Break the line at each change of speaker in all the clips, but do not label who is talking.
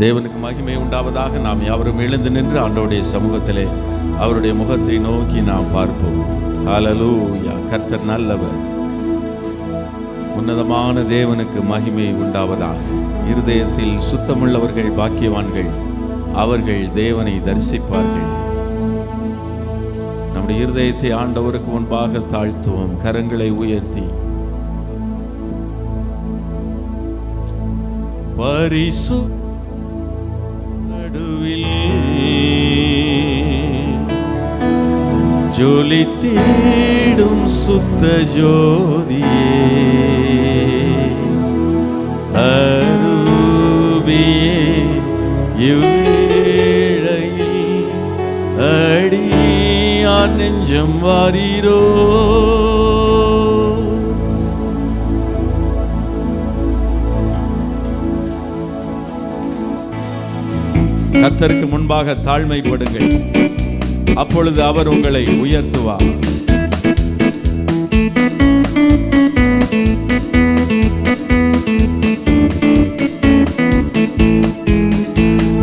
தேவனுக்கு மகிமை உண்டாவதாக. நாம் யாவரும் எழுந்து நின்று ஆண்டவருடைய சமூகத்திலே அவருடைய முகத்தை நோக்கி நாம் பார்ப்போம். ஹல்லேலூயா. கர்த்தர் நல்லவர். உன்னதமான தேவனுக்கு மகிமை உண்டாவதாக. இருதயத்தில் சுத்தமுள்ளவர்கள் பாக்கியவான்கள், அவர்கள் தேவனை தரிசிப்பார்கள். நம்முடைய இருதயத்தை ஆண்டவருக்கு முன்பாக தாழ்த்துவோம், கரங்களை உயர்த்தி. பரிசு நடுவில் ஜொலி தேடும் சுத்த ஜோதியே, அரூபியே, இவ்வேளையில் அடியார் நெஞ்சம் வாரீரோ. கர்த்தருக்கு முன்பாக தாழ்மைப்படுங்கள், அப்பொழுது அவர் உங்களை உயர்த்துவார்.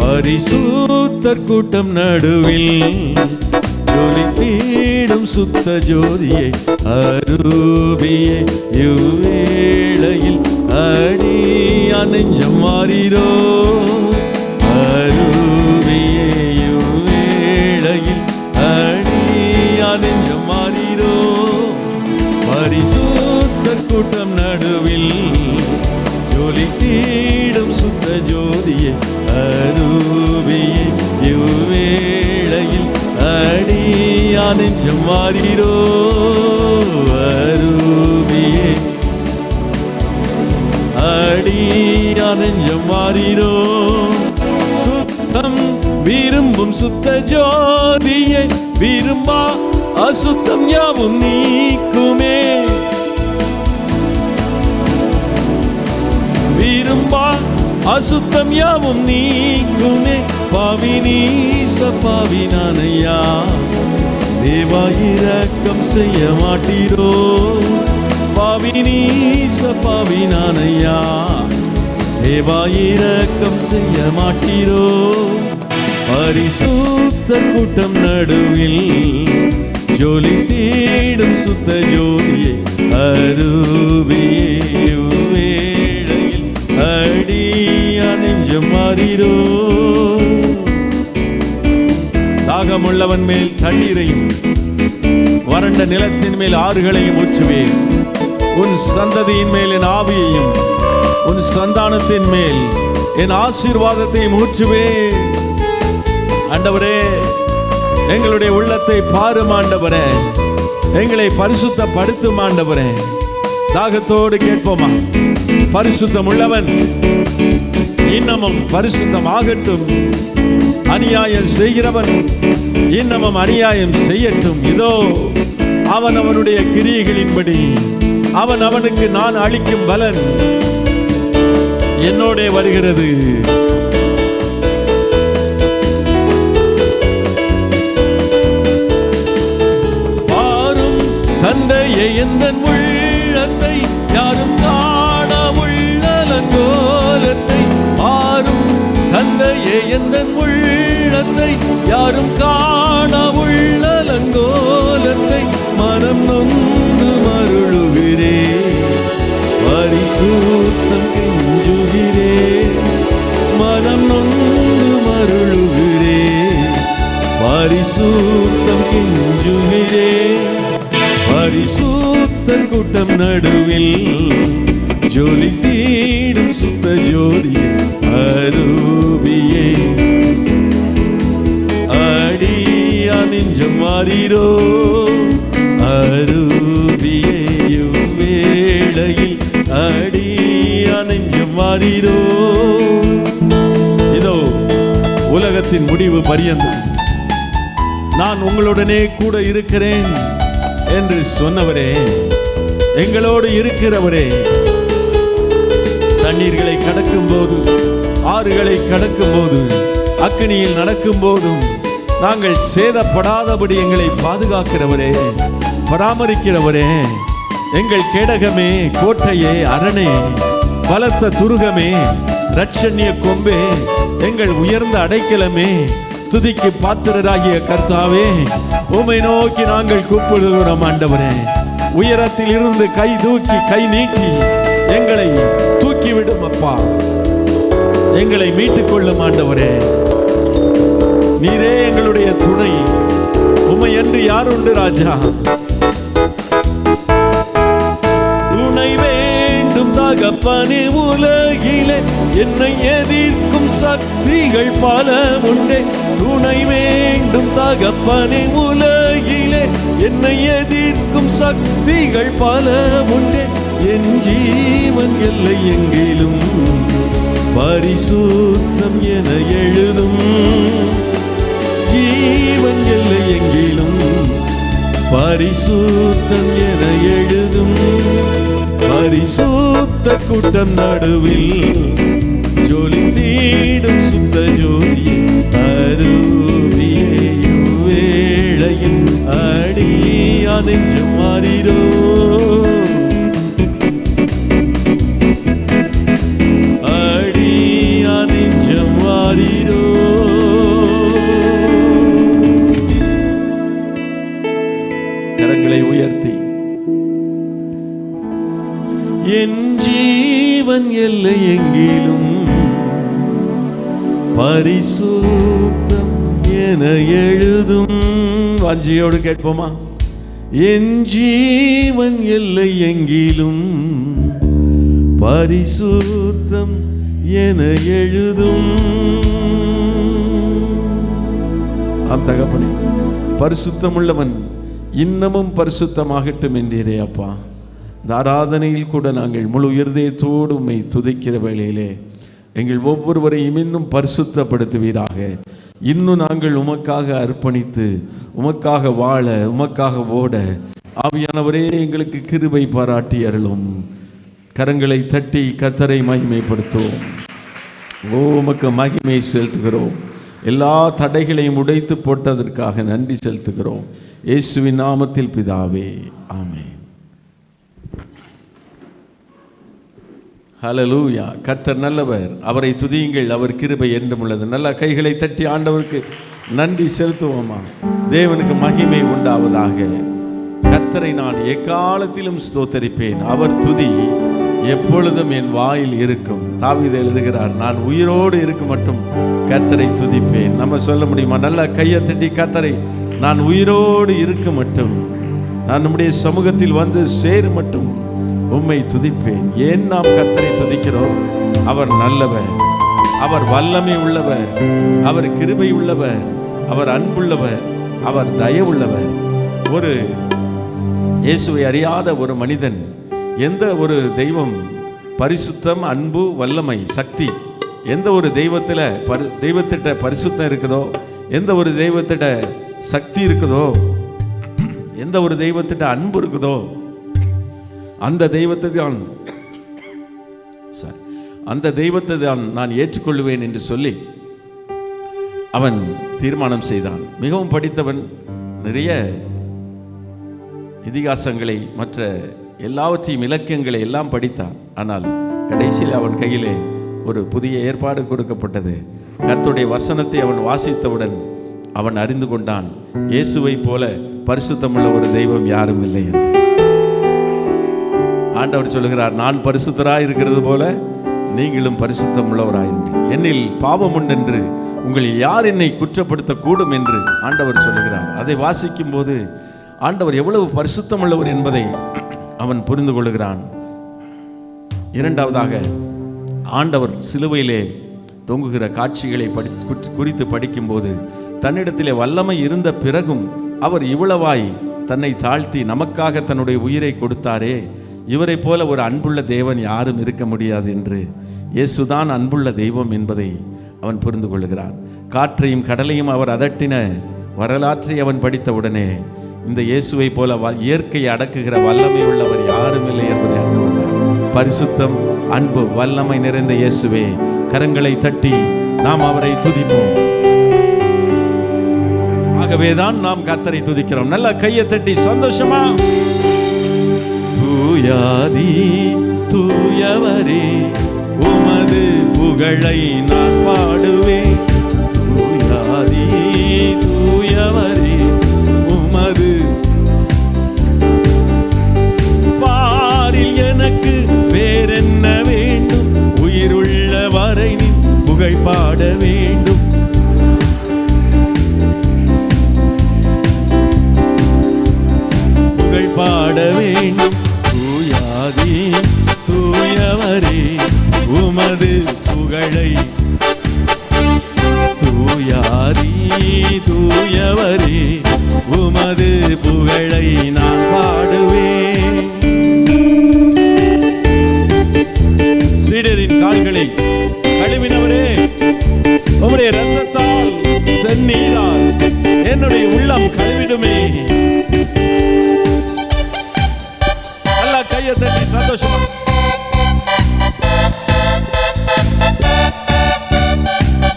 பரிசுத்தர் கூட்டம் நடுவில் ஜொலி தேடும் சுத்த ஜோதியே, அரூபியே, இவ்வேளையில் அடியார் நெஞ்சம் வாரீரோ. அரூபியே, இவ்வேளையில் அடியார் நெஞ்சம் வாரீரோ. பரிசுத்தர் கூட்டம் நடுவில் ஜொலி தேடும் சுத்த ஜோதியே, அரூபியே, இவ்வேளையில் அடியார் நெஞ்சம் வாரீரோ. அரூபியே, அடியார் நெஞ்சம் வாரீரோ. சுத்தம் விரும்பும் சுத்த ஜோதியை, விரும்பா அசுத்தம் யாவும் நீக்குமே. விரும்பா அசுத்தம் யாவும் நீக்குமே. பாவினீச பாவினானையா, தேவா இரக்கம் செய்ய மாட்டீரோ. பாவினீச பாவினானையா, தேவா இரக்கம் செய்ய மாட்டீரோ. பரிசுத்தர் கூட்டம் நடுவில் ஜொலி தேடும் சுத்த ஜோதியை, அரூபியே, இவ்வேளையில் அடியார் நெஞ்சம் வாரீரோ. தாகமுள்ளவன் மேல் தண்ணீரையும் வறண்ட நிலத்தின் மேல் ஆறுகளையும் ஊற்றுவேன். உன் சந்ததியின் மேல் என் ஆவியையும், உன் சந்தானத்தின் மேல் என் ஆசீர்வாதத்தையும் ஊற்றுவேன். ஆண்டவரே, எங்களுடைய உள்ளத்தை பாரும் ஆண்டவரே, எங்களை பரிசுத்தப்படுத்தும் ஆண்டவரே. தாகத்தோடு கேட்போமா? பரிசுத்தம் உள்ளவன் இன்னமும் பரிசுத்தம் ஆகட்டும். அநியாயம் செய்கிறவன் இன்னமும் அநியாயம் செய்யட்டும். இதோ அவன் அவனுடைய கிரியைகளின்படி அவன் அவனுக்கு நான் அளிக்கும் பலன் என்னோட வருகிறது. பாரும் தந்தையே, எந்தன் உள்ளத்தை யாரும் காண உள்ளலங்கோலத்தை. பாரும் தந்தையே, எந்தன் உள்ளத்தை யாரும் காண உள்ளலங்கோலத்தை. மனம் நொந்து மருளுகிறே, பரிசுத்தம் கெஞ்சுகிறே. மனம் நொந்து மருளுகிறே, பரிசுத்தம் கெஞ்சுகிறே. பரிசுத்தர் கூட்டம் நடுவில் ஜொலி தேடும் சுத்த ஜோதியே, அரூபியே, அடியார் நெஞ்சம் வாரீரோ. அரூபியே, இவ்வேளையில் அடியார் நெஞ்சம் வாரீரோ. இதோ உலகத்தின் முடிவு பரியந்தம் நான் உங்களுடனே கூட இருக்கிறேன் என்று சொன்னவரே, எங்களோடு இருக்கிறவரே, தண்ணீர்களை கடக்கும் போது, ஆறுகளை கடக்கும் போது, அக்கினியில் நடக்கும் போதும் நாங்கள் சேதப்படாதபடி எங்களை பாதுகாக்கிறவரே, பராமரிக்கிறவரே, எங்கள் கேடகமே, கோட்டையே, அரணே, பலத்த துருகமே, ரட்சணிய கொம்பே, எங்கள் உயர்ந்த அடைக்கலமே, துதிக்கு பாத்திரராகிய கர்த்தாவே, உம்மை நோக்கி நாங்கள் கூப்பிடுகிறோம் ஆண்டவரே. உயரத்தில் இருந்து கை தூக்கி கை நீட்டி எங்களை தூக்கிவிடும் அப்பா, எங்களை மீட்டுக் கொள்ளும் ஆண்டவரே. நீரே எங்களுடைய துணை, உம்மை என்று யார் உண்டு ராஜா? துணை வேண்டும் தகப்பனே, உலகிலே என்னை எதிர்க்கும் சக்திகள் பல உண்டே. துணை வேண்டும் தகப்பனே, உலகிலே என்னை எதிர்க்கும் சக்திகள் பல உண்டே. என் ஜீவன் எல்லை எங்கிலும் பரிசுத்தம் என எழுதும், ஜீவன் எல்லை எங்கிலும் பரிசுத்தம் என எழுதும். பரிசுத்த கூட்டம் நடுவில் ஜொலித்திடும் சுத்த ஜோதி அருவியே, வேளையில் அடியா நெஞ்சு மாறிரோ, அடியா நெஞ்சு மாறிரோ. கரங்களை உயர்த்தி என் ஜீவன் எல்லை எங்கிலும் பரிசுத்தம் என எழுதும். வாஞ்சியோடு கேட்போமா? என் ஜீவன் எல்லை எங்கிலும் பரிசுத்தம் என எழுதும். ஆம் தகப்பனே, பரிசுத்தம் உள்ளவன் இன்னமும் பரிசுத்தமாகட்டும் என்றீரே அப்பா. இந்த ஆராதனையில் கூட நாங்கள் முழு இருதயத்தோடு உம்மை துதிக்கிற வேளையிலே எங்கள் ஒவ்வொருவரையும் இன்னும் பரிசுத்தப்படுத்துவீராக. இன்னும் நாங்கள் உமக்காக அர்ப்பணித்து உமக்காக வாழ, உமக்காக ஓட ஆவியானவரே எங்களுக்கு கிருபை பாராட்டி அருளும். கரங்களை தட்டி கர்த்தரை மகிமைப்படுத்துவோம். உமக்கு மகிமை செலுத்துகிறோம். எல்லா தடைகளையும் உடைத்து போட்டதற்காக நன்றி செலுத்துகிறோம். இயேசுவின் நாமத்தில் பிதாவே, ஆமென். ஹல்லேலூயா. கர்த்தர் நல்லவர், அவரை துதியுங்கள், அவர் கிருபை என்றும் உள்ளது. நல்ல கைகளை தட்டி ஆண்டவருக்கு நன்றி செலுத்துவோமா? தேவனுக்கு மகிமை உண்டாவதாக. கர்த்தரை நான் எக்காலத்திலும் ஸ்தோத்தரிப்பேன், அவர் துதி எப்பொழுதும் என் வாயில் இருக்கும். தாவீது எழுதுகிறார், நான் உயிரோடு இருக்கும் மட்டும் கர்த்தரை துதிப்பேன். நம்ம சொல்ல முடியுமா? நல்ல கையை தட்டி கர்த்தரை நான் உயிரோடு இருக்க மட்டும், நான் நம்முடைய சமூகத்தில் வந்து சேரு மட்டும் உம்மை துதிப்பேன். ஏன் நாம் கர்த்தரை துதிக்கிறோம்? அவர் நல்லவர், அவர் வல்லமை உள்ளவர், அவர் கிருபை உள்ளவர், அவர் அன்புள்ளவர், அவர் தயவுள்ளவர். ஒரு இயேசுவை அறியாத ஒரு மனிதன், எந்த ஒரு தெய்வம் பரிசுத்தம், அன்பு, வல்லமை, சக்தி, எந்த ஒரு தெய்வத்திட்ட பரிசுத்தம் இருக்குதோ, எந்த ஒரு தெய்வத்திட்ட சக்தி இருக்குதோ, எந்த ஒரு தெய்வத்திட்ட அன்பு இருக்குதோ, அந்த தெய்வத்தை தான் நான் ஏற்றுக்கொள்வேன் என்று சொல்லி அவன் தீர்மானம் செய்தான். மிகவும் படித்தவன், நிறைய இதிகாசங்களை மற்ற எல்லாவற்றையும் இலக்கியங்களை எல்லாம் படித்தான். ஆனால் கடைசியில் அவன் கையிலே ஒரு புதிய ஏற்பாடு கொடுக்கப்பட்டது. கர்த்தருடைய வசனத்தை அவன் வாசித்தவுடன் அவன் அறிந்து கொண்டான், இயேசுவை போல பரிசுத்தமுள்ள ஒரு தெய்வம் யாரும் இல்லை என்று. ஆண்டவர் சொல்லுகிறார், நான் பரிசுத்தராய் இருக்கிறது போல நீங்களும் பரிசுத்தம் உள்ளவராயிருங்கள், என்னில் பாவம் உண்டென்று உங்களில் யார் என்னை குற்றப்படுத்தக்கூடும் என்று ஆண்டவர் சொல்லுகிறார். அதை வாசிக்கும் போது ஆண்டவர் எவ்வளவு பரிசுத்தம் உள்ளவர் என்பதை அவன் புரிந்து கொள்கிறான். இரண்டாவதாக, ஆண்டவர் சிலுவையிலே தொங்குகிற காட்சிகளை குறித்து படிக்கும்போது தன்னிடத்திலே வல்லமை இருந்த பிறகும் அவர் இவ்வளவாய் தன்னை தாழ்த்தி நமக்காக தன்னுடைய உயிரை கொடுத்தாரே, இவரை போல ஒரு அன்புள்ள தேவன் யாரும் இருக்க முடியாது என்று, இயேசுதான் அன்புள்ள தெய்வம் என்பதை அவன் புரிந்து கொள்கிறான். காற்றையும் கடலையும் அவர் அதட்டின வரலாற்றை அவன் படித்தவுடனே இந்த இயேசுவை போல இயற்கையை அடக்குகிற வல்லமை உள்ளவர் யாரும் இல்லை என்பதை அறிந்து கொண்டார். பரிசுத்தம், அன்பு, வல்லமை நிறைந்த இயேசுவே, கரங்களை தட்டி நாம் அவரை துதிப்போம். ஆகவேதான் நாம் கர்த்தரை துதிக்கிறோம். நல்ல கையை தட்டி சந்தோஷமா, தூயாதி தூயவரே உமது புகழை நான் பாடுவேன். தூயாதி தூயவரே உமது பாரில் எனக்கு வேறென்ன வேண்டும்? உயிருள்ள வரை நீ புகழ் பாட வேண்டும். புகழ் பாட வேண்டும். தூயாதி தூயவரே உமது புகழை, தூயாதி தூயவரே உமது புகழை நான் பாடுவேன். சீடரின் கால்களை கழுவினவரே, உம்முடைய இரத்தத்தால் செந்நீரால் என்னுடைய உள்ளம் கழுவிடுமே. நல்லா கையை தட்டி சந்தோஷமா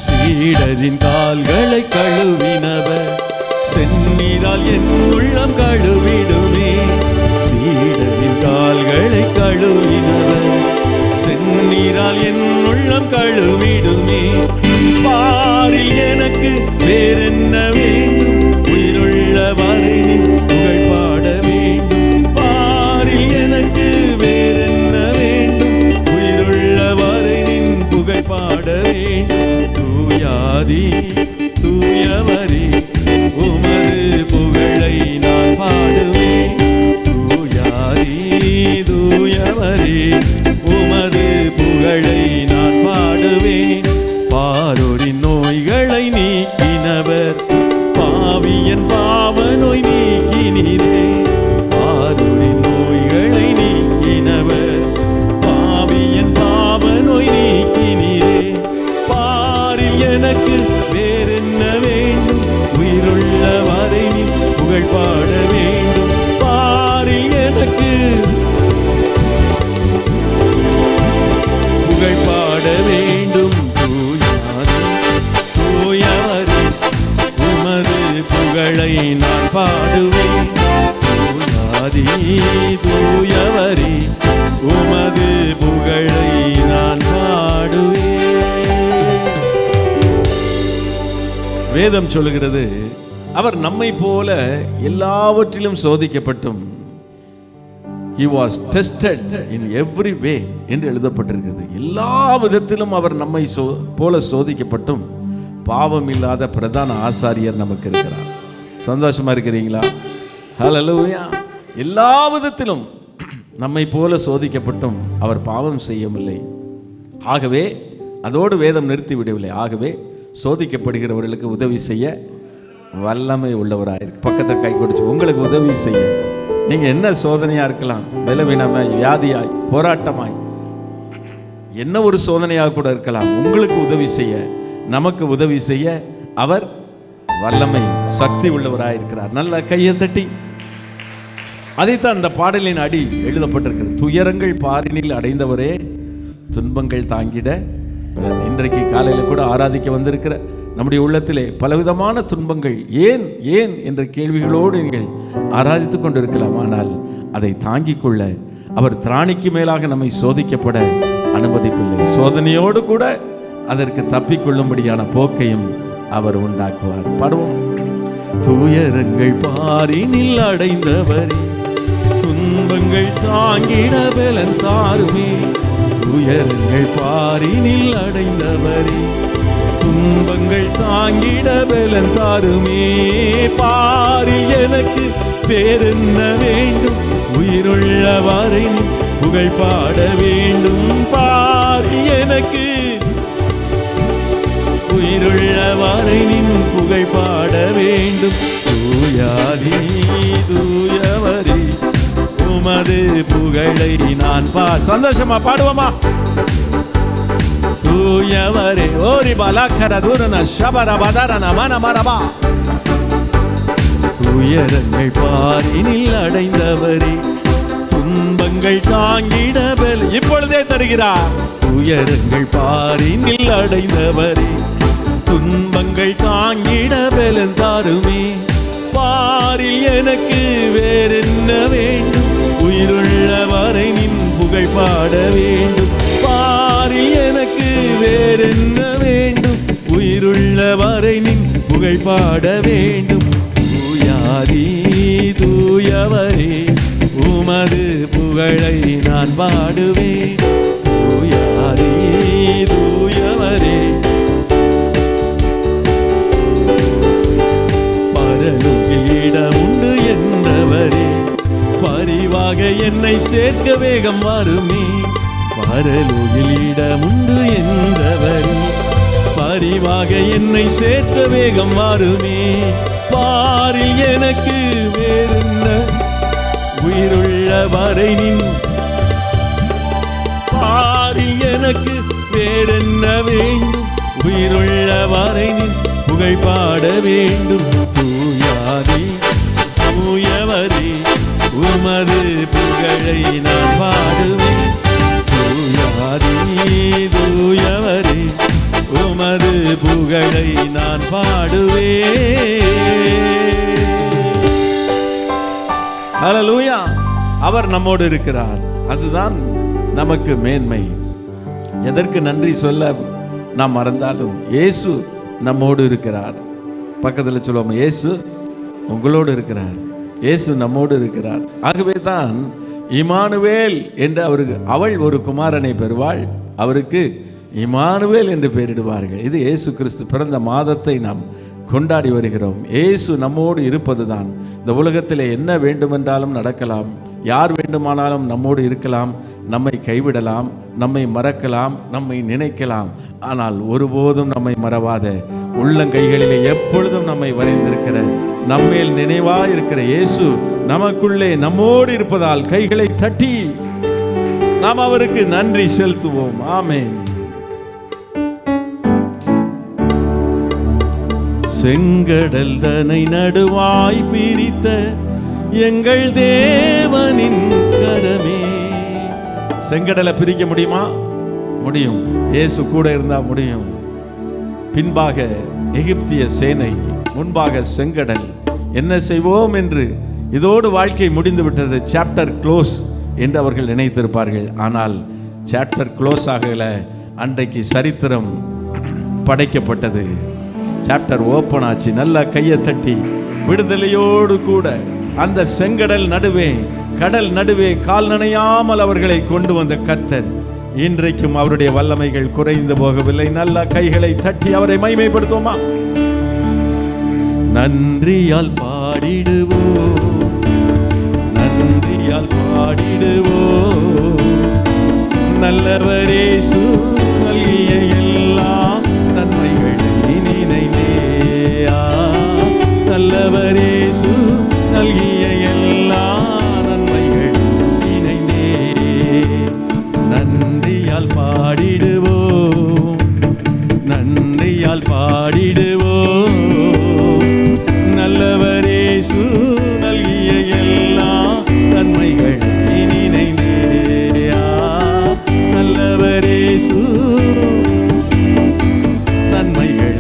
சீடரின் கால்களை கழுவினவர் செந்நீரால் என் உள்ளம் கழுவிடுமே. சீடரின் கால்களை கழுவினவர் செந்நீரால் என் உள்ளம் கழுவிடுமே. பாரில் எனக்கு வேறென்ன வேண்டும்? உயிருள்ள வரை புகழ் பாட வேண்டும். பாரில் எனக்கு வேறென்ன வேண்டும்? உயிருள்ள வரை புகழ் பாட வேண்டும். தூயாதி தூயவரே உமது புகழை நான் பாடுவேன். தூயாதி தூயவரே உமது புகழை நான் பாடுவேன். பாரோரின் நோய்களை நீக்கினவர் பாவியன் பாவ நோய் நீக்கினீரே. பாரோரின் நோய்களை நீக்கினவர் பாவியன் பாவ நோய் நீக்கினீரே. பாரில் எனக்கு வேறென்ன வேண்டும்? உயிருள்ள வரை நீ புகழ் பாட வேண்டும். பாரில் எனக்கு புகழ் பாட வேண்டும். தூயவரே உமது புகழை நான் பாடுவேன். தூயாதி தூயவரே உமது புகழை நான் பாடுவேன். வேதம் சொல்லுகிறது, அவர் நம்மை போல எல்லாவற்றிலும் சோதிக்கப்பட்டும் He was tested in every way என்று எழுதப்பட்டிருக்கிறது. எல்லா விதத்திலும் அவர் நம்மை போல சோதிக்கப்பட்டும் பாவம் இல்லாத பிரதான ஆசாரியர் நமக்கு இருக்கிறார். சந்தோஷமா இருக்கிறீங்களா? ஹல்லேலூயா. எல்லா விதத்திலும் நம்மை போல சோதிக்கப்பட்டும் அவர் பாவம் செய்யவில்லை. ஆகவே அதோடு வேதம் நிறுத்தி விடவில்லை. ஆகவே சோதிக்கப்படுகிறவர்களுக்கு உதவி செய்ய வல்லமை உள்ளவராயிருக்கு. பக்கத்தை கை கொடுத்து உங்களுக்கு உதவி செய்ய. நீங்க என்ன சோதனையா இருக்கலாம், பலவீனமாய், வியாதியாய், போராட்டமாய், என்ன ஒரு சோதனையாக கூட இருக்கலாம். உங்களுக்கு உதவி செய்ய, நமக்கு உதவி செய்ய அவர் வல்லமை சக்தி உள்ளவராயிருக்கிறார். நல்ல கையை தட்டி அதைத்தான் அந்த பாடலின் அடி எழுதப்பட்டிருக்கிறது. துயரங்கள் பாரினில் அடைந்தவரே துன்பங்கள் தாங்கிட. இன்றைக்கு காலையில் கூட ஆராதிக்க வந்திருக்கிற நம்முடைய உள்ளத்திலே பலவிதமான துன்பங்கள் ஏன் ஏன் என்ற கேள்விகளோடு நீங்கள் ஆராதித்து கொண்டிருக்கலாம். ஆனால் அதை தாங்கிக் கொள்ள அவர் திராணிக்கு மேலாக நம்மை சோதிக்கப்பட அனுமதிப்பில்லை. சோதனையோடு கூட அதற்கு தப்பிக்கொள்ளும்படியான போக்கையும் அவர் உண்டாக்குவார். பாடுவோம். துயரங்கள் பாரினில் அடைந்தவரே துன்பங்கள் தாங்கிட பலன் தாருமே. துயரங்கள் பாரினில் அடைந்தவரே துன்பங்கள் தாங்கிட பலன் தாருமே. பாரில் எனக்கு வேறென்ன வேண்டும்? உயிருள்ள வரை புகழ் பாட வேண்டும். பாரில் எனக்கு உயிருள்ள வரை நின் புகழ் பாட வேண்டும். தூயாதி தூயவரே உமது புகழை நான் சந்தோஷமா பாடுவோமா? தூயவரே ஓரி பலக்கர தூரன ஷபர பதரன மன மரபா. துயரங்கள் பாரினில் அடைந்தவரே துன்பங்கள் தாங்கிட பலன் இப்பொழுதே தருகிறார். துயரங்கள் பாரினில் அடைந்தவரே துன்பங்கள் தாங்கிட பலன் தாருமே. பாரில் எனக்கு வேறென்ன வேண்டும்? உயிருள்ள வரை நின் புகழ் பாட வேண்டும். பாரில் பாரில் எனக்கு வேறென்ன வேண்டும்? உயிருள்ள வரை நின் புகழ் பாட வேண்டும். தூயாதி தூயவரே, உமது புகழை நான் பாடுவேன். தூயாதி தூயவரே, பரலோகில் இடம் உண்டு என்றவரே, பரிவாக என்னை சேர்க்க வேகம் வருமே. பரலோகில் இடம் உண்டு என்றவரே, பரிவாக என்னை சேர்க்க வேகம் வருமே. பாரில் எனக்கு வேறென்ன? உயிருள்ள வரை நின் பாரில் எனக்கு வேறென்ன வேண்டும்? உயிருள்ள வரை நின் புகழ் பாட வேண்டும். தூயாதி தூயவரே, உமது புகழை நான் பாடுவேன். தூயாதி தூயவரே, உமது புகழை நான் பாடுவேன். ஹல்லேலூயா. அவர் நம்மோடு இருக்கிறார், அதுதான் நமக்கு மேன்மை. எதற்கு நன்றி சொல்ல நாம் மறந்தாலும் இயேசு நம்மோடு இருக்கிறார். பக்கத்தில் சொல்லுவோம், இயேசு உங்களோடு இருக்கிறார், இயேசு நம்மோடு இருக்கிறார். ஆகவே தான் இமானுவேல் என்று அவள் ஒரு குமாரனை பெறுவாள், அவருக்கு இமானுவேல் என்று பெயரிடுவார்கள். இது இயேசு கிறிஸ்து பிறந்த மாதத்தை நாம் கொண்டாடி வருகிறோம். இயேசு நம்மோடு இருப்பது தான். இந்த உலகத்தில் என்ன வேண்டுமென்றாலும் நடக்கலாம், யார் வேண்டுமானாலும் நம்மோடு இருக்கலாம், நம்மை கைவிடலாம், நம்மை மறக்கலாம், நம்மை நினைக்கலாம். ஆனால் ஒருபோதும் நம்மை மறவாத, உள்ளங்கைகளிலே எப்பொழுதும் நம்மை வரைந்திருக்கிற, நம்மேல் நினைவாயிருக்கிற இயேசு நமக்குள்ளே நம்மோடு இருப்பதால் கைகளை தட்டி நாம் அவருக்கு நன்றி செலுத்துவோம். ஆமென். செங்கடல் தனை நடுவாய் பிரித்த எங்கள் தேவனின் கரமே. செங்கடலை பிரிக்க முடியுமா? முடியும். இயேசு கூட இருந்தா முடியும். பின்பாக எகிப்திய சேனை, முன்பாக செங்கடல். என்ன செய்வோம் என்று இதோடு வாழ்க்கை முடிந்து விட்டது, சாப்டர் க்ளோஸ் என்று அவர்கள் நினைத்திருப்பார்கள். ஆனால் சாப்டர் க்ளோஸ் ஆகல, அன்றைக்கு சரித்திரம் படைக்கப்பட்டது. சாப்டர் ஓப்பன் ஆச்சு. நல்லா கையை தட்டி விடுதலையோடு கூட அந்த செங்கடல் நடுவே, கடல் நடுவே கால் நனையாமல் அவர்களை கொண்டு வந்த கர்த்தர் இன்றைக்கும் அவருடைய வல்லமைகள் குறைந்து போகவில்லை. நல்ல கைகளை தட்டி அவரை மகிமைப்படுத்துவோமா? நன்றியால் பாடிடுவோம், நன்றியால் பாடிடுவோம். நல்லவரே இயேசு நல்கிய எல்லா நன்மைகளை நினைந்தே, நல்லவரே இயேசு நல்கிய எல்லா நன்மைகள் நினைந்தே. நன்றியால் பாடிடுவோம், நன்றியால் பாடிடுவோம். நல்லவரே இயேசு நல்கிய எல்லா நன்மைகள் நினைந்தே, நல்லவரே இயேசு நன்மைகள்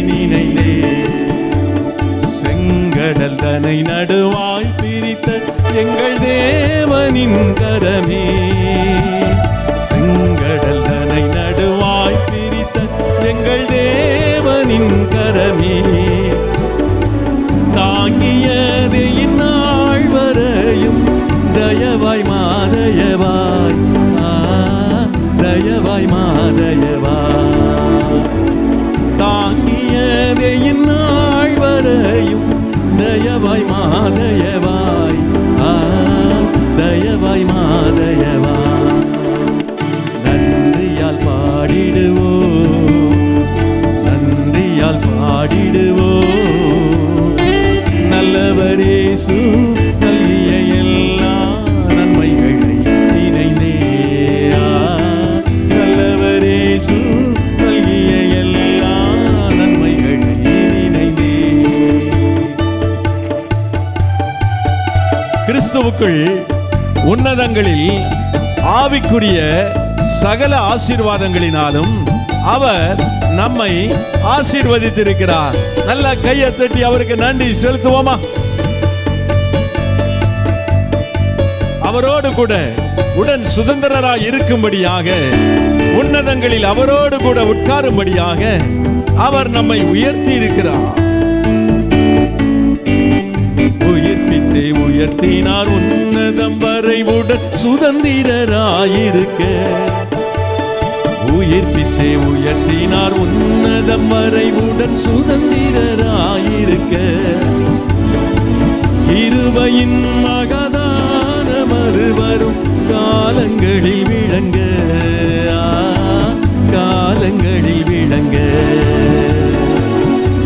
நினைந்தே. செங்கடல் தனை நடுவாய் பிரித்த எங்கள் தேவனின் கரமே, செங்கடல் தனை நடுவாய் பிரித்த எங்கள் தேவனின் கரமே. தாங்கியதே இந்நாள் வரையும் தயவாய் மாதயவாய், தயவாய் மாதயவாய். தாங்கியதே இந்நாள் வரையும் தயவாய் மாதயவாய், தயவாய் மாதயவாய். நன்றியால் பாடிடுவோம், நன்றியால் பாடிடுவோம். நல்லவர் இயேசு நல்கிய எல்லா நன்மைகளை நினைந்தே, நல்லவர் இயேசு நல்கிய எல்லா நன்மைகளை நினைந்தே. கிறிஸ்துவுக்குள் உன்னதங்களில் ஆவிக்குரிய சகல ஆசீர்வாதங்களினாலும் அவர் நம்மை ஆசீர்வதித்திருக்கிறார். நல்ல கையை தட்டி அவருக்கு நன்றி செலுத்துவோமா? அவரோடு கூட உடன் சுதந்திரராய் இருக்கும்படியாக உன்னதங்களில் அவரோடு கூட உட்காரும்படியாக அவர் நம்மை உயர்த்தி இருக்கிறார். உயிர்ப்பித்தே உயர்த்தினார் உன்னதம் வரை உடன் சுதந்திரராயிருக்க. உயிர்ப்பித்தே உயர்த்தினார் உன்னதம் வரை உடன் சுதந்திரராயிருக்க. கிருபையின் மகதான மறுவரும் காலங்களில் விளங்க, காலங்களில் விளங்க.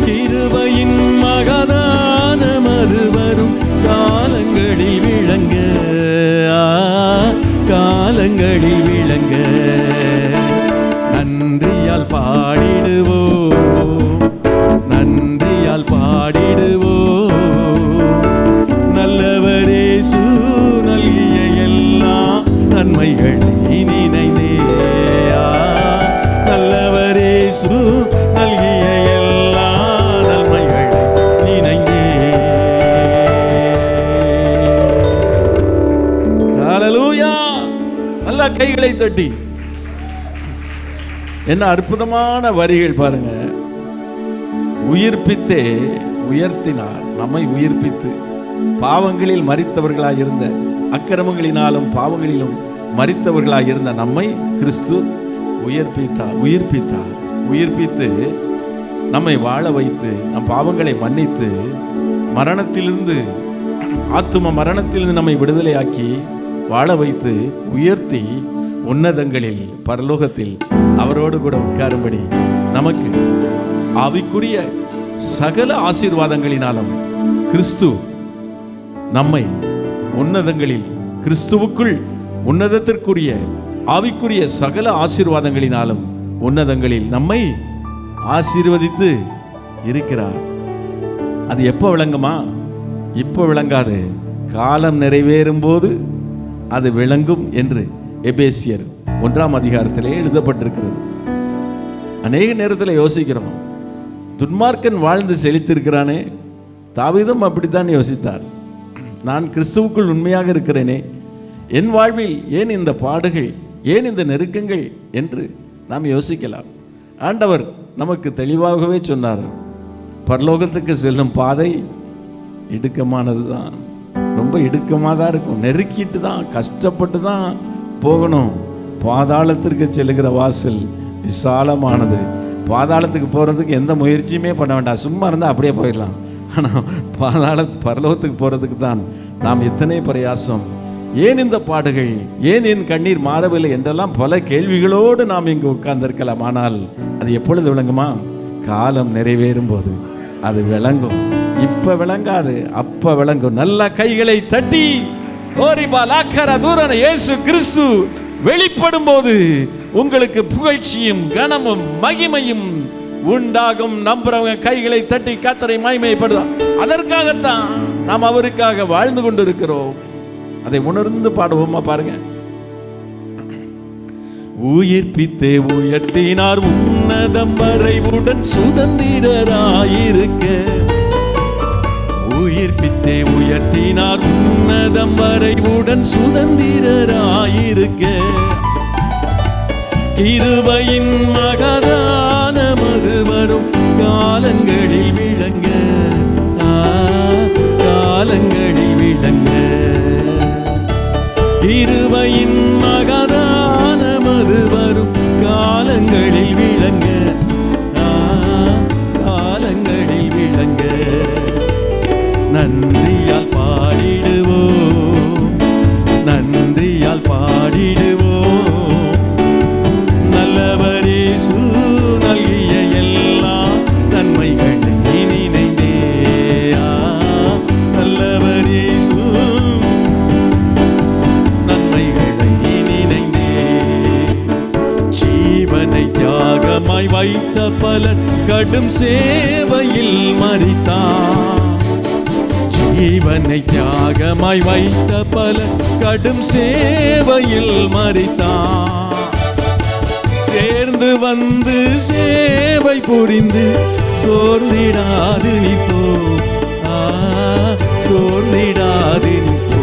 கிருபையின் மகதான மறுவரும் காலங்களில் விளங்க, காலங்களில் விளங்க. நன்றியால் பாடிடுவோம், நன்றியால் பாடிடுவோம். நல்லவரேசு நல்கிய எல்லா நன்மைகளை நினைந்தே, நல்லவரேசு நல்கிய எல்லா நன்மைகளை நினைந்தே. ஹல்லேலூயா! நல்ல கைகளை தட்டி. என்ன அற்புதமான வரிகள் பாருங்க. உயிர்ப்பித்தே உயர்த்தினார், நம்மை உயிர்ப்பித்து பாவங்களில் மரித்தவர்களாய் இருந்த, அக்கிரமங்களினாலும் பாவங்களிலும் மரித்தவர்களாய் இருந்த நம்மை கிறிஸ்து உயிர்ப்பித்தார். உயிர்ப்பித்தார், உயிர்ப்பித்து நம்மை வாழ வைத்து, நம் பாவங்களை மன்னித்து, மரணத்திலிருந்து, ஆத்தும மரணத்திலிருந்து நம்மை விடுதலையாக்கி வாழ வைத்து உயர்த்தி உன்னதங்களில் பரலோகத்தில் அவரோடு கூட உட்காரும்படி நமக்கு ஆவிக்குரிய சகல ஆசீர்வாதங்களினாலும் கிறிஸ்து நம்மை உன்னதங்களில், கிறிஸ்துவுக்குள் உன்னதத்திற்குரிய ஆவிக்குரிய சகல ஆசீர்வாதங்களினாலும் உன்னதங்களில் நம்மை ஆசீர்வதித்து இருக்கிறார். அது எப்போ விளங்குமா? இப்போ விளங்காது, காலம் நிறைவேறும் போது அது விளங்கும் என்று எபேசியர் 1ஆம் அதிகாரத்திலே எழுதப்பட்டிருக்கிறது. அநேக நேரத்தில் யோசிக்கிறோம், துன்மார்க்கன் வாழ்ந்து செழித்திருக்கிறானே. தாவீதும் அப்படித்தான் யோசித்தார். நான் கிறிஸ்துவுக்குள் உண்மையாக இருக்கிறேனே, என் வாழ்வில் ஏன் இந்த பாடுகள், ஏன் இந்த நெருக்கங்கள் என்று நாம் யோசிக்கலாம். ஆண்டவர் நமக்கு தெளிவாகவே சொன்னார், பரலோகத்துக்கு செல்லும் பாதை இடுக்கமானது தான், ரொம்ப இடுக்கமாக தான் இருக்கும், நெருக்கிட்டு தான், கஷ்டப்பட்டு தான் போகணும். பாதாளத்திற்கு செல்லுகிற வாசல் விசாலமானது. பாதாளத்துக்கு போகிறதுக்கு எந்த முயற்சியுமே பண்ண வேண்டாம், சும்மா இருந்தால் அப்படியே போயிடலாம். ஆனால் பரலோகத்துக்கு போகிறதுக்கு தான் நாம் எத்தனை பிரயாசம். ஏன் இந்த பாடுகள், ஏன் என் கண்ணீர் மாறவில்லை என்றெல்லாம் பல கேள்விகளோடு நாம் இங்கு உட்கார்ந்திருக்கலாம். ஆனால் அது எப்பொழுது விளங்குமா? காலம் நிறைவேறும் போது அது விளங்கும். இப்ப விளங்காது, அப்ப விளங்கும். நல்ல கைகளை தட்டி இயேசு கிறிஸ்து வெளிப்படும் போது உங்களுக்கு புகழ்ச்சியும் கனமும் மகிமையும் உண்டாகும். நம்புறவங்க கைகளை தட்டி கர்த்தரை மகிமைப்படுத்தும். அதற்காகத்தான் நாம் அவருக்காக வாழ்ந்து கொண்டிருக்கிறோம். அதை உணர்ந்து பாடுவோமா? பாருங்க. உயிர்ப்பித்தே உயர்த்தினார் உன்னதம் வரை உடன் சுதந்திரராயிருக்க. உயிர்ப்பித்தே உயர்த்தினார் உன்னதம் வரை உடன் சுதந்திரராயிருக்க. கிருபையின் மகதான மறுவரும் காலங்களில் விளங்க, காலங்களில் விளங்க. கிருபையின் மகதான மறுவரும் காலங்களில் விளங்க, காலங்களில் விளங்க. நன்றியால் பாடிடுவோம், நன்றியால் பாடிடுவோம். நல்லவரேசு நல்கிய எல்லா நன்மைகளை நினைந்தே, நல்லவரேசு நன்மைகளை நினைந்தே. ஜீவனை தியாகமாய் வைத்த பலன் கடும் சேவையில் மரித்தார். ஜீவனை தியாகமாய் வைத்த பல கடும் சேவையில் மரித்தார். சேர்ந்து வந்து சேவை புரிந்து சோர்ந்திடாது நீ போ, சோர்ந்திடாது நீ போ.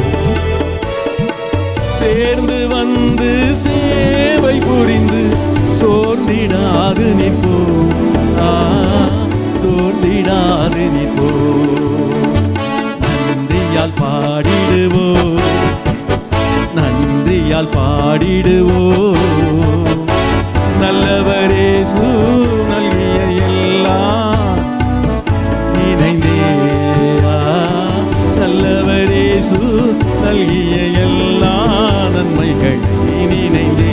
சேர்ந்து வந்து சேவை புரிந்து சோர்ந்திடாது நிற்போ, சோர்ந்திடாது நிற்போ. நன்றியால் பாடிடுவோ, நன்றியால் பாடிடுவோ. நல்லவரே சூ நல்கிய எல்லாம் நினைந்தே, நல்லவரே சூ நல்கிய எல்லா நன்மைகளை நினைந்தே.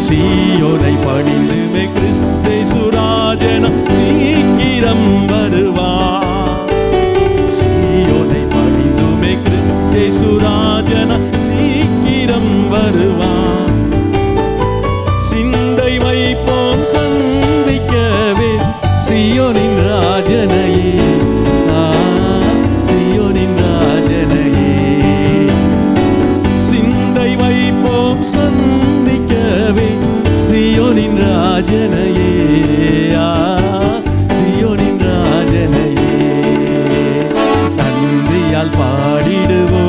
சீயோனை பணிந்துமே கிறிஸ்தேசு ராஜனம் சீக்கிரம் வருவார். சீயோனை பணிந்துமே கிறிஸ்தேசு ராஜனம் சீக்கிரம் வருவார். சிந்தை வைப்போம் சந்திக்கவே சீயோனின் ராஜனையே, சீயோனின் ராஜனையே. சிந்தை வைப்போம் சந்திக்கவே சீயோனின் ராஜனையே, சீயோனின் ராஜனையே. நன்றியால் பாடிடுவோ,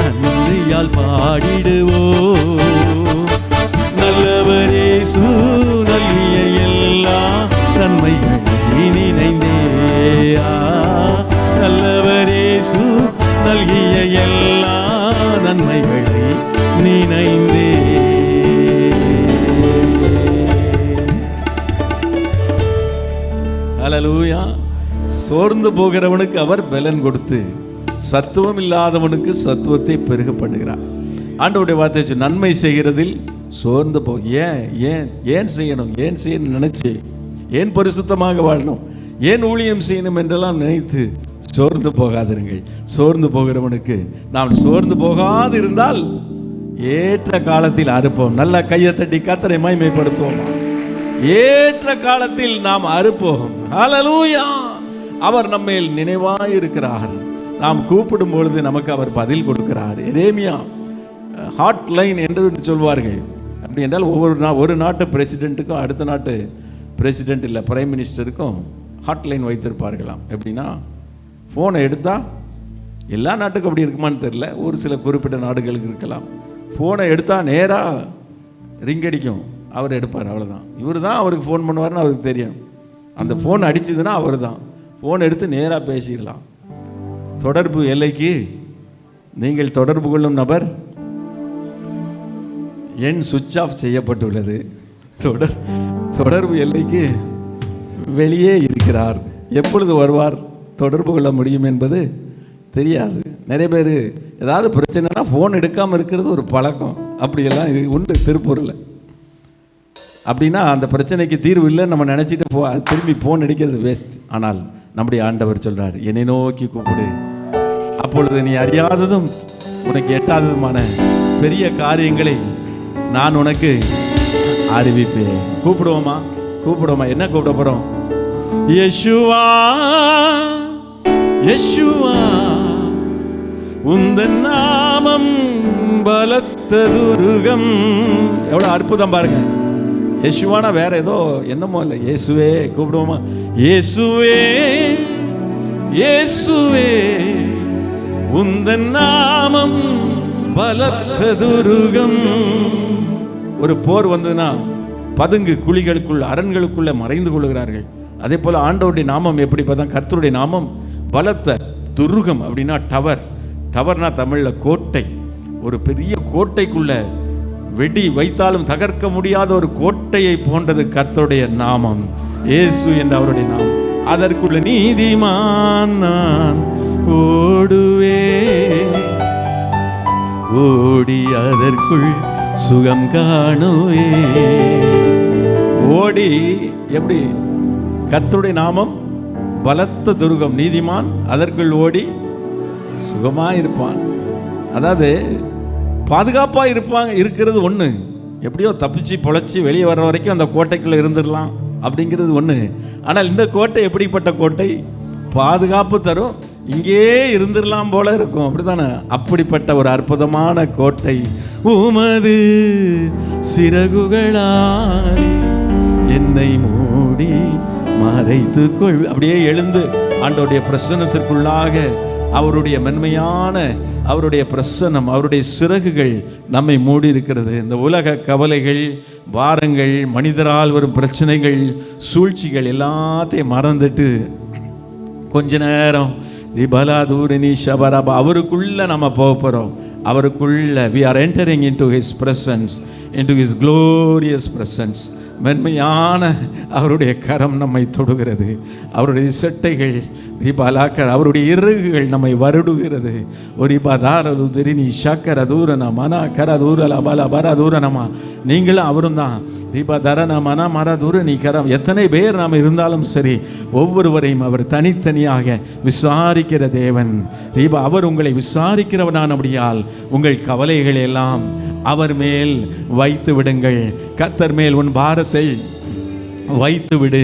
நன்றியால் பாடிடுவோ. நல்லவரே சூ நல்கிய எல்லா நன்மைகளை நினைந்தே, நல்லவரே சூ நல்கிய எல்லா நன்மைகளை நினைந்தே. ஹல்லேலூயா. சோர்ந்து போகிறவனுக்கு அவர் பலன் கொடுத்து சத்துவம் இல்லாதவனுக்கு சத்துவத்தை பெருக பண்ணுகிறார். ஆண்டவருடைய வார்த்தை நன்மை செய்கிறதில் சோர்ந்து போ. ஏன் ஏன் ஏன் செய்யணும், ஏன் செய்யணும் நினைச்சு, ஏன் பரிசுத்தமாக வாழணும், ஏன் ஊழியம் செய்யணும் என்றெல்லாம் நினைத்து சோர்ந்து போகாதிருங்கள். சோர்ந்து போகிறவனுக்கு நாம் சோர்ந்து போகாது இருந்தால் ஏற்ற காலத்தில் அறுப்போம். நல்ல கையை தட்டி கர்த்தரை மகிமைப்படுத்துவோம். ஏற்ற காலத்தில் நாம் அறுப்போம். ஹல்லேலூயா. அவர் நம்மேல் நினைவாய் இருக்கிறார். நாம் கூப்பிடும் பொழுது நமக்கு அவர் பதில் கொடுக்கிறார். எரேமியா ஹாட் லைன் என்று சொல்வார்கள். அப்படி என்றால் ஒரு நாட்டு பிரசிடென்ட்டுக்கும் அடுத்த நாட்டு பிரசிடென்ட் இல்லை பிரைம் மினிஸ்டருக்கும் ஹாட் லைன் வைத்திருப்பார்களாம். எப்படின்னா ஃபோனை எடுத்தால் எல்லா நாட்டுக்கும் அப்படி இருக்குமான்னு தெரியல, ஒரு சில குறிப்பிட்ட நாடுகளுக்கு இருக்கலாம். ஃபோனை எடுத்தால் நேராக ரிங் அடிக்கும், அவர் எடுப்பார், அவ்வளோதான். இவர் தான் அவருக்கு ஃபோன் பண்ணுவார்னு அவருக்கு தெரியும். அந்த ஃபோன் அடிச்சதுன்னா அவர் தான் ஃபோன் எடுத்து நேராக பேசிடலாம். தொடர்பு எல்லைக்கு நீங்கள் தொடர்பு கொள்ளும் நபர் எண் சுவிட்ச் ஆஃப் செய்யப்பட்டுள்ளது. தொடர்பு எல்லைக்கு வெளியே இருக்கிறார். எப்பொழுது வருவார், தொடர்பு கொள்ள முடியும் என்பது தெரியாது. நிறைய பேர் ஏதாவது பிரச்சனைனா ஃபோன் எடுக்காமல் இருக்கிறது ஒரு பழக்கம். அப்படியெல்லாம் உண்டு திருப்பூரில். அப்படின்னா அந்த பிரச்சனைக்கு தீர்வு இல்லைன்னு நம்ம நினச்சிட்டு திரும்பி ஃபோன் அடிக்கிறது வேஸ்ட். ஆனால் நம்முடைய ஆண்டவர் சொல்கிறார், என்னை நோக்கி கூப்பிடு, அப்பொழுது நீ அறியாததும் உனக்கு எட்டாததுமான பெரிய காரியங்களை நான் உனக்கு அறிவிப்பேன். கூப்பிடுவோமா? என்ன கூப்பிட போகிறோம்? யேசுவா யேசுவா உந்தன் நாமம் பலத்த துருகம். எவ்வளோ அற்புதம் பாருங்க. யேசுவானா வேற ஏதோ என்னமோ இல்லை. இயேசுவே கூப்பிடுவோமா? இயேசுவே இயேசுவே உந்தன் நாமம் பலத்த துருகம். ஒரு போர் வந்ததுன்னா பதுங்கு குழிகளுக்குள் அரண்களுக்குள்ள மறைந்து கொள்கிறார்கள். அதே போல ஆண்டவருடைய நாமம் எப்படி பார்த்தா, கர்த்தருடைய நாமம் பலத்த துருகம். அப்படின்னா டவர்னா தமிழ்ல கோட்டை. ஒரு பெரிய கோட்டைக்குள்ள வெடி வைத்தாலும் தகர்க்க முடியாத ஒரு கோட்டையை போன்றது கர்த்தருடைய நாமம், இயேசு என்ற அவருடைய நாமம். அதற்குள்ள நீதிமான் நான் ஓடுவே, ஓடி அதற்குள் சுகம் காணுவே. ஓடி எப்படி? கர்த்தருடைய நாமம் பலத்த துருகம், நீதிமான் அதற்குள் ஓடி சுகமாயிருப்பான். அதாவது பாதுகாப்பாக இருக்கிறது ஒன்று, எப்படியோ தப்பிச்சு பொழைச்சி வெளியே வர்ற வரைக்கும் அந்த கோட்டைக்குள்ளே இருந்துடலாம் அப்படிங்கிறது ஒன்று. ஆனால் இந்த கோட்டை எப்படிப்பட்ட கோட்டை? பாதுகாப்பு தரும், இங்கே இருந்துடலாம் போல இருக்கும், அப்படித்தானே? அப்படிப்பட்ட ஒரு அற்புதமான கோட்டை. உமது சிறகுகளால் என்னை மூடி மறைத்துக்கொள். அப்படியே எழுந்து ஆண்டவருடைய பிரசன்னத்திற்குள்ளாக அவருடைய மென்மையான அவருடைய பிரசன்னம், அவருடைய சிறகுகள் நம்மை மூடி இருக்கிறது. இந்த உலக கவலைகள், பாரங்கள், மனிதரால் வரும் பிரச்சனைகள், சூழ்ச்சிகள் எல்லாத்தையும் மறந்துட்டு கொஞ்ச நேரம் ரிபலாதூரினி ஷபரபா அவருக்குள்ள நம்ம போக போகிறோம். அவருக்குள்ள we are entering into his presence, into his glorious presence. மென்மையான அவருடைய கரம் நம்மை தொடுகிறது. அவருடைய செட்டைகள் ரிபாலாக்கர், அவருடைய இறகுகள் நம்மை வருடுகிறது. ஒரிபாதாரதுரினி ஷக்கர தூரன மனா கர தூரல பல பர தூரனமா. நீங்களும் அவரும் தான். ரிபாதரன மன மர தூரணி கரம். எத்தனை பேர் நாம் இருந்தாலும் சரி, ஒவ்வொருவரையும் அவர் தனித்தனியாக விசாரிக்கிற தேவன். ரீபா அவர் உங்களை விசாரிக்கிறவனானபடியால் உங்கள் கவலைகள் எல்லாம் அவர் மேல் வைத்து விடுங்கள். கர்த்தர் மேல் உன் பாரத்தை வைத்து விடு.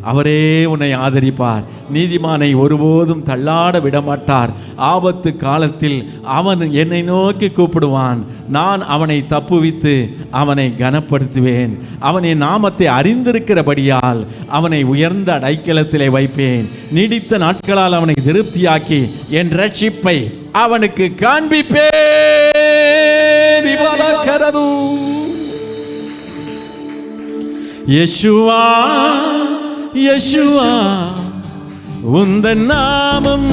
அவரே உன்னை ஆதரிப்பார். நீதிமானை ஒருபோதும் தள்ளாட விடமாட்டார். ஆபத்து காலத்தில் அவன் என்னை நோக்கி கூப்பிடுவான். நான் அவனை தப்புவித்து அவனை கனப்படுத்துவேன். அவன் என் நாமத்தை அறிந்திருக்கிறபடியால் அவனை உயர்ந்த அடைக்கலத்திலே வைப்பேன். நீடித்த நாட்களால் அவனை திருப்தியாக்கி என் ரட்சிப்பை அவனுக்கு காண்பிப்பேன். யெஷுவா யெஷுவா உந்தன் நாமம்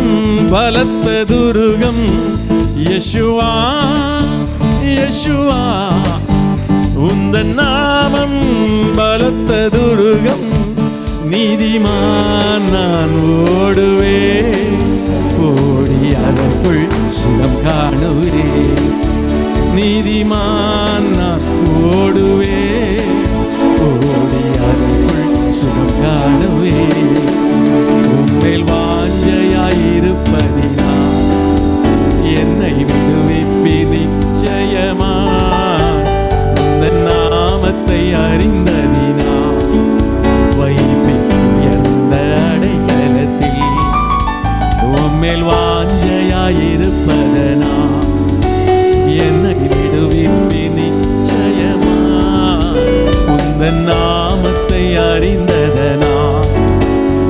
பலத்த துருகம். யெஷுவா யெஷுவா உந்தன் நாமம் பலத்த துருகம். நீதிமான் நான் ஓடுவேன், ஓடி அதற்குள் சுகம் காணுகிறேன். நீதிமான் நான் ஓடுவேன், ஓடி அதற்குள் சுகம் காணுவேன். உம்மேல் வாஞ்சையாயிருப்பதினா என்னை விடுவிப்பி நிச்சயமா. உந்தன் நாமத்தை அறிந்ததினா வைப்பி உயர்ந்த அடைக்கலத்தில். உம்மேல் வாஞ்சையாயிருப்பதனா என்னை விடுவிப்பி நிச்சயமா. உந்தன் நாமத்தை அறிந்ததனா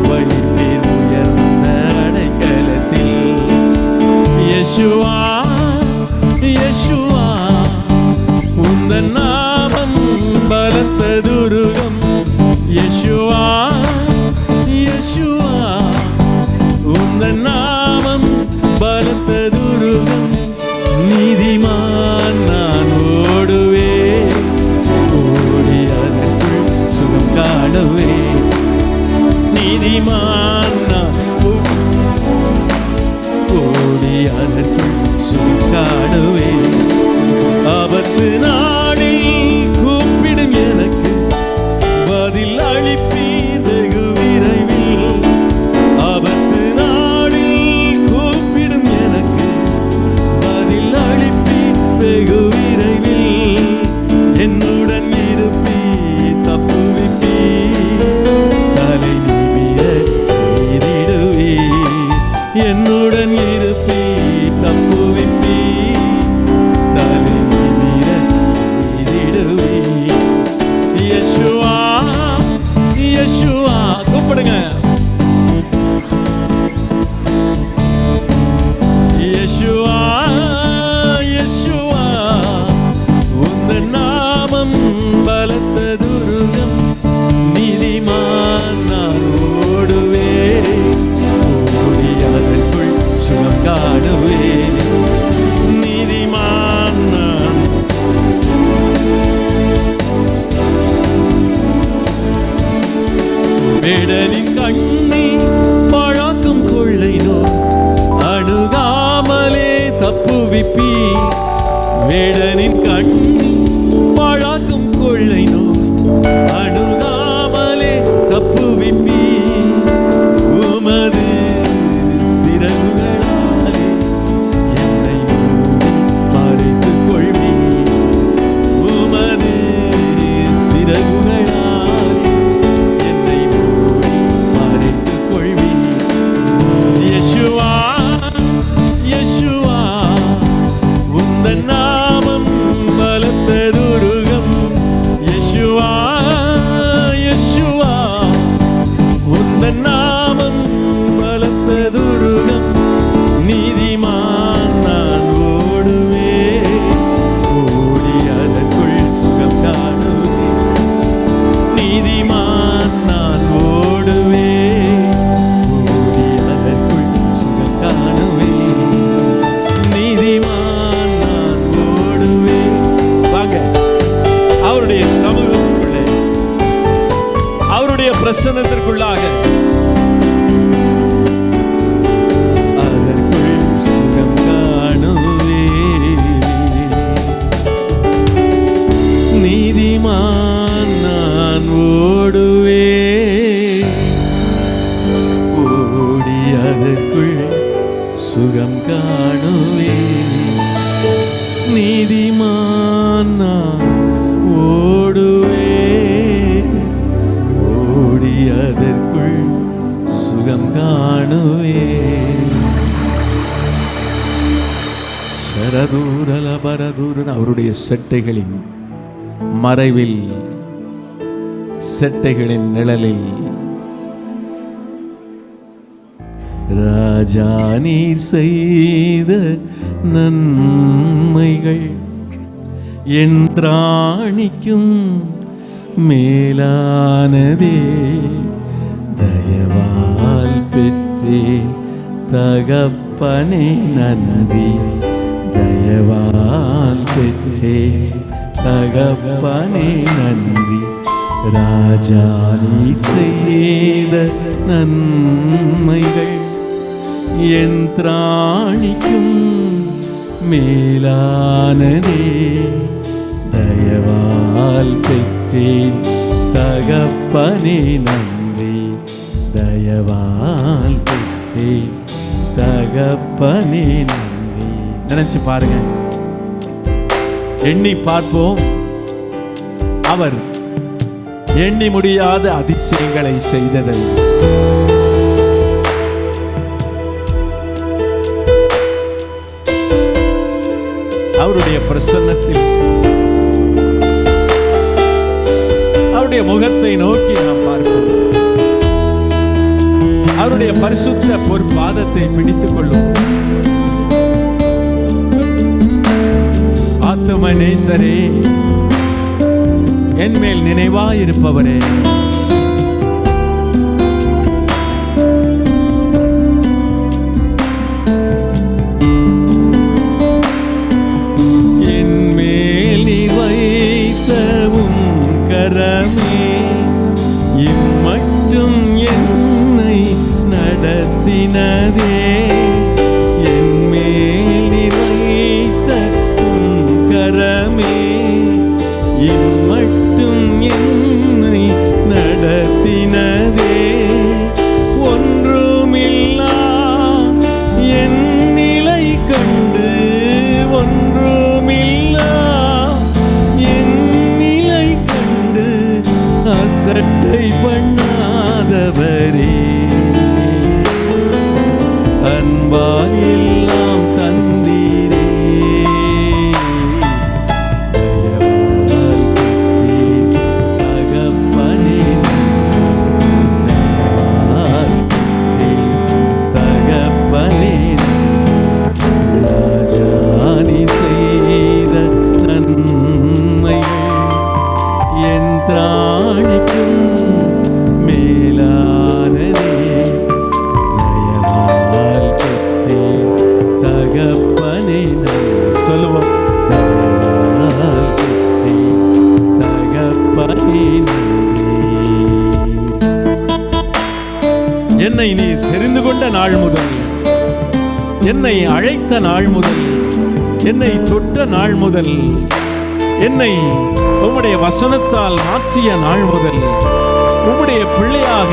வைப்பீர் உயர்ந்த அடைக்கலத்தில். யெஷுவா யெஷுவா உந்தன் நாமம் பலத்த துருகம். யெஷுவா யெஷுவா உந்தன் நாமம் பலத்த துருகம். நீதிமான் நான் ஓடுவேன், ஓடி அதற்குள் சுகம் காணுவேன். நீதிமான் நான் ஓடி அதற்குள் சுகம் காணுவேன். ஆபத்து நாளில் கூப்பிடும் எனக்கு பதில் அளிப்பீர் வெகு விரைவில். ஆபத்து நாளில் கூப்பிடும் எனக்கு பதில் அளிப்பீர் வெகு விரைவில். என்னுடன் இருப்பீர், தப்புவிப்பீர், தலை நிமிர செய்திடுவீர். என்னுடன் இருப்பீர், தப்புவிப்பீர், தலை நிமிர செய்திடுவீர். யெஷுவா யெஷுவா கூப்பிடுங்க. யெஷுவா யெஷுவா உந்தன் நாமம் பலத்த துருகம். நீதிமான் நான் ஓடுவேன், ஓடி அதற்குள் சுகம் காணுவேன். நீதிமான் நான் வேடனின் கண்ணி பழக்கும் கொள்ளை நோய் அணுகாமலே தப்புவிப்பி. வேடனின் கண்ணி பழக்கும் கொள்ளை நோய் அணுகாமலே தப்புவிப்பி. உமது சிறகுகளாலே என்னை மறைத்துக் கொள்வி. உமது சிறகுகளாலே என்னை மறைத்துக் கொள்வி. யெஷுவா யெஷுவா உந்தன் நாமம் பலத்த துருகம். யெஷுவா அவருடைய பிரசன்னத்திற்குள்ளாக நீதிமான் நான் ஓடுவே, ஓடி அதற்குள் சுகம் காணுவே. நீதிமான் நான் ஓடுவே, ஓடி அதற்குள் சுகம் காணுவே. சரதூரல பரதூரன் அவருடைய செட்டைகளின் மறைவில், செட்டைகளின் நிழலில் ராஜா நீ செய்த நன்மைகள் என்றாணிக்கும் மேலானதே. தயவால் பெற்றேன் தகப்பனே நன்றி, தயவால் பெற்றேன் தகப்பனே நன்றி. ராஜா நீ செய்த நன்மைகள் என்றாணிக்கும் மேலானதே. தயவால் பெற்றேன் தகப்பனே நன்றி, தயவால் பெற்றேன் தகப்பனே நன்றி. நினைச்சு பாருங்க, எண்ணி பார்ப்போம். அவர் எண்ணி முடியாத அதிசயங்களை செய்ததை. அவருடைய பிரசன்னத்தில் அவருடைய முகத்தை நோக்கி நாம் பார்ப்போம். அவருடைய பரிசுத்த பொற்பாதத்தை பிடித்துக் கொள்ளும். ஆத்தும நேசரே, என் மேல் நினைவாயிருப்பவரே, என் மேல் நீ வைத்தவும் கரமே இம்மட்டும் என்னை நடத்தினதே. என் மேல் நீ வைத்த கரமே இம்மட்டும் என்னை நடத்தினதே. ஒன்றுமில்லா என் நிலை கண்டு, ஒன்றுமில்லா என் நிலை கண்டு அசட்டை பண்ணாதவரே, அன்பால் எல்லாம் தந்தீரே. என்னை நீ தெரிந்து கொண்ட நாள் முதல், என்னை அழைத்த நாள் முதல், என்னை தொட்ட நாள் முதல், என்னை உம்முடைய வசனத்தால் மாற்றிய நாள் முதல், உம்முடைய பிள்ளையாக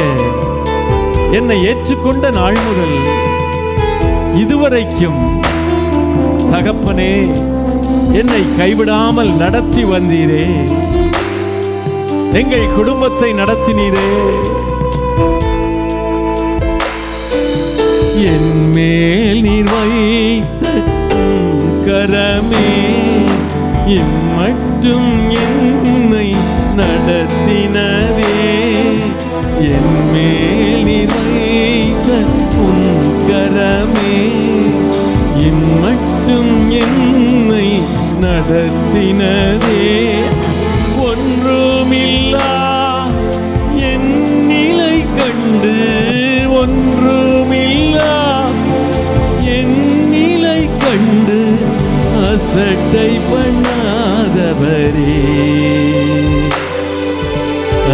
என்னை ஏற்றுக்கொண்ட நாள் முதல் இதுவரைக்கும் தகப்பனே என்னை கைவிடாமல் நடத்தி வந்தீரே. எங்கள் குடும்பத்தை நடத்தினீரே. என் மேல் நீர் வைத்த கரமே இம்மட்டும் என்னை நடத்தினதே. என் மேல் நீர் வைத்த கரமே இம்மட்டும் என்னை நடத்தினதே. ஒன்றுமில்லா என் நிலை கண்டு, ஒன்றுமில்லா என் நிலை கண்டு அசட்டை பண்ணாதவரே,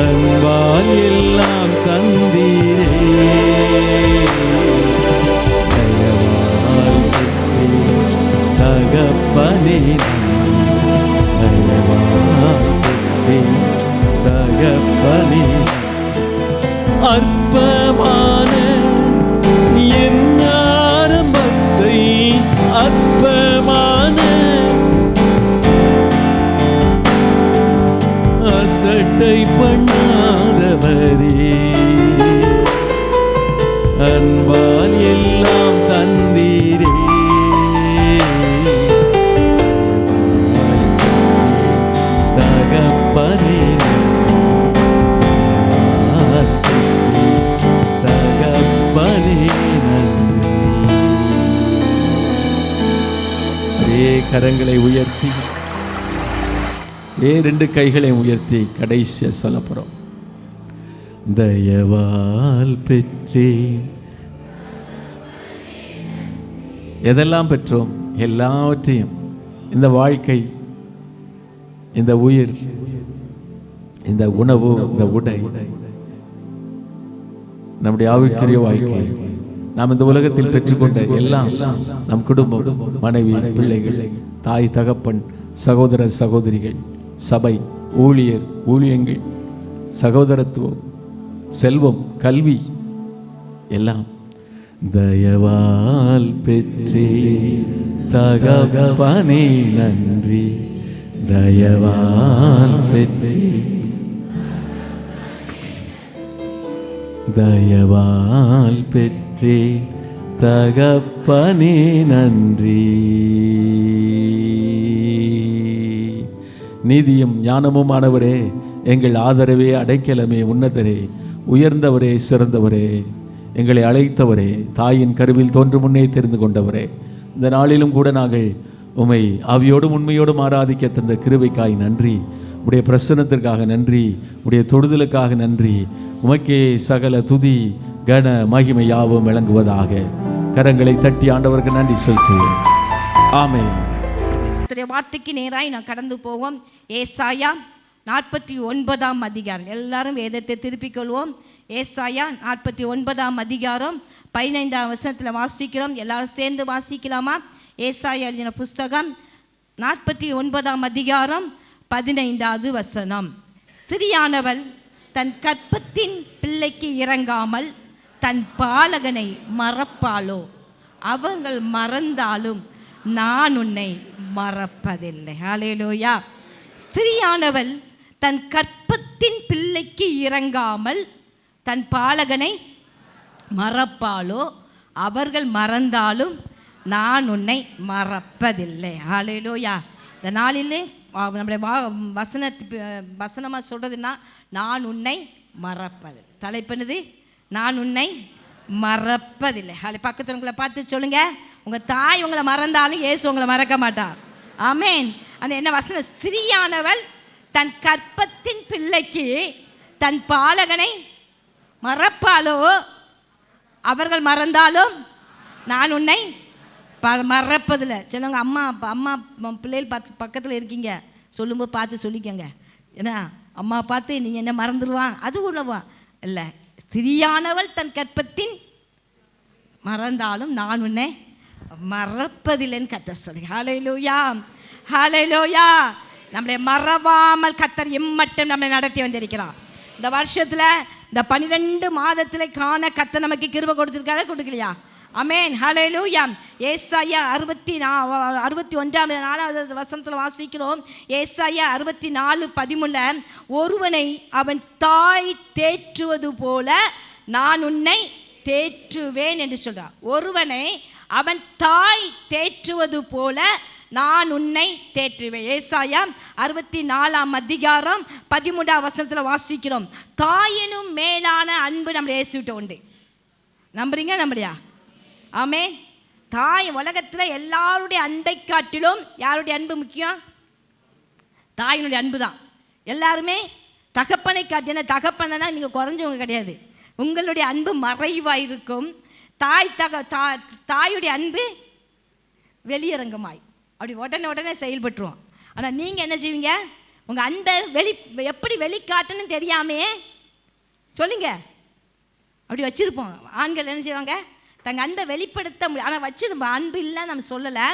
அன்பா அன்பால் எல்லாம் தந்தீரே, தயவால் பெற்றேன் தகப்பனே, தயவால் பெற்றேன் தகப்பனே. அற்பமான என் ஆரம்பத்தை அற்பமான அசட்டை பண்ணாதவரே, அன்பால் எல்லாம் தந்தீரே, தகப்பனே, தகப்பனே நன்றி. கரங்களை உயர்த்தி, ரெண்டு கைகளை உயர்த்தி கடைசியா சொல்ல போறோம். தயவால் பெற்றேன். எதெல்லாம் பெற்றோம்? எல்லாவற்றையும். இந்த வாழ்க்கை, இந்த உயிர், இந்த உணவு, இந்த உடை, நம்முடைய ஆவிக்குரிய வாழ்க்கை, நாம் இந்த உலகத்தில் பெற்றுக்கொண்ட எல்லாம், நம் குடும்பம், மனைவி, பிள்ளைகள், தாய் தகப்பன், சகோதர சகோதரிகள், சபை, ஊழியர், ஊழியங்கள், சகோதரத்துவம், செல்வம், கல்வி, எல்லாம் தயவால் பெற்றே தகப்பனே நன்றி. தயவால் பெற்றே, தயவால் பெற்றே தகப்பனே நன்றி. நீதியும் ஞானமும் ஆனவரே, எங்கள் ஆதரவே, அடைக்கலமே, உன்னதரே, உயர்ந்தவரே, சிறந்தவரே, எங்களை அழைத்தவரே, தாயின் கருவில் தோன்றும் முன்னே தெரிந்து கொண்டவரே, இந்த நாளிலும் கூட நாங்கள் உம்மை ஆவியோடும் உண்மையோடும் ஆராதிக்க தந்த கிருபைக்காய் நன்றி. உடைய பிரசன்னத்திற்காக நன்றி, உடைய தொடுதலுக்காக நன்றி. உமக்கே சகல துதி கன மகிமை யாவும் விளங்குவதாக. கரங்களை தட்டி ஆண்டவருக்கு நன்றி செலுத்துவோம். ஆமென்.
வார்த்தைக்கு நேராய் நான் கடந்து போவோம். ஏசாயா 49ஆம் அதிகாரம். எல்லாரும் வேதத்தை திருப்பிக் கொள்வோம். ஏசாயா 49ஆம் அதிகாரம் 15ஆம் வசனத்தில் வாசிக்கிறோம். எல்லாரும் சேர்ந்து வாசிக்கலாமா? ஏசாயா எழுதின புஸ்தகம் 49ஆம் அதிகாரம் 15வது வசனம். ஸ்திரியானவள் தன் கற்பத்தின் பிள்ளைக்கு இறங்காமல் தன் பாலகனை மறப்பாளோ? அவர்கள் மறந்தாலும் நான் உன்னை மறப்பதில்லை. ஹல்லேலூயா. ஸ்திரியானவள் தன் கற்பத்தின் பிள்ளைக்கு இறங்காமல் தன் பாலகனை மறப்பாளோ? அவர்கள் மறந்தாலும் நான் உன்னை மறப்பதில்லை. ஹல்லேலூயா. இந்த நாளிலே நம்முடைய வசனமாக சொல்கிறதுனா, நான் உன்னை மறப்பது. தலைப்பனது நான் உன்னை மறப்பதில்லை. பக்கத்தில் உங்களை பார்த்து சொல்லுங்க, உங்கள் தாய் உங்களை மறந்தாலும் இயேசு உங்களை மறக்க மாட்டார். ஆமேன். அந்த என்ன வசனம்? ஸ்திரியானவள் தன் கற்பத்தின் பிள்ளைக்கு தன் பாலகனை மறப்பாளோ? அவர்கள் மறந்தாலும் நான் உன்னை மறப்பதில்லை. சிலவங்க அம்மா பிள்ளைகள் பக்கத்தில் இருக்கீங்க, சொல்லும்போது பார்த்து சொல்லிக்கோங்க. ஏன்னா அம்மா பார்த்து நீங்கள் என்ன மறந்துடுவான், அது உள்ளவா இல்லை. ஸ்திரியானவள் தன் கற்பத்தின் மறந்தாலும் நான் உன்னை மறப்பதில்லைன்னு கர்த்தர் சொல்லி. ஹல்லேலூயா, ஹல்லேலூயா. நம்மளை மறவாமல் கர்த்தர் எம்மட்டும் நம்மளை நடத்தி வந்திருக்கிறார். இந்த வருஷத்தில் இந்த 12 மாதத்தில் காண கர்த்தர் நமக்கு கிருபை கொடுத்துருக்காரு, கொடுக்கலையா? ஆமென், ஹல்லேலூயா. ஏசாயா 61 வசனத்தில் வாசிக்கிறோம். ஏசாயா 64:13 ஒருவனை அவன் தாய் தேற்றுவது போல நான் உன்னை தேற்றுவேன் என்று சொல்றார். ஒருவனை அவன் தாய் தேற்றுவது போல நான் உன்னை தேற்றுவேன். ஏசாயா 64ஆம் அதிகாரம் 13ஆம் வசனத்தில் வாசிக்கிறோம். தாயினும் மேலான அன்பு நம்முடைய இயேசுகிட்ட உண்டு. நம்புறீங்க? நம்புறியா? ஆமென். தாய் உலகத்தில் எல்லாருடைய அன்பை காட்டிலும் யாருடைய அன்பு முக்கியம்? தாயினுடைய அன்பு தான். எல்லாருமே தகப்பனை காட்டி, என்ன தகப்பனா நீங்கள் குறைஞ்சவங்க கிடையாது. உங்களுடைய அன்பு மறைவாக இருக்கும். தாயுடைய அன்பு வெளியரங்கமாய் அப்படி உடனே செயல்பட்டுருவோம். ஆனால் நீங்கள் என்ன செய்வீங்க? உங்கள் அன்பை எப்படி வெளிக்காட்டுன்னு தெரியாமே சொல்லுங்க. அப்படி வச்சுருப்போம். ஆண்கள் என்ன செய்வாங்க? தங்கள் அன்பை வெளிப்படுத்த முடியும். ஆனால் வச்சுருப்போம். அன்பு இல்லை நம்ம சொல்லலை.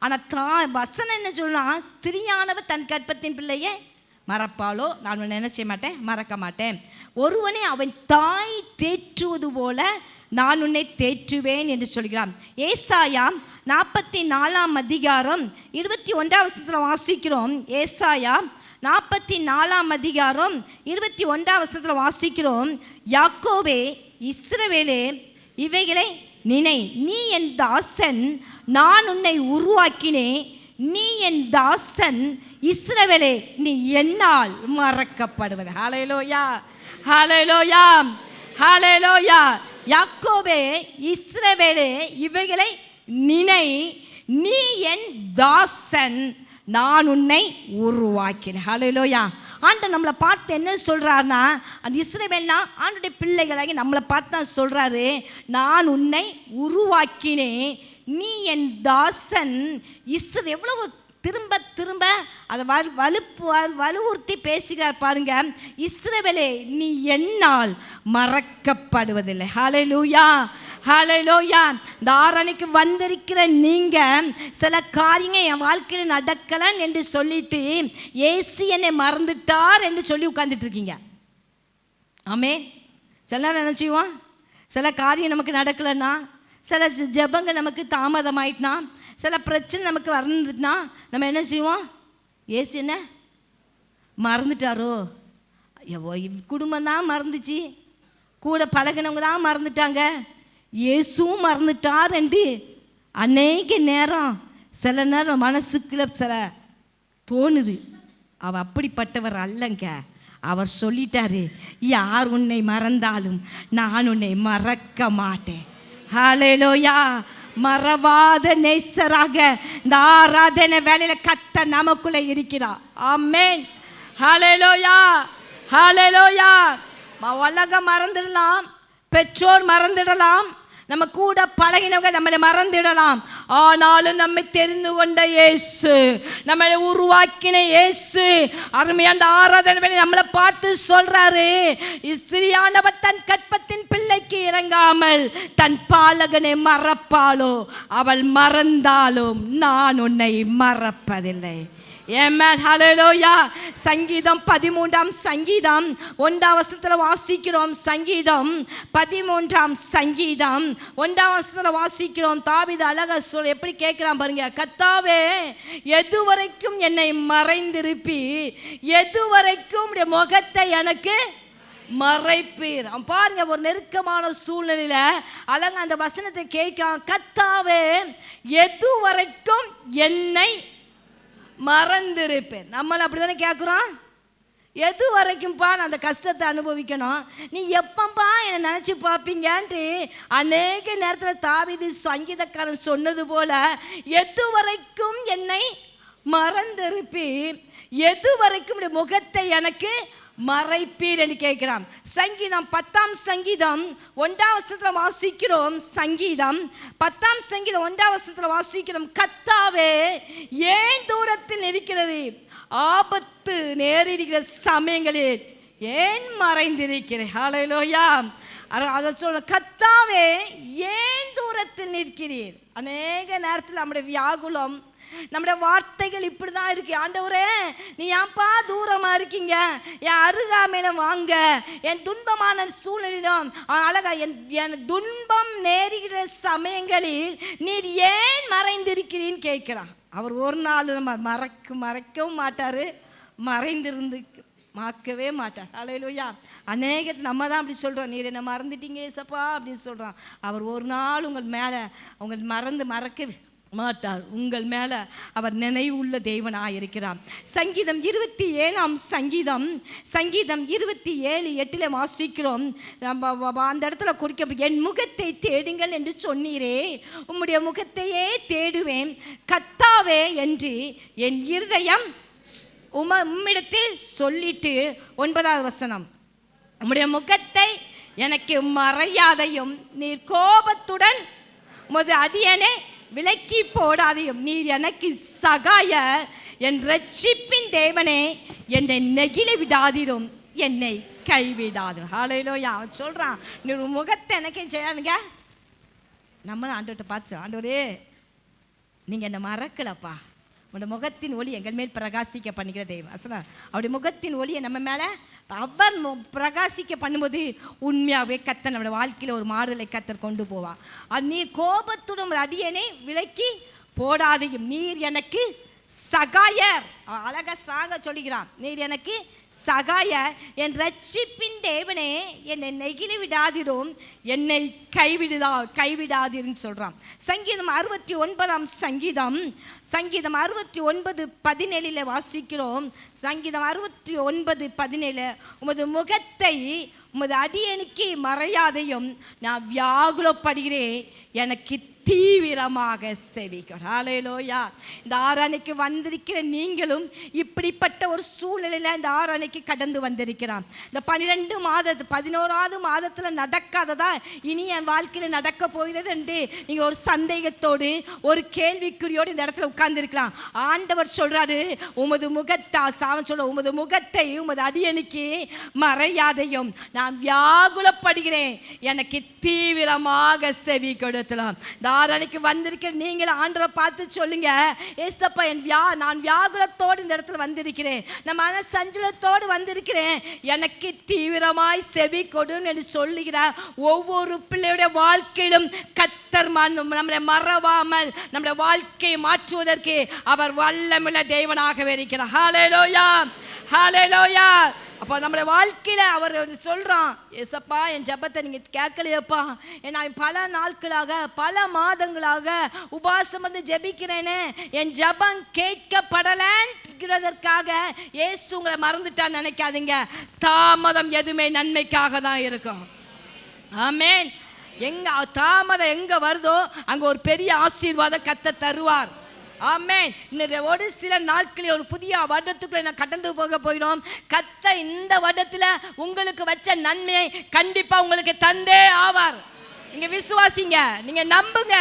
ஆனால் வசனம் என்ன சொல்லலாம்? ஸ்திரியானவர் தன் கற்பத்தின் பிள்ளையே மறப்பாளோ, நான் உன்னை என்ன செய்ய மாட்டேன், மறக்க மாட்டேன். ஒருவனை அவன் தாய் தேற்றுவது போல நான் உன்னை தேற்றுவேன் என்று சொல்கிறான். ஏசாயா 44 அதிகாரம் 21 வாசிக்கிறோம். ஏசாயா 44 அதிகாரம் 21 வாசிக்கிறோம். யாக்கோபே, இஸ்ரவேலே, இவைகளை நினை, நீ என் தாசன், நான் உன்னை உருவாக்கினேன். நீ என் தாசன் இஸ்ரவேலே, நீ என்னால் மறக்கப்படுவது. ஹல்லேலூயா, ஹல்லேலூயா, ஹல்லேலூயா. யாக்கோபே, இஸ்ரவேலே, இவைகளை நினை, நீ என் தாசன், நான் உன்னை உருவாக்கினேன். ஹல்லேலூயா. ஆண்டவர் நம்மளை பார்த்து என்ன சொல்கிறாருன்னா, அந்த இஸ்ரவேல்னா ஆண்டுடைய பிள்ளைகளாகி நம்மளை பார்த்து தான் சொல்கிறாரு, நான் உன்னை உருவாக்கினேன், நீ என் தாசன். எவ்வளவு திரும்ப திரும்ப அதை வலுவுறுத்தி பேசுகிறார் பாருங்க. இஸ்ரவேலே, நீ என்னால் மறக்கப்படுவதில்லை. ஹல்லேலூயா, ஹல்லேலூயா. இந்த ஆரணிக்கு வந்திருக்கிற நீங்க சில காரியங்கள் என் வாழ்க்கையில் நடக்கலன்னு என்று சொல்லிட்டு ஏசு என்னை மறந்துட்டார் என்று சொல்லி உட்கார்ந்துட்டு இருக்கீங்க. ஆமே. சில நேரம் நினச்சிவோம், சில காரியம் நமக்கு நடக்கலைன்னா, சில ஜெபங்கள் நமக்கு தாமதமாயிட்டுனா, சில பிரச்சனை நமக்கு வந்துட்டுனா நம்ம என்ன செய்வோம்? ஏசு என்ன மறந்துட்டாரோ? குடும்பம் தான் மறந்துச்சு, கூட பழகினவங்க தான் மறந்துட்டாங்க, இயேசுவும் மறந்துட்டார் என்று அநேக நேரம் சில நேரம் மனசுக்குள்ள சில தோணுது. அவர் அப்படிப்பட்டவர் அல்லங்க. அவர் சொல்லிட்டாரு, யார் உன்னை மறந்தாலும் நான் உன்னை மறக்க மாட்டேன். ஹல்லேலூயா. மறவாத நேசராக இந்த ஆராதனை வேலையில கர்த்தர் நமக்குள்ள இருக்கிறார். ஆமென். ஹல்லேலூயா, ஹல்லேலூயா. உலகம் மறந்துடலாம், பெற்றோர் மறந்துடலாம், நம்ம கூட பழகினவங்க நம்மளை மறந்துடலாம். ஆனாலும் நம்மை தெரிந்து கொண்ட இயேசு, நம்மளை உருவாக்கின இயேசு, அருமையான ஆராதனை நம்மளை பார்த்து சொல்றாரு, ஸ்திரியானவர் தன் கற்பத்தின் பிள்ளைக்கு இறங்காமல் தன் பாலகனை மறப்பாளோ, அவள் மறந்தாலும் நான் உன்னை மறப்பதில்லை. ஆமென். ஹல்லேலூயா. சங்கீதம் 13 சங்கீதம் 1 வாசிக்கிறோம். சங்கீதம் 13 சங்கீதம் 1 வாசிக்கிறோம். தாவீது அழகா எப்படி கேட்கிறான் பாருங்க. கர்த்தாவே, எதுவரைக்கும் என்னை மறைந்திருப்பி, எதுவரைக்கும் உம்முடைய முகத்தை எனக்கு மறைப்பீர். பாருங்க, ஒரு நெருக்கமான சூழ்நிலையில அழகா அந்த வசனத்தை கேட்கிறான். கர்த்தாவே, எதுவரைக்கும் என்னை மறந்திருப்பேன். நம்மள அப்படிதானே கேட்குறோம். எது வரைக்கும்ப்பா நான் அந்த கஷ்டத்தை அனுபவிக்கணும், நீ எப்பப்பா என்னை நினச்சி பார்ப்பீங்கன்ட்டு அநேக நேரத்தில் தாவீது சங்கீதக்காரன் சொன்னது போல, எது வரைக்கும் என்னை மறந்திருப்பி, எது வரைக்கும் முகத்தை எனக்கு மறைப்பீர் என்று கேட்கிறான். சங்கீதம் 10 சங்கீதம் 1 வாசிக்கிறோம். சங்கீதம் 10 சங்கீதம் 1 வாசிக்கிறோம். கர்த்தாவே, ஏன் தூரத்தில் இருக்கிறது, ஆபத்து நேரிடுகிற சமயங்களில் ஏன் மறைந்திருக்கிறேன். ஹல்லேலூயா. அதை சொல்ல, கர்த்தாவே, ஏன் தூரத்தில் நிற்கிறீர். அநேக நேரத்தில் நம்முடைய வியாகுலம், நம்முடைய வார்த்தைகள் இப்படி தான் இருக்கு. ஆண்டவரே, நீ ஏன்பா தூரமாக இருக்கீங்க, என் அருகாமையில வாங்க, என் துன்பமான சூழ்நிலையிலும் அழகா என் துன்பம் நேரிடுகிற சமயங்களில் நீர் ஏன் மறைந்திருக்கிறீன்னு கேட்கிறான். அவர் ஒரு நாள் நம்ம மறைக்கவும் மாட்டார், மறைந்திருந்து மாக்கவே மாட்டார். ஹல்லேலூயா. அநேக நம்ம தான் அப்படி சொல்கிறோம், நீர் என்ன மறந்துட்டீங்க ஏசப்பா அப்படின்னு சொல்கிறோம். அவர் ஒரு நாள் உங்கள் மேலே மறக்கவே மாட்டார். உங்கள் மேலே அவர் நினைவுள்ள தேவனாக இருக்கிறார். சங்கீதம் 27 சங்கீதம் 27:8 வாசிக்கிறோம். அந்த இடத்துல குறிக்க, என் முகத்தை தேடுங்கள் என்று சொன்னீரே, உம்முடைய முகத்தையே தேடுவேன் கர்த்தாவே என்று என் இருதயம் உம்மிடத்தில் சொல்லிட்டு. 9 வசனம், உம்முடைய முகத்தை எனக்கு மறையாதையும், நீர் கோபத்துடன் உமது அடியனை விலக்கி போடாதையும், நீர் எனக்கு சகாய, என் ரட்சிப்பின் தேவனே, என்னை நெகிழ விடாதிரும், என்னை கைவிடாது. ஹல்லேலூயா. அவன் சொல்றான், நீ உன் முகத்தை எனக்கே செய்யாதுங்க. நம்மளும் ஆண்டவர்கிட்ட பார்த்து, ஆண்டவரே நீங்க என்ன மறக்கலப்பா, உங்களோட முகத்தின் ஒளி எங்கள் மேல் பிரகாசிக்க பண்ணுகிற தெய்வம். அவருடைய முகத்தின் ஒளியை நம்ம மேலே அவர் பிரகாசிக்க பண்ணும்போது உண்மையாகவே கர்த்தர் நம்மளோட வாழ்க்கையில் ஒரு மாறுதலை கர்த்தர் கொண்டு போவா. நீ கோபத்துடன் அடியனை விலக்கி போடாதையும், நீர் எனக்கு சகாயர். அழகா ஸ்ட்ராங்கா சொல்லுகிறான், நீர் எனக்கு சகாயர், என் ரட்சிப்பின் தேவனே என்னை நெகிழி விடாதிரும், என்னை கைவிடாதிருன்னு சொல்றான். சங்கீதம் 69 சங்கீதம் 69:17 வாசிக்கிறோம். சங்கீதம் 69:17, உமது முகத்தை உமது அடியனுக்கு மறையாதையும், நான் வியாகுலப்படுகிறேன், எனக்கு தீவிரமாக செவிக்கொள். ஹல்லேலூயா. இந்த ஆராதனைக்கு வந்திருக்கிற நீங்களும் இப்படிப்பட்ட ஒரு சூழ்நிலையில் இந்த ஆராதனைக்கு கடந்து வந்திருக்கிறான். இந்த 11வது மாதத்தில் நடக்காததா இனி என் வாழ்க்கையில் நடக்க போகிறது என்று நீங்கள் ஒரு சந்தேகத்தோடு ஒரு கேள்விக்குறியோடு இந்த இடத்துல உட்கார்ந்துருக்கலாம். ஆண்டவர் சொல்றாரு, உமது உமது முகத்தை உமது அடியனுக்கு மறையாதையும், நான் வியாகுலப்படுகிறேன், எனக்கு தீவிரமாக செவி கொடுத்தலாம். ஆராதனைக்கு வந்திருக்கிற நீங்கள் ஆண்டவரை பார்த்து சொல்லுங்க, ஏசப்பா நான் வியாகுலத்தோடு இந்த இடத்துல வந்திருக்கிறேன், நான் மன சஞ்சலத்தோடு வந்திருக்கிறேன், எனக்கு தீவிரமாய் செவி கொடுன்னு என்று சொல்லுகிறார். ஒவ்வொரு பிள்ளையுடைய வாழ்க்கையிலும் கர்த்தர் நம்மளை மறவாமல் நம்முடைய வாழ்க்கையை மாற்றுவதற்கு அவர் வல்லமையுள்ள தேவனாகவே இருக்கிறார். ஹல்லேலூயா, ஹல்லேலூயா. அப்போ நம்முடைய வாழ்க்கையில் அவர் சொல்கிறான், ஏசப்பா என் ஜெபத்தை நீங்கள் கேட்கலையப்பா, நான் பல நாட்களாக பல மாதங்களாக உபவாசம் வந்து ஜெபிக்கிறேனே, என் ஜெபம் கேட்கப்படலங்கிறதற்காக இயேசு உங்களை மறந்துட்டான்னு நினைக்காதீங்க. தாமதம் எதுவுமே நன்மைக்காக தான் இருக்கும். ஆமென். தாமதம் எங்கே வருதோ அங்கே ஒரு பெரிய ஆசீர்வாதம் கர்த்தர் தருவார். ஆமென். இன்னும் ஒரு சில நாட்களில் ஒரு புதிய வருடத்துக்குள்ள நான் கடந்து போக போயிடும். கர்த்தர் இந்த வருடத்தில் உங்களுக்கு வச்ச நன்மையை கண்டிப்பா உங்களுக்கு தந்தே ஆவார். நீங்க விசுவாசிங்க, நீங்க நம்புங்க,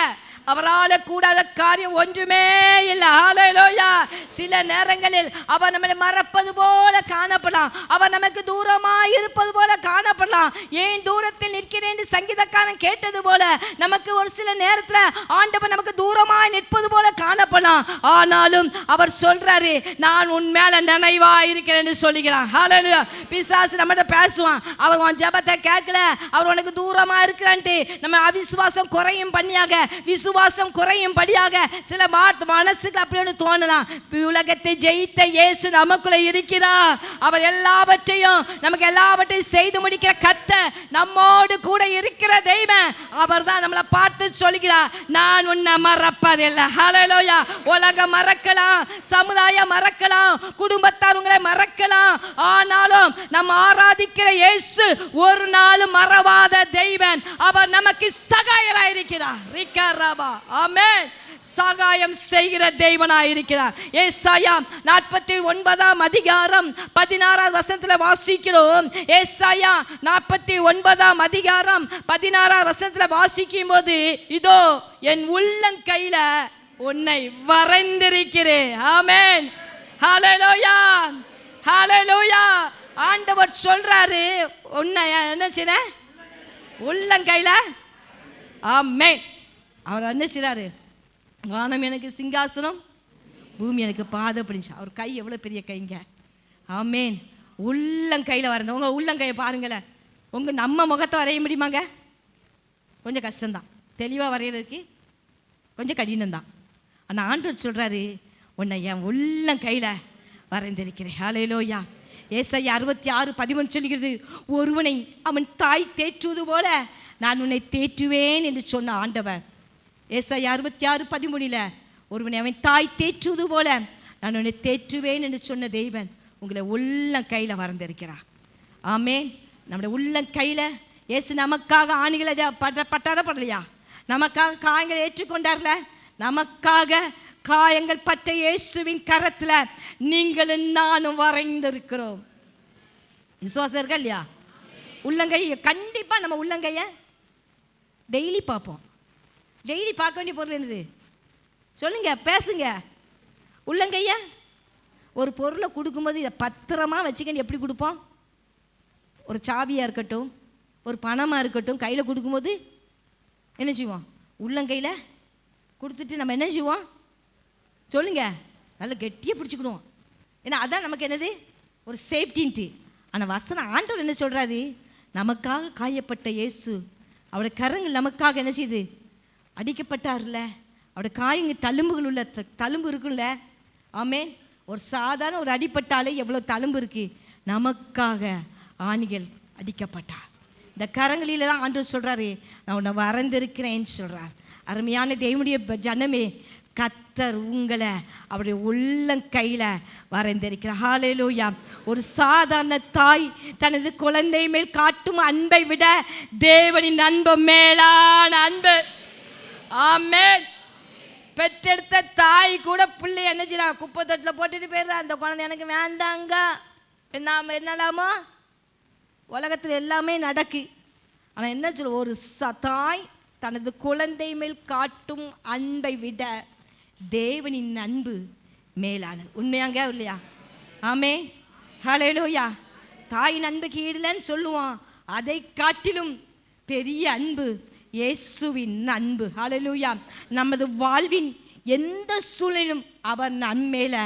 அவரால் கூடாத காரியம் ஒன்றுமே இல்லை. ஹல்லேலூயா. சில நேரங்களில் அவர் நம்மை மறப்பது போல காணப்படலாம், அவர் நமக்கு தூரமாய் இருப்பது போல காணப்படலாம். ஏன் தூரத்தில் நிற்கிறேன் என்று சங்கீதக்காரன் கேட்டது போல நமக்கு ஒரு சில நேரத்தில் ஆண்டவர் நமக்கு தூரமாய் நிற்பது போல காணப்படலாம். ஆனாலும் அவர் சொல்றாரு, நான் உன் மேல நினைவா இருக்கிறேன் என்று சொல்லுகிறான். ஹல்லேலூயா. பிசாசு நம்மகிட்ட பேசுவான், அவர் உன் ஜெபத்தை கேட்கல, அவர் உனக்கு தூரமா இருக்கிறான்ட்டு நம்ம அவிசுவாசம் குறையும் பண்ணியாக விசுவாசம் குறையும் படியாக சில மனசுக்கு அப்படின்னு தோணலாம். உலகத்தை ஜெயித்த இயேசு நமக்குள்ள இருக்கிறார். அவர் நமக்கு எல்லாவற்றையும் செய்து முடிக்கிற கர்த்தர், நம்மோடு கூட இருக்கிற தெய்வம். அவர் தான் நம்மளை பார்த்து சொல்கிறார், நான் உன்னை மறப்பதில்லை. ஹல்லேலூயா. உலகம் மறக்கலாம், சமுதாயம் மறக்கலாம், குடும்பத்தார் உங்களை மறக்கலாம், ஆனாலும் நம்ம ஆராதிக்கிற இயேசு ஒரு நாளும் மறவாத தெய்வன். அவர் நமக்கு சகாயராயிருக்கிறார். ஆமென். சகாயம் செய்கிற தேவனாய் இருக்கிறார். ஏசாயா 49:16 வாசிக்கிறோம். ஏசாயா 49:16 வாசிக்கும் போது, இதோ என் உள்ளங்கையில உன்னை வரைந்திருக்கிறேன். ஆமென். ஹல்லேலூயா, ஹல்லேலூயா. ஆண்டவர் சொல்றாரு, உன்னை என்ன செய்ய உள்ளங்கையில. ஆமென். அவர் என்ன செய்றாரு, வானம் எனக்கு சிங்காசனம், பூமி எனக்கு பாதப்படிச்சு. அவர் கை எவ்வளோ பெரிய கைங்க. ஆமென். உள்ளங்கையில் வரைந்த உங்கள் உள்ளங்கையை பாருங்களேன். நம்ம முகத்தை வரைய முடியுமாங்க? கொஞ்சம் கஷ்டம்தான், தெளிவாக வரைகிறதுக்கு கொஞ்சம் கடினம்தான். ஆனால் ஆண்டவர் சொல்கிறாரு, உன்னை என் உள்ளங்கையில் வரைந்திருக்கிறேன். ஹல்லேலூயா. ஏசாயா 66:13 சொல்கிறது, ஒருவனை அவன் தாய் தேற்றுவது போல நான் உன்னை தேற்றுவேன் என்று சொன்ன ஆண்டவர். ஏசாயா 66:13 ஒருவனை அவன் தாய் தேற்றுவது போல நான் உன்னை தேற்றுவேன் என்று சொன்ன தெய்வன் உங்களை உள்ளங்கையில் வரைந்திருக்கிறார். ஆமென். நம்முடைய உள்ளங்கையில் இயேசு நமக்காக ஆணிகளை பட்டாரப்படலையா? நமக்காக காயங்களை ஏற்றுக்கொண்டார்ல? நமக்காக காயங்கள் பட்ட இயேசுவின் கரத்தில் நீங்களும் நானும் வரைந்திருக்கிறோம். விசுவாசம் இருக்கா இல்லையா? உள்ளங்கை கண்டிப்பாக நம்ம உள்ளங்கையை டெய்லி பார்ப்போம். டெய்லி பார்க்க வேண்டிய பொருள் என்னது சொல்லுங்க, பேசுங்க. உள்ளங்கைய ஒரு பொருளை கொடுக்கும்போது இதை பத்திரமா வச்சுக்கன்னு எப்படி கொடுப்போம்? ஒரு சாவியாக இருக்கட்டும், ஒரு பணமாக இருக்கட்டும், கையில் கொடுக்கும்போது என்ன செய்வோம்? உள்ளங்கையில் கொடுத்துட்டு நம்ம என்ன செய்வோம் சொல்லுங்க? நல்லா கெட்டியாக பிடிச்சிக்கிடுவோம். ஏன்னா அதான் நமக்கு என்னது ஒரு சேஃப்டின்ட்டு. ஆனால் வசனம் ஆண்டவர் என்ன சொல்கிறாரு? நமக்காக காயப்பட்ட இயேசு, அவருடைய கரங்கள் நமக்காக என்ன செய்யுது? அடிக்கப்பட்டார்ல. அவருடைய காயங்க தழும்புகள் உள்ள தழும்பு இருக்குல்ல. ஆமேன். ஒரு சாதாரண ஒரு அடிப்பட்டாலே எவ்வளோ தழும்பு இருக்கு. நமக்காக ஆணிகள் அடிக்கப்பட்டார். இந்த கரங்களில் தான் ஆண்டவர் சொல்கிறாரு, நான் உன்னை வரைந்திருக்கிறேன்னு சொல்கிறார். அருமையான தேவனுடைய ஜனமே, கர்த்தர் உங்களை அவருடைய உள்ளங்கையில் வரைந்திருக்கிறார். ஹல்லேலூயா. ஒரு சாதாரண தாய் தனது குழந்தை மேல் காட்டும் அன்பை விட தேவனின் அன்பு மேலான அன்பு. ஆமென். பெற்றெடுத்த தாய் கூட பிள்ளை என்ன செய்யறா? குப்பை தொட்டில் போட்டுட்டு போயிடுறா. அந்த குழந்தை எனக்கு வேண்டாங்க. என்னலாமோ உலகத்தில் எல்லாமே நடக்கு. ஆனால் என்ன சொல்ல, ஒரு தாய் தனது குழந்தை மேல் காட்டும் அன்பை விட தேவனின் அன்பு மேலானது. உண்மையாங்க இல்லையா? ஆமே. ஹல்லேலூயா. தாயின் அன்புக்கு ஈடுலன்னு சொல்லுவான். அதை காட்டிலும் பெரிய அன்பு இயேசுவின் அன்பு. ஹல்லேலூயா. நமது வாழ்வின் எந்த சூழலிலும் அவர் நம்மேல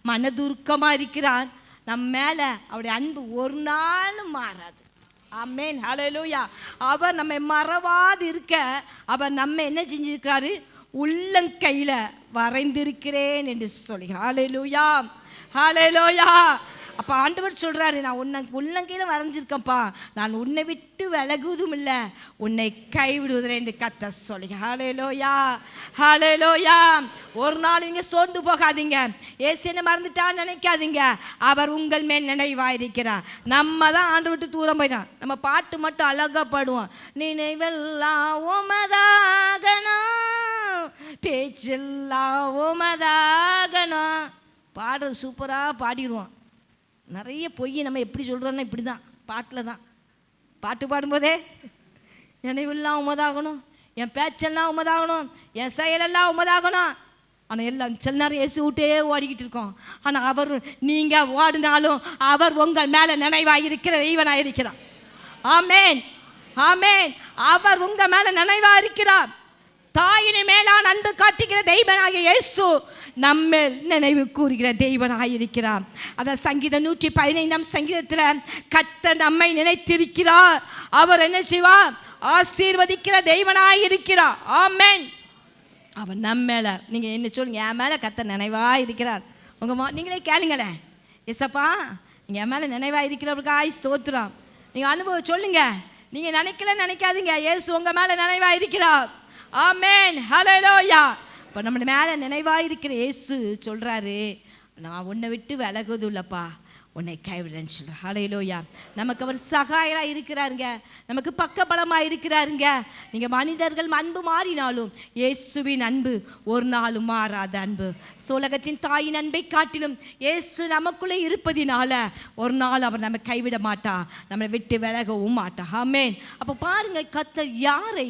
மனதுருக்கமாக இருக்கிறார். நம்ம மேலே அவருடைய அன்பு ஒரு நாளும் மாறாது. ஆமென். ஹல்லேலூயா. அவர் நம்மை மறவாது இருக்க அவர் நம்ம என்ன செஞ்சிருக்கிறாரு? உள்ளங்கையில் வரைந்திருக்கிறேன் என்று சொல்கிறார். ஹல்லேலூயா. ஹல்லேலூயா. அப்போ ஆண்டவர் சொல்கிறாரு, நான் உன்னை உள்ளங்கையில் வரைஞ்சிருக்கேன்ப்பா, நான் உன்னை விட்டு விலகுவதும் இல்லை, உன்னை கைவிடுவதில்லை என்று கர்த்தர் சொல்கிறார். ஹல்லேலூயா. ஹல்லேலூயா. ஒரு நாள் நீங்கள் சோர்ந்து போகாதீங்க. ஏசு என்ன மறந்துட்டான்னு நினைக்காதீங்க. அவர் உங்கள் மேல் நினைவாயிருக்கிறார். நம்ம தான் ஆண்டு விட்டு தூரம் போயிட்டோம். நம்ம பாட்டு மட்டும் அழகாக பாடுவோம். நினைவெல்லாம் உமதாகணும், பேச்செல்லாம் உமதாகணும். பாடுறது சூப்பராக பாடிடுவோம். நிறைய பொய் நம்ம எப்படி சொல்கிறோன்னா இப்படி தான், பாட்டில் தான். பாட்டு பாடும்போதே நினைவெல்லாம் உமதாகணும், என் பேச்செல்லாம் உமதாகணும், என் செயலெல்லாம் உமதாகணும். ஆனால் எல்லாம் சில நேரம் இயேசு விட்டே ஓடிக்கிட்டு இருக்கோம். ஆனால் அவர் நீங்கள் ஓடினாலும் அவர் உங்கள் மேலே நினைவாக இருக்கிற தெய்வனாக இருக்கிறார். ஆமேன். ஆமேன். அவர் உங்கள் மேலே நினைவாக இருக்கிறார். தாயினு மேலான அன்பு காட்டுகிற தெய்வனாகிய இயேசு நம்மேல் நினைவு கூறுகிற தெய்வனாக இருக்கிறார். அதான் சங்கீதம் 115 சங்கீதத்தில் கர்த்தர் நம்மை நினைத்திருக்கிறார். அவர் என்ன செய்வார்? ஆசீர்வதிக்கிற தெய்வனாக இருக்கிறார். ஆமென். அவர் நம்ம மேலே, நீங்கள் என்ன சொல்லுங்க, என் மேலே கர்த்தர் நினைவாக இருக்கிறார். நீங்களே கேளுங்களேன், எஸ்ஸப்பா நீங்கள் என் மேலே நினைவாக இருக்கிறவருக்கு ஆய் ஸ்தோத்திரம். நீங்கள் அனுபவம் சொல்லுங்க. நீங்கள் நினைக்காதீங்க, இயேசு உங்கள் மேலே நினைவாக இருக்கிறார். ஆமென். ஹல்லேலூயா. இப்போ நம்ம மேலே நினைவாக இருக்கிற இயேசு சொல்கிறாரு, நான் உன்னை விட்டு விலகுவது இல்லைப்பா, உன்னை கைவிடன்னு சொல்கிறேன். ஹல்லேலூயா. நமக்கு அவர் சகாயராக இருக்கிறாருங்க, நமக்கு பக்கபலமாக இருக்கிறாருங்க. நீங்கள் மனிதர்கள் அன்பு மாறினாலும் இயேசுவின் அன்பு ஒரு நாளும் மாறாத அன்பு. உலகத்தின் தாயின் அன்பை காட்டிலும் இயேசு நமக்குள்ளே இருப்பதினால ஒரு நாள் அவர் நம்ம கைவிட மாட்டா, நம்மளை விட்டு விலகவும் மாட்டா. ஆமென். அப்போ பாருங்க, கர்த்தர் யாரை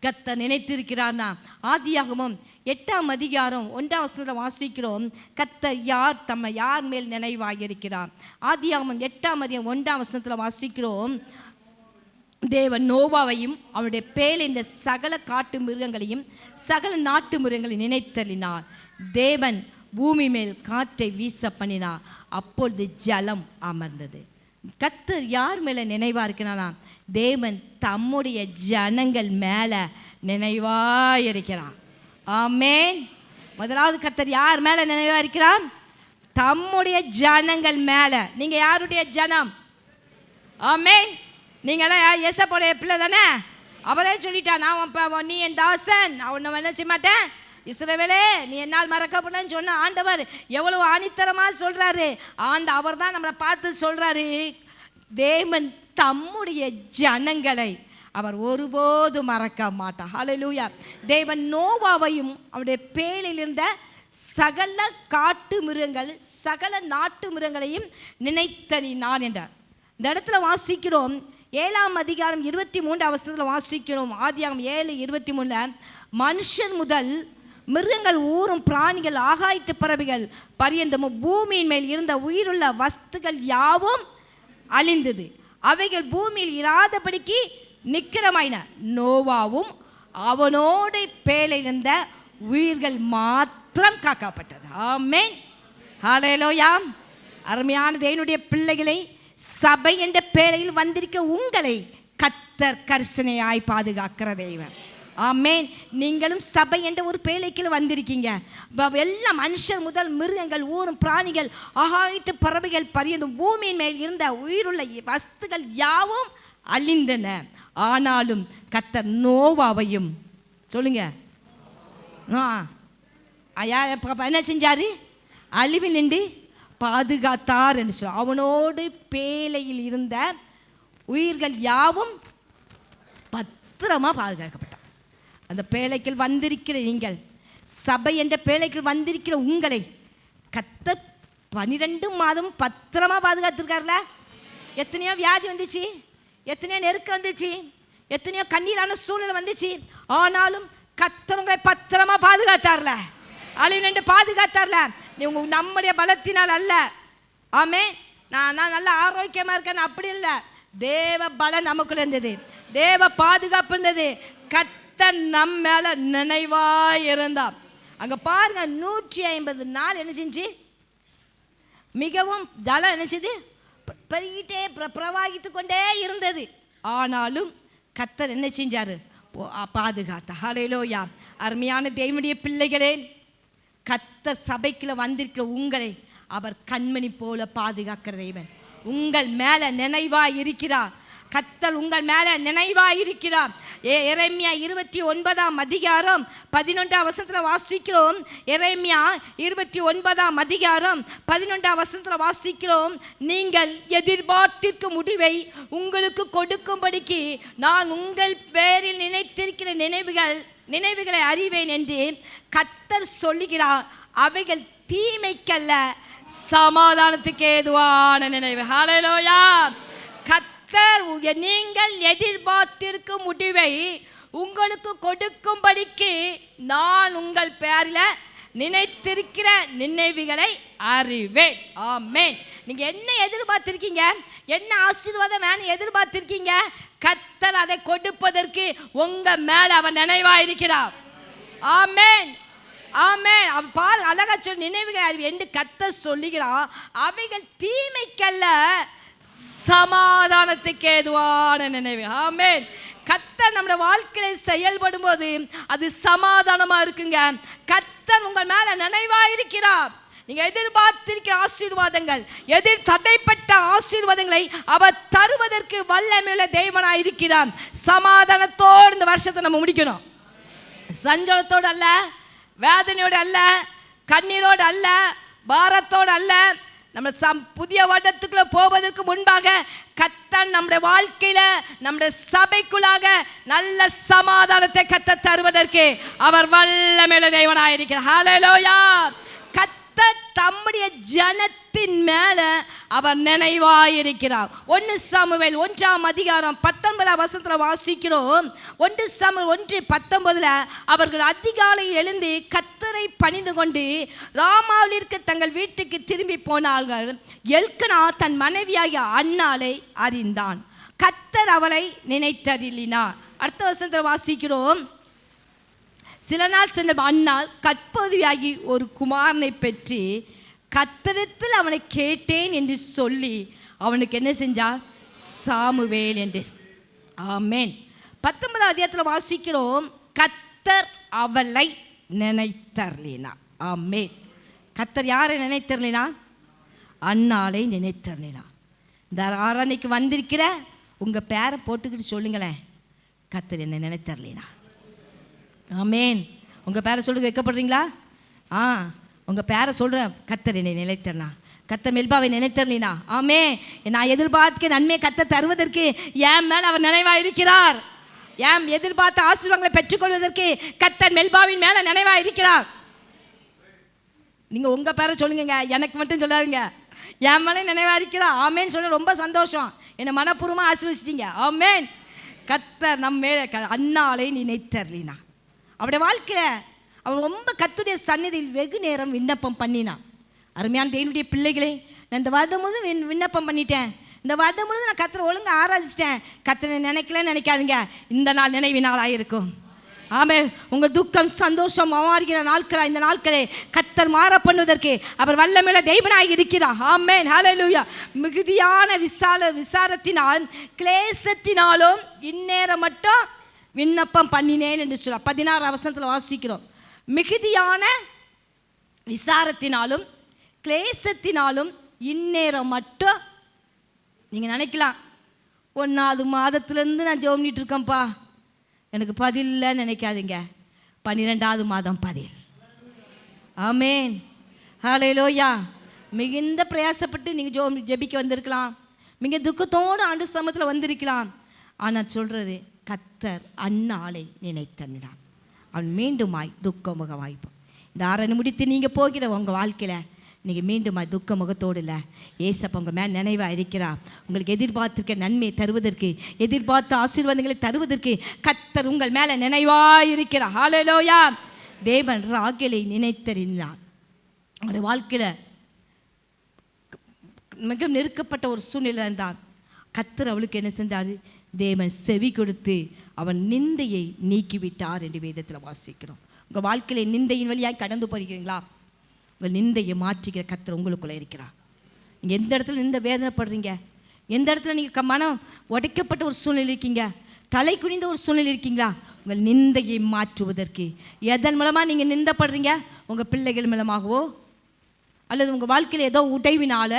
கர்த்தர் நினைத்திருக்கிறார்னா, ஆதியாகமம் 8ஆம் அதிகாரம் 1ஆம் வசனத்தில் வாசிக்கிறோம். கர்த்தர் யார் மேல் நினைவாக இருக்கிறார். ஆதியாகமம் 8ஆம் அதிகாரம் 1ஆம் வசனத்தில் வாசிக்கிறோம். தேவன் நோவாவையும் அவருடைய பேழைந்த சகல காட்டு மிருகங்களையும் சகல நாட்டு மிருகங்களையும் நினைத்தலினார். தேவன் பூமி மேல் காற்றை வீச பண்ணினார், அப்பொழுது ஜலம் அமர்ந்தது. கர்த்தர் யார் மேலே நினைவாக இருக்கிறானா? தேவன் தம்முடைய ஜனங்கள் மேலே நினைவாக இருக்கிறார். ஆமென். முதலாவது கர்த்தர் யார் மேலே நினைவாக இருக்கிறார்? தம்முடைய ஜனங்கள் மேலே. நீங்கள் யாருடைய ஜனம்? ஆமென். நீங்களாம் ஏசப்போடைய பிள்ளை தானே. அவரே சொல்லிட்டா, நான் நீ என் தாசன், நான் உன்னை என்ன செய்ய மாட்டேன், இஸ்ரவேலே நீ என்னால் மறக்கப்படன்னு சொன்ன ஆண்டவர் எவ்வளவு ஆணித்தரமாக சொல்கிறாரு. அவர் தான் நம்மளை பார்த்து சொல்கிறாரு, தேவன் தம்முடைய ஜனங்களை அவர் ஒருபோதும் மறக்க மாட்டார். ஹல்லேலூயா. தேவன் நோவாவையும் அவருடைய பேழையில் இருந்த சகல காட்டு மிருகங்கள் சகல நாட்டு மிருகங்களையும் நினைத்தறினான் என்றார். இந்த இடத்துல வாசிக்கிறோம், 7ஆம் அதிகாரம் 23ஆம் வசனத்தில் வாசிக்கிறோம். ஆதியாகமம் 7:23, மனுஷன் முதல் மிருகங்கள் ஊரும் பிராணிகள் ஆகாயத்து பறவைகள் பரியந்தமும் பூமியின் மேல் இருந்த உயிருள்ள வஸ்துகள் யாவும் அழிந்தது, அவைகள் பூமியில் இராதபடிக்கு நிக்கிரமாயின. நோவாவும் அவனோடு பேழையிருந்த உயிர்கள் மாத்திரம் காக்கப்பட்டது. ஆமென், ஹல்லேலூயா. அருமையான தேவனுடைய பிள்ளைகளை, சபை என்ற பேழையில் வந்திருக்க உங்களை கர்த்தர் கர்சனையாய் பாதுகாக்கிற தெய்வம். ஆமென். நீங்களும் சபை என்ற ஒரு பேழைக்குள்ள வந்திருக்கீங்க. எல்லா மனுஷர் முதல் மிருகங்கள், ஊரும் பிராணிகள், ஆகாயத்து பறவைகள் பரியந்தும் பூமியின் மேல் இருந்த உயிருள்ள வஸ்துகள் யாவும் அழிந்தன. ஆனாலும் கர்த்தர் நோவாவையும், சொல்லுங்க, என்ன செஞ்சாரு? அழிவில் நின்று பாதுகாத்தார் என்று சொல்ல. அவனோடு பேழையில் இருந்த உயிர்கள் யாவும் பத்திரமா பாதுகாக்கப்பட்டார். அந்த பேழைக்கு வந்திருக்கிற நீங்கள், சபை என்ற பேழைக்கு வந்திருக்கிற உங்களை கர்த்தர் 12 மாதம் பத்திரமா பாதுகாத்திருக்காருல. எத்தனையோ வியாதி வந்துச்சு, எத்தனையோ நெருக்கம் வந்துச்சு, எத்தனையோ கண்ணீரான சூழ்நிலை வந்துச்சு. ஆனாலும் கர்த்தர் உங்களை பத்திரமா பாதுகாத்தார்ல, அழிவு நின்று பாதுகாத்தார்ல. நம்முடைய பலத்தினால் அல்ல. ஆமே, நான் நல்ல ஆரோக்கியமா இருக்கேன் அப்படி இல்லை. தேவ பலம் நமக்குள்ள இருந்தது, தேவ பாதுகாப்பு இருந்தது. கர்த்தர் நம்ம மேல நினைவாய் இருந்தார். அங்க பாருங்க, 150 நாள் என்ன செஞ்சு மிகவும் ஜலம் என்னச்சது பெருகிட்டே பிரவாகித்து கொண்டே இருந்தது. ஆனாலும் கர்த்தர் என்ன செஞ்சாரு? பாதுகாத்த. ஹல்லேலூயா. அருமையான தேவனுடைய பிள்ளைகளே, கர்த்தர் சபைக்குள்ள வந்திருக்கிற உங்களை அவர் கண்மணி போல பாதுகாக்கிற தேவன். உங்கள் மேல நினைவாய் இருக்கிறார். கர்த்தர் உங்கள் மேல நினைவாய் இருக்கிறார். எரேமியா 29ஆம் அதிகாரம் 11ஆம் வசனத்துல வாசிக்கிறோம். எரேமியா 29ஆம் அதிகாரம் 11ஆம் வசனத்துல வாசிக்கிறோம். நீங்கள் எதிர்பார்த்திருக்கும் முடிவை உங்களுக்கு கொடுக்கும்படிக்கு நான் உங்கள் பேரில் நினைத்திருக்கிற நினைவுகளை அறிவேன் என்று கர்த்தர் சொல்லுகிறார். அவைகள் தீமைக்கல்ல, சமாதானத்துக்கு ஏதுவான நினைவு. ஹல்லேலூயா. கர்த்தர் நீங்கள் எதிர்பார்த்திருக்கும் முடிவை உங்களுக்கு கொடுக்கும்படிக்கு நான் உங்கள் பேரில் நினைத்திருக்கிற நினைவுகளை அறிவேன். ஆமென். நீங்க என்ன எதிர்பார்த்திருக்கீங்க? என்ன ஆசீர்வாதம் வேணும் எதிர்பார்த்திருக்கீங்க? கர்த்தர் அதை கொடுப்பதற்கு உங்க மேல அவர் நினைவாயிருக்கிறார். ஆமென், ஆமென். அவன் பாரு அழகா சொல், நினைவுகள் அறிவு என்று கர்த்தர் சொல்லுகிறார். அவைகள் தீமைக்கல்ல, சமாதானத்துக்கு ஏதுவான நினைவு. ஆமென். கர்த்தர் நம்முடைய வாழ்க்கையில செயல்படும் போது அது சமாதானமா இருக்குங்க. கர்த்தர் உங்கள் மேல நினைவாயிருக்கிறார். நீங்க எதிர்பார்த்திருக்கிற ஆசீர்வாதங்கள், தடைப்பட்ட ஆசீர்வாதங்களை அவர் தருவதற்கு வல்லமையுள்ள தேவனாய் இருக்கிறார். சமாதானத்தோடு இந்த வருஷத்தை நம்ம முடிக்கணும். சஞ்சலத்தோடு அல்ல, வேதனையோடு அல்ல, கண்ணீரோடு அல்ல, பாரத்தோடு அல்ல. நம்ம புதிய வருடத்துக்குள்ள போவதற்கு முன்பாக கர்த்தர் நம்முடைய வாழ்க்கையில, நம்முடைய சபைக்குள்ளாக நல்ல சமாதானத்தை கர்த்தர் தருவதற்கு அவர் வல்லமையுள்ள தேவனாய் இருக்கிறார். ஹல்லேலூயா. கர்த்தர் தம்முடைய ஜனத்தின் மேல அவர் நினைவாயிருக்கிறார். 1 சாமுவேல் 1ஆம் அதிகாரம் 19ஆம் வசனத்துல வாசிக்கிறோம். 1 சாமுவேல் 1:19 அவர்கள் அதிகாலையில் எழுந்து கர்த்தரை பணிந்து கொண்டு ராமாவிற்கு தங்கள் வீட்டுக்கு திரும்பி போனார்கள். எல்க்கனா தன் மனைவியாகிய அன்னாளை அறிந்தான். கர்த்தர் அவளை நினைத்தருளினார். அடுத்த வசனத்துல வாசிக்கிறோம். சில நாள் சென்ற அன்னாள் கற்பவதியாகி ஒரு குமாரனை பெற்று கர்த்தரிடத்தில் அவனை கேட்டேன் என்று சொல்லி அவனுக்கு என்ன செஞ்சார்? சாமுவேல் என்று. ஆமென். 19ஆம் அதிகாரத்தில் வாசிக்கிறோம். கர்த்தர் அவளை நினைத்தருளினார். ஆமென். கர்த்தர் யாரை நினைத்தருளினார்? அன்னாளை நினைத்தருளினார். இந்த ஆராதனைக்கு வந்திருக்கிற உங்க பேரை போட்டுக்கிட்டு சொல்லுங்களேன், கர்த்தர் என்னை நினைத்தருளினார். ஆமென். உங்கள் பேரை சொல்ல வைக்கப்படுறீங்களா? உங்கள் பேரை சொல்கிறேன். கர்த்தர் என்னை நினைத்தர்னா, கர்த்தர் மெல்பாவை நினைத்தர்லினா. ஆமே, நான் எதிர்பார்க்க நன்மை கர்த்தர் தருவதற்கு என் மேல் அவர் நினைவாக இருக்கிறார். என் எதிர்பார்த்த ஆசீர்வாதங்களை பெற்றுக்கொள்வதற்கு கர்த்தர் மெல்பாவின் மேலே நினைவாக இருக்கிறார். நீங்கள் உங்கள் பேரை சொல்லுங்க, எனக்கு மட்டும் சொல்லாதீங்க. என் மேலே நினைவாக இருக்கிறார். ஆமேன்னு சொல்ல ரொம்ப சந்தோஷம். என்னை மனப்பூர்வமாக ஆசீர்வதிச்சிட்டீங்க. ஆமேன். கர்த்தர் நம்ம மேலே அன்னாளை நினைத்தர்லினா. அவருடைய வாழ்க்கையில் அவர் ரொம்ப கர்த்தருடைய சந்நிதியில் வெகு நேரம் விண்ணப்பம் பண்ணினான். அருமையான தேவனுடைய பிள்ளைகளே, நான் இந்த வருடம் முழுவதும் விண்ணப்பம் பண்ணிட்டேன். இந்த வருடம் முழுவதும் நான் கர்த்தரை ஒழுங்காக ஆராதிச்சிட்டேன், கர்த்தரை நினைக்கலன்னு நினைக்காதீங்க. இந்த நாள் நினைவு நாளாக இருக்கும். ஆமென். உங்கள் துக்கம் சந்தோஷம் மாறுகிற நாட்களா இந்த நாட்களே கர்த்தர் மாற பண்ணுவதற்கு அவர் வல்லமையுள்ள தெய்வனாய் இருக்கிறார். ஆமென். ஹல்லேலூயா. மிகுதியான விசாரத்தினால் கிளேசத்தினாலும் இந்நேரம் மட்டும் விண்ணப்பம் பண்ணினேன் என்று சொல்ல 16 வசனத்தில் வாசிக்கிறோம். மிகுதியான விசாரத்தினாலும் கிளேசத்தினாலும் இந்நேரம் மட்டும். நீங்கள் நினைக்கலாம், 1வது மாதத்துலேருந்து நான் ஜெபம் பண்ணிட்டு இருக்கேன்ப்பா, எனக்கு பதில் இல்லைன்னு நினைக்காதீங்க. 12வது மாதம் பதில். ஆமென். ஹல்லேலூயா. மிகுந்த பிரயாசப்பட்டு நீங்கள் ஜெபிக்க வந்திருக்கலாம், மிக துக்கத்தோடு ஆண்டு சமூகத்தில் வந்திருக்கலாம். ஆனால் சொல்கிறது, கர்த்தர் அந்நாளை நினைத்தன்னான், அவன் மீண்டுமாய் துக்கமுக வாய்ப்பான். இந்த 6 முடித்து நீங்கள் போகிற உங்கள் வாழ்க்கையில் நீங்கள் மீண்டும் துக்க முகத்தோடு இல்லை, ஏசப்பா உங்கள் மேல் நினைவாக இருக்கிறா. உங்களுக்கு எதிர்பார்த்திருக்க நன்மை தருவதற்கு, எதிர்பார்த்த ஆசீர்வாதங்களை தருவதற்கு கர்த்தர் உங்கள் மேலே நினைவாக இருக்கிறார். ஹல்லேலூயா. தேவன் ராகேலை நினைத்தறிந்தார். அவருடைய வாழ்க்கையில் மிக நெருக்கப்பட்ட ஒரு சூழ்நிலை இருந்தார். கர்த்தர் அவளுக்கு என்ன செஞ்சார்? தேவன் செவி கொடுத்து அவன் நிந்தையை நீக்கிவிட்டார் என்று வேதத்தில் வாசிக்கிறோம். உங்கள் வாழ்க்கையில் நிந்தையின் வழியாக கடந்து போகிறீங்களா? உங்கள் நிந்தையை மாற்றிக்கிற கர்த்தர் உங்களுக்குள்ளே இருக்கிறார். நீங்கள் எந்த இடத்துல நிந்தை வேதனைப்படுறீங்க, எந்த இடத்துல நீங்கள் மனம் உடைக்கப்பட்ட ஒரு சூழ்நிலை இருக்கீங்க, தலை குனிந்த ஒரு சூழ்நிலை இருக்கீங்களா? உங்கள் நிந்தையை மாற்றுவதற்கு எதன் மூலமாக நீங்கள் நிந்தப்படுறீங்க? உங்கள் பிள்ளைகள் மூலமாகவோ அல்லது உங்கள் வாழ்க்கையில் ஏதோ உடைவினால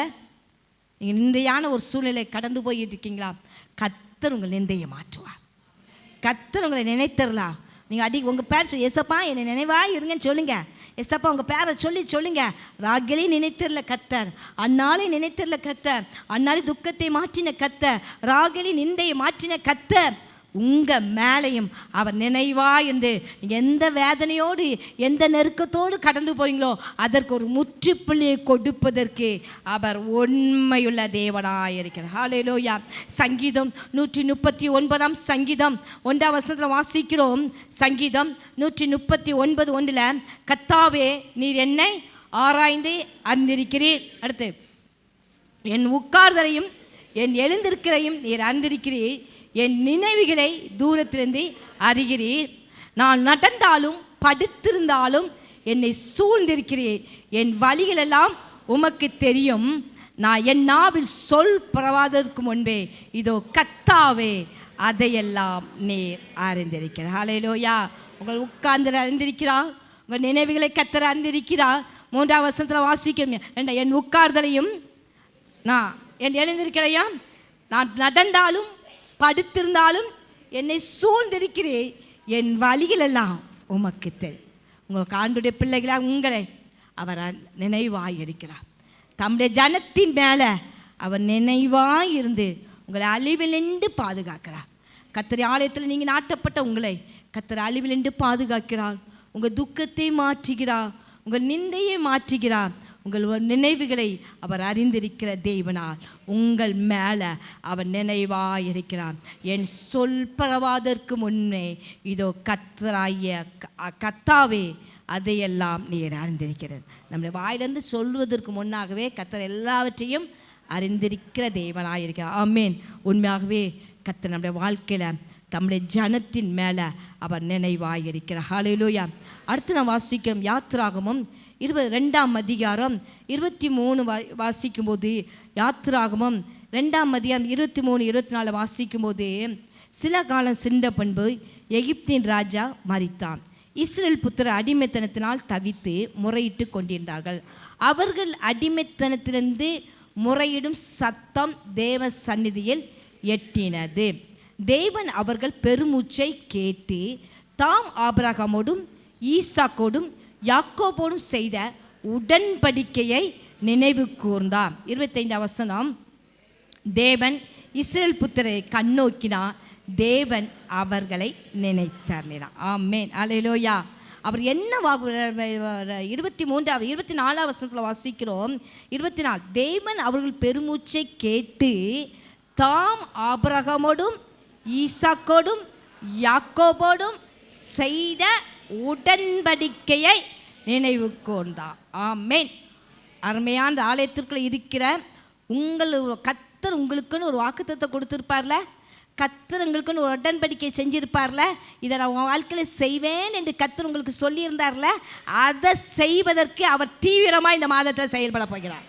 நீங்கள் நிந்தையான ஒரு சூழ்நிலை கடந்து போயிட்டு இருக்கீங்களா? கர்த்தர் உங்கள் நிந்தையை மாற்றுவார். கர்த்தர் உங்களை நினைத்தரலாம். நீங்கள் உங்கள் பேர் ஏசப்பா என்னை நினைவாக இருங்கன்னு சொல்லுங்கள். ஏசப்பா உங்கள் பேரை சொல்லுங்க. ராகேலை நினைத்திரல கர்த்தர், அந்நாளை நினைத்திரல கர்த்தர், அந்நாளை துக்கத்தை மாற்றின கர்த்தர், ராகேலை நிந்தையை மாற்றின கர்த்தர் உங்கள் மேலையும் அவர் நினைவா என்று எந்த வேதனையோடு எந்த நெருக்கத்தோடு கடந்து போறீங்களோ அதற்கு ஒரு முற்றுப்புள்ளியை கொடுப்பதற்கு அவர் உண்மையுள்ள தேவனாய் இருக்கிறார். ஹல்லேலூயா. சங்கீதம் 139 சங்கீதம் 1 வசனத்தில் வாசிக்கிறோம். சங்கீதம் 139:1 கர்த்தாவே நீர் என்னை ஆராய்ந்து அறிந்திருக்கிறீர். அடுத்து, என் உட்கார்தலையும் என் எழுந்திருக்கிறையும் நீர் அறிந்திருக்கிறீர், என் நினைவுகளை தூரத்திலிருந்து அறிகிறீர். நான் நடந்தாலும் படுத்திருந்தாலும் என்னை சூழ்ந்திருக்கிறீர், என் வழிகளெல்லாம் உமக்கு தெரியும். நான் என் நாவில் சொல் பரவாததற்கு முன்பே இதோ கர்த்தாவே அதையெல்லாம் நீர் அறிந்திருக்கிறார். ஹல்லேலூயா. உங்கள் உட்கார்ந்து அறிந்திருக்கிறார், உங்கள் நினைவுகளை கர்த்தர் அறிந்திருக்கிறார். 3வது வசனத்தில் வாசிக்கிறோம், என் உட்கார்தலையும் நான் என் எழுந்திருக்கிறையும், நான் நடந்தாலும் படுத்திருந்தாலும் என்னை சூழ்ந்திருக்கிறேன், என் வழிகளெல்லாம் உமக்கு தெரியும். உங்களுக்கு ஆண்டுடைய பிள்ளைகளாக உங்களை அவர் நினைவாய் இருக்கிறார். தம்முடைய ஜனத்தின் மேலே அவர் நினைவாய் இருந்து உங்களை அழிவிலின்று பாதுகாக்கிறார். கர்த்தருடைய ஆலயத்தில் நீங்கள் நாட்டப்பட்ட உங்களை கர்த்தர் அழிவிலின்று பாதுகாக்கிறார். உங்கள் துக்கத்தை மாற்றுகிறார், உங்கள் நிந்தையை மாற்றுகிறார். உங்கள் நினைவுகளை அவர் அறிந்திருக்கிற தேவனால் உங்கள் மேலே அவர் நினைவாக இருக்கிறார். என் சொல் பரவாதற்கு முன்னே இதோ கர்த்தராகிய கர்த்தாவே அதையெல்லாம் நீர் அறிந்திருக்கிறார். நம்முடைய வாயிலிருந்து சொல்வதற்கு முன்னாகவே கர்த்தர் எல்லாவற்றையும் அறிந்திருக்கிற தேவனாக இருக்கிறார். ஆமென். உண்மையாகவே கர்த்தர் நம்முடைய வாழ்க்கையில் தம்முடைய ஜனத்தின் மேலே அவர் நினைவாக இருக்கிறார். ஹல்லேலூயா. அடுத்து நாம் வாசிக்கிறோம் யாத்திராகமம் 22ஆம் அதிகாரம் 23 வாசிக்கும்போது, யாத்திராகமம் 2ஆம் அதிகாரம் 23, 24 வாசிக்கும்போது, சில காலம் சென்ற பண்பு எகிப்தின் ராஜா மரித்தான். இஸ்ரேல் புத்திர அடிமைத்தனத்தினால் தவித்து முறையிட்டு கொண்டிருந்தார்கள். அவர்கள் அடிமைத்தனத்திலிருந்து முறையிடும் சத்தம் தேவ சந்நிதியில் எட்டினது. தேவன் அவர்கள் பெருமூச்சை கேட்டு தாம் ஆபிரகாமோடும் ஈசாக்கோடும் யாக்கோபோடும் செய்த உடன்படிக்கையை நினைவு கூர்ந்தார். 25ஆம் வசனம், தேவன் இஸ்ரேல் புத்திரை கண்ணோக்கினார், தேவன் அவர்களை நினைத்தார். ஆமென். அல்லேலூயா. அவர் என்ன 24ஆம் வசனத்தில் வாசிக்கிறோம். 24, தேவன் அவர்கள் பெருமூச்சை கேட்டு தாம் ஆபிரகாமோடும் ஈசாக்கோடும் யாக்கோபோடும் செய்த உடன்படிக்கையை நினைவு கூர்ந்தார். ஆமென். அருமையான ஆலயத்திற்குள்ள இருக்கிற உங்கள் கர்த்தர் உங்களுக்குன்னு ஒரு வாக்குத்தத்தத்தை கொடுத்துருப்பார்ல, கர்த்தர் உங்களுக்குன்னு ஒரு உடன்படிக்கை செஞ்சிருப்பார்ல, இதை நான் உன் வாழ்க்கையில் செய்வேன் என்று கர்த்தர் உங்களுக்கு சொல்லியிருந்தார்ல, அதை செய்வதற்கு அவர் தீவிரமாக இந்த மாதத்தில் செயல்பட போகிறார்.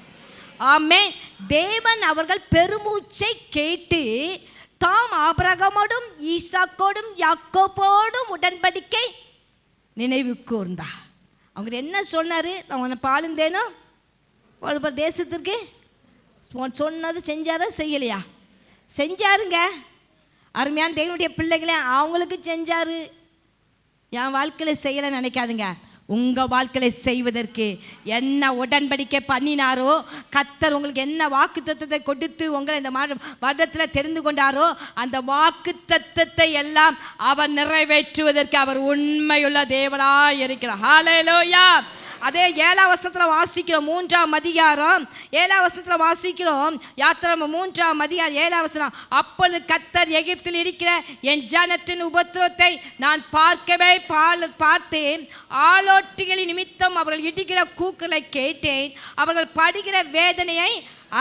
ஆமென். தேவன் அவர்கள் பெருமூச்சை கேட்டு தாம் ஆபிரகாமோடும் ஈசாக்கோடும் யாக்கோபோடும் உடன்படிக்கை நினைவு கூர்ந்தார். அவங்க என்ன சொன்னார்? நான் உன்னை பாலுந்தேனும் ஒரு தேசத்திற்கு சொன்னது செஞ்சாரா செய்யலையா? செஞ்சாருங்க. அருமையான தேவனுடைய பிள்ளைகளே, அவங்களுக்கு செஞ்சாரு. என் வாழ்க்கையில் செய்யலை நினைக்காதுங்க. உங்கள் வாழ்க்கையில் செய்வதற்கு என்ன உடன்படிக்கை பண்ணினாரோ, கர்த்தர் உங்களுக்கு என்ன வாக்கு தத்தத்தை கொடுத்து உங்களை இந்த வருடத்தில் தெரிந்து கொண்டாரோ, அந்த வாக்கு தத்தத்தை எல்லாம் அவர் நிறைவேற்றுவதற்கு அவர் உண்மையுள்ள தேவனாய் இருக்கிறார். ஹல்லேலூயா. அதே 7ஆம் வசனத்தில் வாசிக்கிறோம், 3ஆம் அதிகாரம் 7ஆம் வசனத்தில் வாசிக்கிறோம். யாத்திராகமம் 3ஆம் அதிகாரம் 7ஆம் வசனம். அப்பொழுது கர்த்தர் எகிப்தில் இருக்கிற என் ஜனத்தின் உபத்திரவத்தை நான் பார்த்தேன். ஆலோட்டிகளின் நிமித்தம் அவர்கள் இடிக்கிற கூக்குகளை கேட்டேன். அவர்கள் படுகிற வேதனையை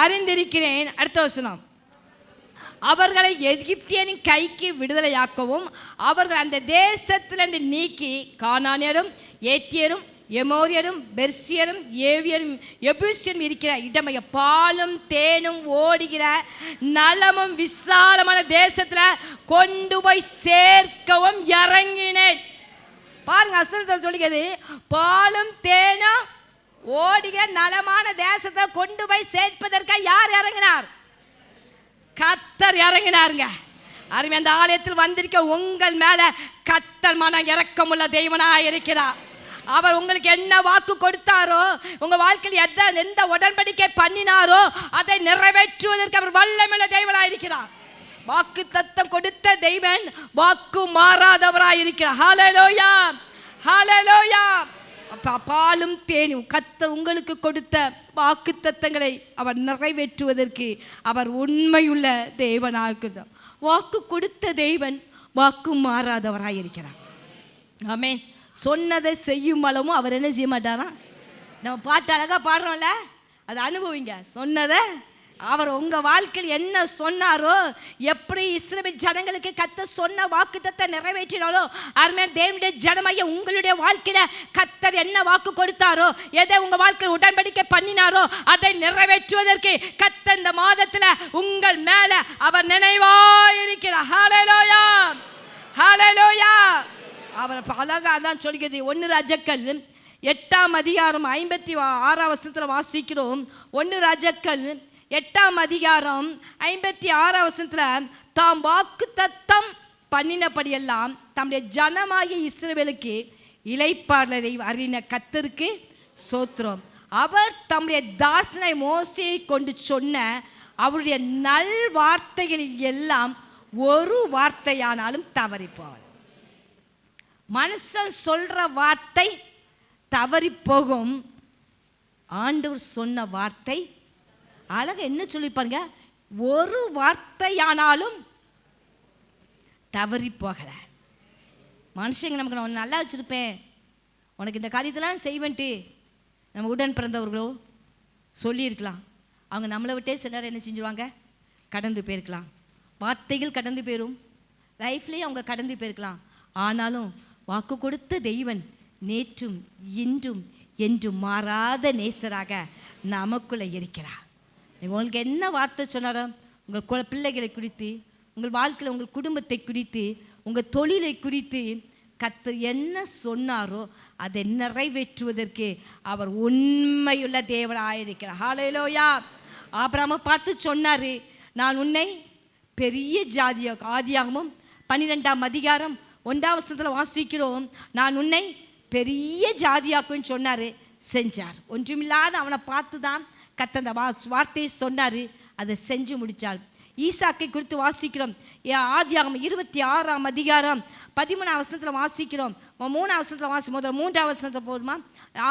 அறிந்திருக்கிறேன். அடுத்த வசனம். அவர்களை எகிப்தியரின் கைக்கு விடுதலையாக்கவும் அவர்கள் அந்த தேசத்திலிருந்து நீக்கி கானானியரும் ஏத்தியரும் எமோரியரும் பெர்சியரும் ஏவியரும் எபூசியரும் இருக்கிற இடமைய பாலும் தேனும் ஓடுகிற நலமும் விசாலமான தேசத்தில் கொண்டு போய் சேர்க்கவும் இறங்கினேன். பாருங்க, அசல் சொல்லிக்கிறது, பாலும் தேனும் ஓடுகிற நலமான தேசத்தை கொண்டு போய் சேர்ப்பதற்காக யார் இறங்கினார்? கர்த்தர் இறங்கினாருங்க. அருமை, அந்த ஆலயத்தில் வந்திருக்க உங்கள் மேல கர்த்தர் மன இரக்கமுள்ள தெய்வனாய் இருக்கிறார். அவர் உங்களுக்கு என்ன வாக்கு கொடுத்தாரோ, உங்க வாழ்க்கையில் எந்த உடன்படிக்கை பண்ணினாரோ அதை நிறைவேற்றுவதற்கு அவர் வல்லமையுள்ள தெய்வனாய் இருக்கிறார். வாக்கு தத்தம் கொடுத்த தெய்வன் வாக்கு மாறாதவராய் இருக்கிறார். ஹல்லேலூயா, ஹல்லேலூயா. பாலும் தேனும் கர்த்தர் உங்களுக்கு கொடுத்த வாக்கு தத்தங்களை அவர் நிறைவேற்றுவதற்கு அவர் உண்மையுள்ள தேவனாய் இருக்கிறார். வாக்கு கொடுத்த தெய்வன் வாக்கு மாறாதவராய் இருக்கிறார். ஆமென். சொன்னதை செய்யும் அளவும் அவர் என்ன செய்ய மாட்டாரா? நம்ம பாட்டு அழகாக பாடுறோம்ல, அதை அனுபவிங்க. சொன்னதை அவர் உங்கள் வாழ்க்கையில் என்ன சொன்னாரோ, எப்படி இஸ்ரவேல் ஜனங்களுக்கு கர்த்தர் சொன்ன வாக்குத்தத்தை நிறைவேற்றினாலோ, அருமையான தேவனுடைய ஜனமாகிய உங்களுடைய வாழ்க்கையில் கர்த்தர் என்ன வாக்கு கொடுத்தாரோ, எதை உங்கள் வாழ்க்கையில் உடன்படிக்கை பண்ணினாரோ அதை நிறைவேற்றுவதற்கு கர்த்தர் இந்த மாதத்தில் உங்கள் மேலே அவர் நினைவாயிருக்கிறார். ஹல்லேலூயா, ஹல்லேலூயா. அவர் அழகாக தான் சொல்கிறது. 1 ராஜாக்கள் 8ஆம் அதிகாரம் 56ஆம் வசனத்தில் வாசிக்கிறோம். 1 ராஜாக்கள் 8ஆம் அதிகாரம் 56ஆம் வசனத்தில், தாம் வாக்கு தத்தம் பண்ணினபடியெல்லாம் தம்முடைய ஜனமாகிய இஸ்ரவேலுக்கு இளைப்பாறுதலை அறின கர்த்தருக்கு ஸ்தோத்திரம். அவர் தம்முடைய தாசனை மோசேயை கொண்டு சொன்ன அவருடைய நல் வார்த்தைகளில் எல்லாம் ஒரு வார்த்தையானாலும் தவறிப்போவார். மனுஷன் சொல்ற வார்த்தை தவறி போகும், ஆண்டவர் சொன்ன வார்த்தை அழகா என்ன சொல்லிப்பாருங்க, ஒரு வார்த்தையானாலும் தவறி போகல. மனுஷங்க நமக்கு நான் நல்லா வச்சிருப்பேன், உனக்கு இந்த காரியத்தெல்லாம் செய்வேன்ட்டு நம்ம உடன் பிறந்தவர்களோ சொல்லியிருக்கலாம். அவங்க நம்மளை விட்டே சில நேரம் என்ன செஞ்சுருவாங்க, கடந்து போயிருக்கலாம். வார்த்தைகள் கடந்து போயிடும், லைஃப்லேயும் அவங்க கடந்து போயிருக்கலாம். ஆனாலும் வாக்கு கொடுத்த தெய்வன் நேற்றும் இன்றும் என்றும் மாறாத நேசராக நமக்குள்ளே இருக்கிறார். உங்களுக்கு என்ன வார்த்தை சொன்னாரோ, உங்கள் பிள்ளைகளை குறித்து, உங்கள் வாழ்க்கையில் உங்கள் குடும்பத்தை குறித்து, உங்கள் தொழிலை குறித்து கர்த்தர் என்ன சொன்னாரோ அதை நிறைவேற்றுவதற்கு அவர் உண்மையுள்ள தேவனாயிருக்கிறார். ஹல்லேலூயா. ஆபிரகாமை பார்த்து சொன்னார், நான் உன்னை பெரிய ஜாதியாக, ஆதியாகமம் 12ஆம் அதிகாரம் 1ஆம் வசனத்தில் வாசிக்கிறோம், நான் உன்னை பெரிய ஜாதியாக்குன்னு சொன்னார், செஞ்சார். ஒன்றுமில்லாத அவனை பார்த்து தான் கர்த்தர் அந்த வார்த்தையை சொன்னார், அதை செஞ்சு முடித்தார். ஈசாக்கை குறித்து வாசிக்கிறோம். ஆதியாகமம் 26ஆம் அதிகாரம் 13ஆம் வசனத்தில் வாசிக்கிறோம். 3ஆம் வசனத்தில் முதல் 3ஆம் வசனத்தை போதுமா?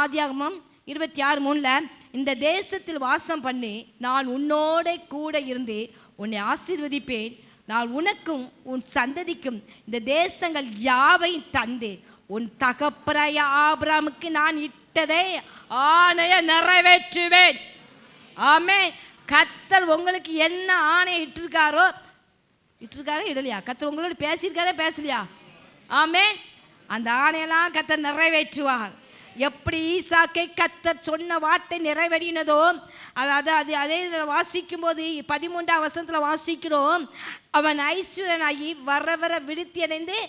ஆதியாகமம் 26:3, இந்த தேசத்தில் வாசம் பண்ணி நான் உன்னோட கூட இருந்து உன்னை ஆசீர்வதிப்பேன், நான் உனக்கும் உன் சந்ததிக்கும் இந்த தேசங்கள் யாவையும் தந்து உன் தகப்பனாய ஆபிரகாமுக்கு நான் இட்டதை ஆணைய நிறைவேற்றுவேன். ஆமென். கர்த்தர் உங்களுக்கு என்ன ஆணையை இட்டிருக்காரோ இடலையா? கர்த்தர் உங்களோட பேசியிருக்காரே பேசலையா? ஆமென். அந்த ஆணையெல்லாம் கர்த்தர் நிறைவேற்றுவார். எப்படி ஈசாக்கை கர்த்தர் சொன்ன வார்த்தை நிறைவேறினதோ, அதாவது அதே வாசிக்கும் போது 13ஆம் வசனத்தில் வாசிக்கிறோம், அவன் ஐஸ்வரனாகி வர வர விருத்தி அடைந்து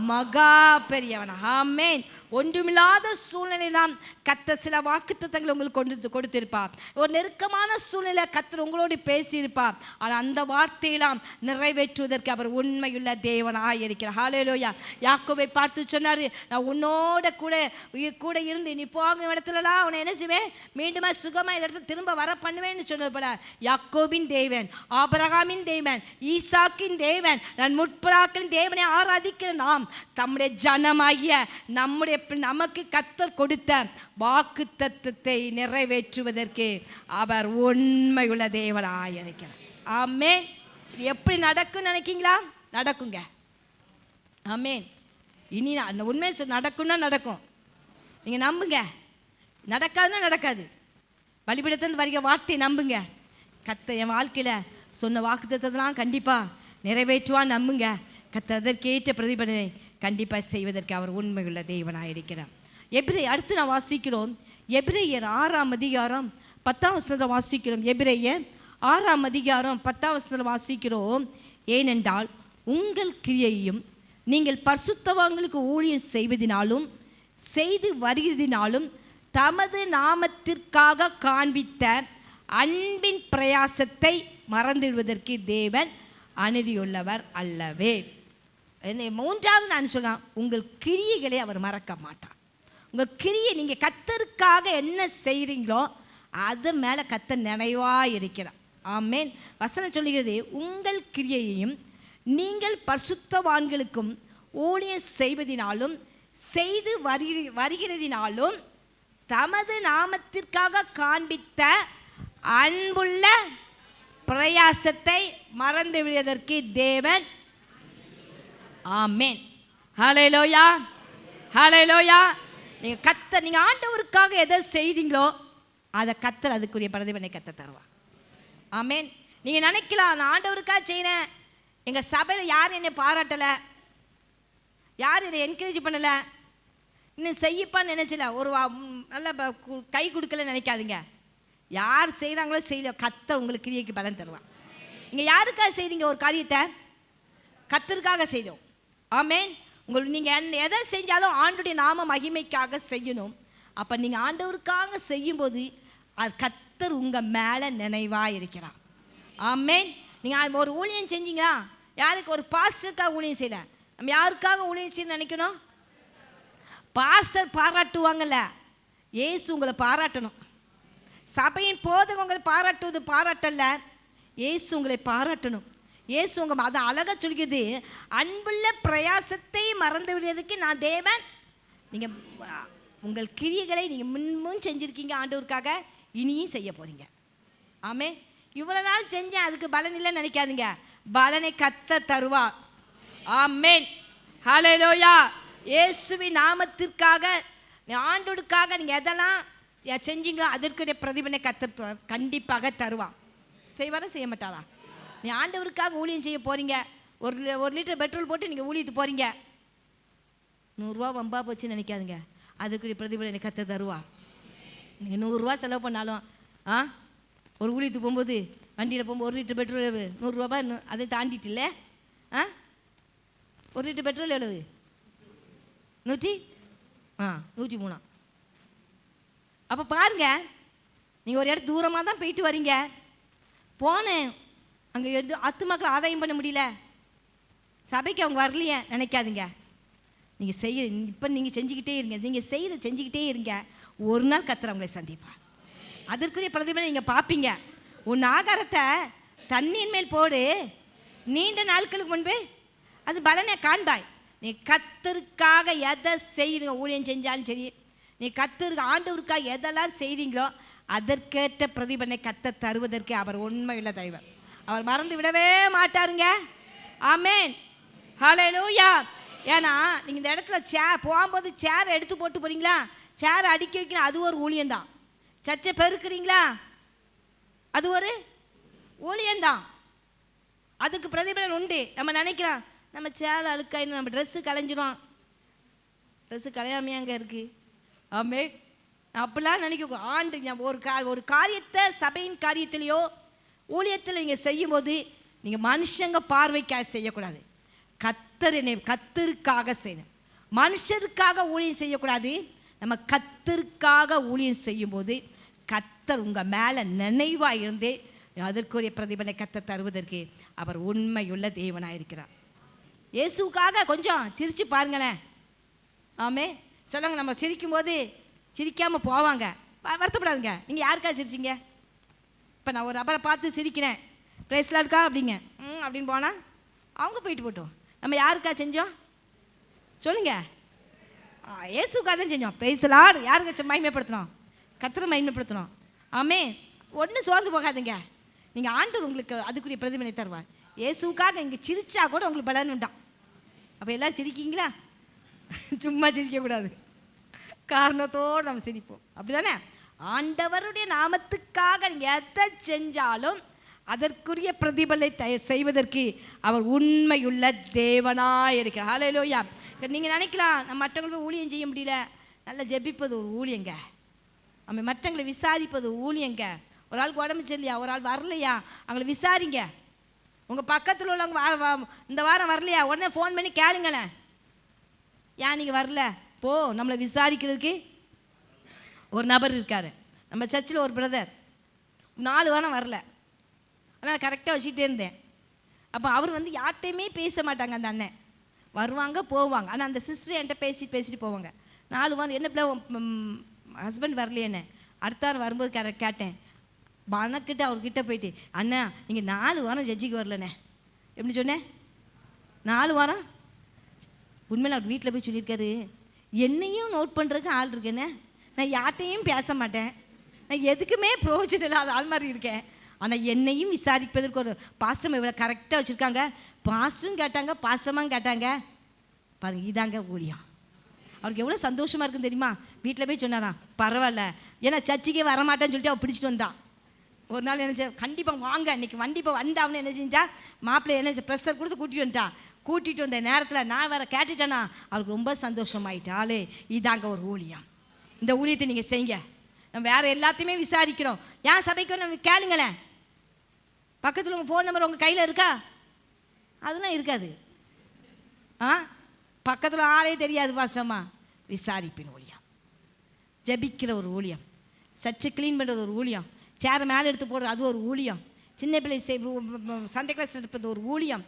மகா பெரியவன். ஆமென். ஒன்றுமில்லாத சூழ்நிலை தான் கர்த்தர் சில வாக்குத்தத்தங்களை உங்களுக்கு கொடுத்திருப்பார். ஒரு நெருக்கமான சூழ்நிலை கர்த்தர் உங்களோடு பேசியிருப்பார். ஆனால் அந்த வார்த்தையெல்லாம் நிறைவேற்றுவதற்கு அவர் உண்மையுள்ள தேவனாக இருக்கிறார். ஹல்லேலூயா. யாக்கோபை பார்த்து சொன்னார், நான் உன்னோட கூட இருந்து நீ போகும் இடத்துலலாம் அவனை என்ன செய்வேன், மீண்டுமா சுகமாக இந்த இடத்துல திரும்ப வர பண்ணுவேன்னு சொன்னது போல யாக்கோபின் தேவன், ஆபிரகாமின் தேவன், ஈசாக்கின் தேவன், நான் முற்பிதாக்களின் தேவனை ஆராதிக்கிற நாம் தம்முடைய ஜனமாகிய நமக்கு கர்த்தர் கொடுத்த வாக்கு தத்தத்தை நிறைவேற்றுவதற்கு அவர் உண்மையுள்ள தேவனாய் இருக்கிறார். ஆமென். இது எப்படி நடக்கும் நினைக்கீங்களா? நடக்குங்க. ஆமென். இனி உண்மை நடக்கும்னா நடக்கும். நீங்க நம்புங்க. நடக்காதுன்னா நடக்காது. பலிபீடத்திலிருந்து வருகிற வார்த்தையை நம்புங்க. கர்த்தர் என் வாழ்க்கையில சொன்ன வாக்கு தத்தத்தெல்லாம் கண்டிப்பா நிறைவேற்றுவான்னு நம்புங்க. கர்த்தர் அதற்கேற்ற பிரதிபலனை கண்டிப்பாக செய்வதற்கு அவர் உண்மையுள்ள தேவனாக இருக்கிறார். அடுத்து நான் வாசிக்கிறோம், எபிரேயர் 6ஆம் அதிகாரம் 10ஆம் வசனத்தில் வாசிக்கிறோம். எபிரேயர் 6ஆம் அதிகாரம் 10ஆம் வசனத்தில் வாசிக்கிறோம், ஏனென்றால் உங்கள் கிரியையும் நீங்கள் பரிசுத்தவான்களுக்கு ஊழியம் செய்வதினாலும் செய்து வருகிறதினாலும் தமது நாமத்திற்காக காண்பித்த அன்பின் பிரயாசத்தை மறந்துவிடுவதற்கு தேவன் அநீதியுள்ளவர் அல்லவே. மூன்றாவது நான் சொன்னேன், உங்கள் கிரியைகளை அவர் மறக்க மாட்டார். உங்கள் கிரியை நீங்கள் கர்த்தருக்காக என்ன செய்கிறீங்களோ அது மேலே கர்த்தர் நினைவாக இருக்கிறார். ஆமென். வசனம் சொல்லுகிறது, உங்கள் கிரியையையும் நீங்கள் பரிசுத்தவான்களுக்கும் ஊழியம் செய்வதினாலும் செய்து வருகிறதினாலும் தமது நாமத்திற்காக காண்பித்த அன்புள்ள பிரயாசத்தை மறந்து விடுவதற்கு தேவன். ஆமென். ஹல்லேலூயா. ஹல்லேலூயா. நீங்க ஆண்டவருக்காக எதை செய்றீங்களோ அதை கர்த்தர் அதுக்குரிய பிரதிபலனை கர்த்தர் தருவார். ஆமென். நீங்க நினைக்கலாம், நான் ஆண்டவருக்காக செய்யறேன், எங்க சபையில யாரும் என்னை பாராட்டல, யாரும் என்னை என்கரேஜ் பண்ணல, இன்னும் செய்யப்பான்னு நினைச்சல, ஒரு நல்ல கை கொடுக்கல நினைக்காதீங்க. யார் செய்கிறாங்களோ செய்யல, கர்த்தர் உங்களுக்கு கிரியைக்கு பலன் தருவார். நீங்க யாருக்காக செய்றீங்க ஒரு காரியத்தை? கர்த்தருக்காக செய்தோம். ஆமென். நீங்கள் எதை செஞ்சாலும் ஆண்டுடைய நாம மகிமைக்காக செய்யணும். அப்போ நீங்கள் ஆண்டவருக்காக செய்யும்போது அது கர்த்தர் உங்கள் மேலே நினைவாக இருக்கிறார். ஆமென். நீங்கள் ஒரு ஊழியம் செஞ்சீங்களா, யாருக்கு ஒரு பாஸ்டருக்காக ஊழியம் செய்யல, நம்ம யாருக்காக ஊழியம் செய்ய நினைக்கணும்? பாஸ்டர் பாராட்டுவாங்கல்ல, இயேசு உங்களை பாராட்டணும். சபையின் போதகம் உங்களை பாராட்டுவது பாராட்டல்ல, இயேசு உங்களை பாராட்டணும். இயேசு உங்கள் அதை அழகாக சொல்கிறது, அன்புள்ள பிரயாசத்தை மறந்து விடுவதற்கு நான் தேவன். நீங்கள் உங்கள் கிரியைகளை நீங்கள் முன்மும் செஞ்சுருக்கீங்க ஆண்டவருக்காக, இனியும் செய்ய போகிறீங்க. ஆமென். இவ்வளோ நாள் செஞ்சேன் அதுக்கு பலன் இல்லைன்னு நினைக்காதீங்க, பலனை கர்த்தர் தருவார். ஆமென். ஹல்லேலூயா. இயேசுவின் நாமத்திற்காக ஆண்டவருக்காக நீங்கள் எதெல்லாம் செஞ்சீங்களோ அதற்குரிய பிரதிபலனை கர்த்தர் கண்டிப்பாக தருவார். செய்வாரா செய்ய மாட்டாரா? நீ ஆண்டவருக்காக ஊழியம் செய்ய போகிறீங்க, ஒரு லிட்டர் பெட்ரோல் போட்டு நீங்கள் ஊழியத்துக்கு போகிறீங்க, 100 ரூபா வம்பா போச்சுன்னு நினைக்காதுங்க, அதுக்குரிய பிரதிபலனை கர்த்தர் தருவா. நீங்கள் 100 ரூபா செலவு பண்ணாலும் ஒரு ஊழியத்துக்கு போகும்போது வண்டியில் போகும்போது 1 லிட்டர் பெட்ரோல் 100 ரூபா, அதை தாண்டிட்டு இல்லை 1 லிட்டர் பெட்ரோல் எவ்வளவு? 103. அப்போ பாருங்க, நீங்கள் ஒரு இடத்து தூரமாக தான் போயிட்டு வரீங்க, போனேன் அங்கே ஆத்துமாக்களை ஆதாயம் பண்ண முடியல, சபைக்கு அவங்க வரலையே நினைக்காதுங்க. நீங்கள் இப்போ நீங்கள் செஞ்சுக்கிட்டே இருங்க, நீங்கள் செஞ்சுக்கிட்டே இருங்க, ஒரு நாள் கர்த்தர் அவங்களை சந்திப்பார். அதற்குரிய பிரதிபலனை நீங்கள் பார்ப்பீங்க. உன் ஆகாரத்தை தண்ணியின் மேல் போடு, நீண்ட நாட்களுக்கு முன்பே அது பலனை காண்பாய். நீ கர்த்தருக்காக எதை செய்யுங்க, ஊழியம் செஞ்சாலும் சரி, நீ கர்த்தருக்கு ஆண்டவருக்காக எதெல்லாம் செய்கிறீங்களோ அதற்கேற்ற பிரதிபலனை கர்த்தர் தருவதற்கு அவர் உண்மையுள்ள தெய்வம். அவர் மறந்து விடவே மாட்டாருங்க. ஆமென். ஹல்லேலூயா. ஏன்னா நீங்கள் இந்த இடத்துல போகும்போது சேரை எடுத்து போட்டு போகிறீங்களா, சேரை அடுக்கி வைக்கணும், அது ஒரு ஊழியம்தான். சர்ச்சை பெருக்கிறீங்களா, அது ஒரு ஊழியந்தான். அதுக்கு பிரதிபலன் உண்டு. நம்ம நினைக்கலாம் நம்ம சேலை அழுக்காயின்னு நம்ம ட்ரெஸ்ஸு கலைஞ்சிரும். ட்ரெஸ்ஸு கலையாமையாங்க இருக்குது. ஆமே, அப்படிலாம் நினைக்க ஆண்டு ஒரு காரியத்தை சபையின் காரியத்திலையோ ஊழியத்தில் நீங்கள் செய்யும்போது நீங்கள் மனுஷங்க பார்வைக்காக செய்யக்கூடாது. கத்தருக்காக செய்யணும். மனுஷருக்காக ஊழியம் செய்யக்கூடாது. நம்ம கத்தருக்காக ஊழியம் செய்யும்போது கத்தர் உங்கள் மேலே நினைவாக இருந்து அதற்குரிய பிரதிபலனை கத்தர் தருவதற்கு அவர் உண்மையுள்ள தேவனாக இருக்கிறார். இயேசுக்காக கொஞ்சம் சிரித்து பாருங்களேன். ஆமே, சொல்லுங்க. நம்ம சிரிக்கும்போது சிரிக்காமல் போவாங்க, வருத்தப்படாதுங்க. நீங்கள் யாருக்காக சிரிச்சிங்க? இப்போ நான் ஒரு நபரை பார்த்து சிரிக்கிறேன், ப்ரைஸ்லாம் இருக்கா அப்படிங்க அப்படின்னு போனால் அவங்க போயிட்டு போட்டோம். நம்ம யாருக்கா செஞ்சோம் சொல்லுங்க? இயேசுக்காக தான் செஞ்சோம். ப்ரைஸ்லாட் யாருக்கு மகிமைப்படுத்தணும்? கர்த்தரை மகிமைப்படுத்தணும். ஆமே, ஒன்றும் சோர்ந்து போகாதுங்க. நீங்கள் ஆண்டவர் உங்களுக்கு அதுக்குரிய பிரதிபலனை தருவார். இயேசுக்காக இங்கே சிரிச்சா கூட உங்களுக்கு பலன் உண்டாம். அப்போ எல்லோரும் சிரிக்கிங்களா? சும்மா சிரிக்கக்கூடாது, காரணத்தோடு நம்ம சிரிப்போம். அப்படி தானே? ஆண்டவருடைய நாமத்துக்காக நீங்கள் எதை செஞ்சாலும் அதற்குரிய பிரதிபலனை செய்வதற்கு அவர் உண்மையுள்ள தேவனாக இருக்கிறார். ஹல்லேலூயா. நீங்கள் நினைக்கலாம் நம்ம மற்றவங்களுக்கு ஊழியம் செய்ய முடியல. நல்லா ஜெபிப்பது ஒரு ஊழியங்க. நம்ம மற்றவங்களை விசாரிப்பது ஊழியங்க. ஒரு ஆளுக்கு உடம்பு சரியில்லையா, ஒரு ஆள் வரலையா, அவங்கள விசாரிங்க. உங்கள் பக்கத்தில் உள்ளவங்க இந்த வாரம் வரலையா, உடனே ஃபோன் பண்ணி கேளுங்களேன். ஏன் நீங்கள் வரல? போ, நம்மளை விசாரிக்கிறதுக்கு ஒரு நபர் இருக்கார். நம்ம சர்ச்சில் ஒரு பிரதர் 4 வாரம் வரல. ஆனால் கரெக்டாக வச்சுக்கிட்டே இருந்தேன். அப்போ அவர் யார்கிட்டையுமே பேச மாட்டாங்க. அந்த அண்ணன் வருவாங்க போவாங்க. ஆனால் அந்த சிஸ்டர் என்கிட்ட பேசிட்டு போவாங்க. 4 வாரம் என்ன பிள்ளை ஹஸ்பண்ட் வரலையேன்னு அடுத்த வாரம் வரும்போது கேட்டேன். மனக்கிட்ட அவர்கிட்ட போயிட்டு, அண்ணா நீங்கள் 4 வாரம் ஜட்ஜிக்கு வரலண்ணே. எப்படி சொன்னேன்? 4 வாரம் உண்மையில் அவர் வீட்டில் போய் சொல்லியிருக்காரு, என்னையும் நோட் பண்ணுறதுக்கு ஆள் இருக்கேண்ணே. நான் யார்கிட்டையும் பேச மாட்டேன், நான் எதுக்குமே பிரயோஜனம் இல்லாத ஆள் மாதிரி இருக்கேன். ஆனால் என்னையும் விசாரிப்பதற்கு ஒரு பாஸ்டம் இவ்வளோ கரெக்டாக வச்சுருக்காங்க. பாஸ்டரும் கேட்டாங்க, பாஸ்டமாக கேட்டாங்க. பாருங்கள், இதாங்க ஊழியம். அவருக்கு எவ்வளோ சந்தோஷமாக இருக்குன்னு தெரியுமா? வீட்டில் போய் சொன்னாராம், பரவாயில்ல, ஏன்னா சர்ச்சுக்கே வரமாட்டேன்னு சொல்லிட்டு அவள் பிடிச்சிட்டு வந்தான். ஒரு நாள் என்ன செஞ்சா, கண்டிப்பாக வாங்க இன்றைக்கி வண்டிப்பா வந்தான்னு என்ன செஞ்சா, மாப்பிள்ளை என்ன ப்ரெஷர் கொடுத்து கூட்டிகிட்டு வந்துட்டா. கூட்டிகிட்டு வந்த நேரத்தில் நான் வேறு கேட்டுட்டேன்னா அவருக்கு ரொம்ப சந்தோஷமாயிட்டாலே. இதாங்க ஒரு ஊழியம். இந்த ஊழியத்தை நீங்கள் செய்யுங்க. நம்ம வேறு எல்லாத்தையுமே விசாரிக்கிறோம். ஏன் சபைக்கு நம்ம கேளுங்களேன். பக்கத்தில் உங்கள் ஃபோன் நம்பர் உங்கள் கையில் இருக்கா? அதெல்லாம் இருக்காது. பக்கத்தில் ஆளே தெரியாது பாஸ்டம்மா. விசாரிப்பின் ஊழியம், ஜபிக்கிற ஒரு ஊழியம், சர்ச்சை க்ளீன் பண்ணுறது ஒரு ஊழியம், சேரை மேலே எடுத்து போடுறது அது ஒரு ஊழியம், சின்ன பிள்ளை சண்டே கிளாஸ் எடுப்பது ஒரு ஊழியம்.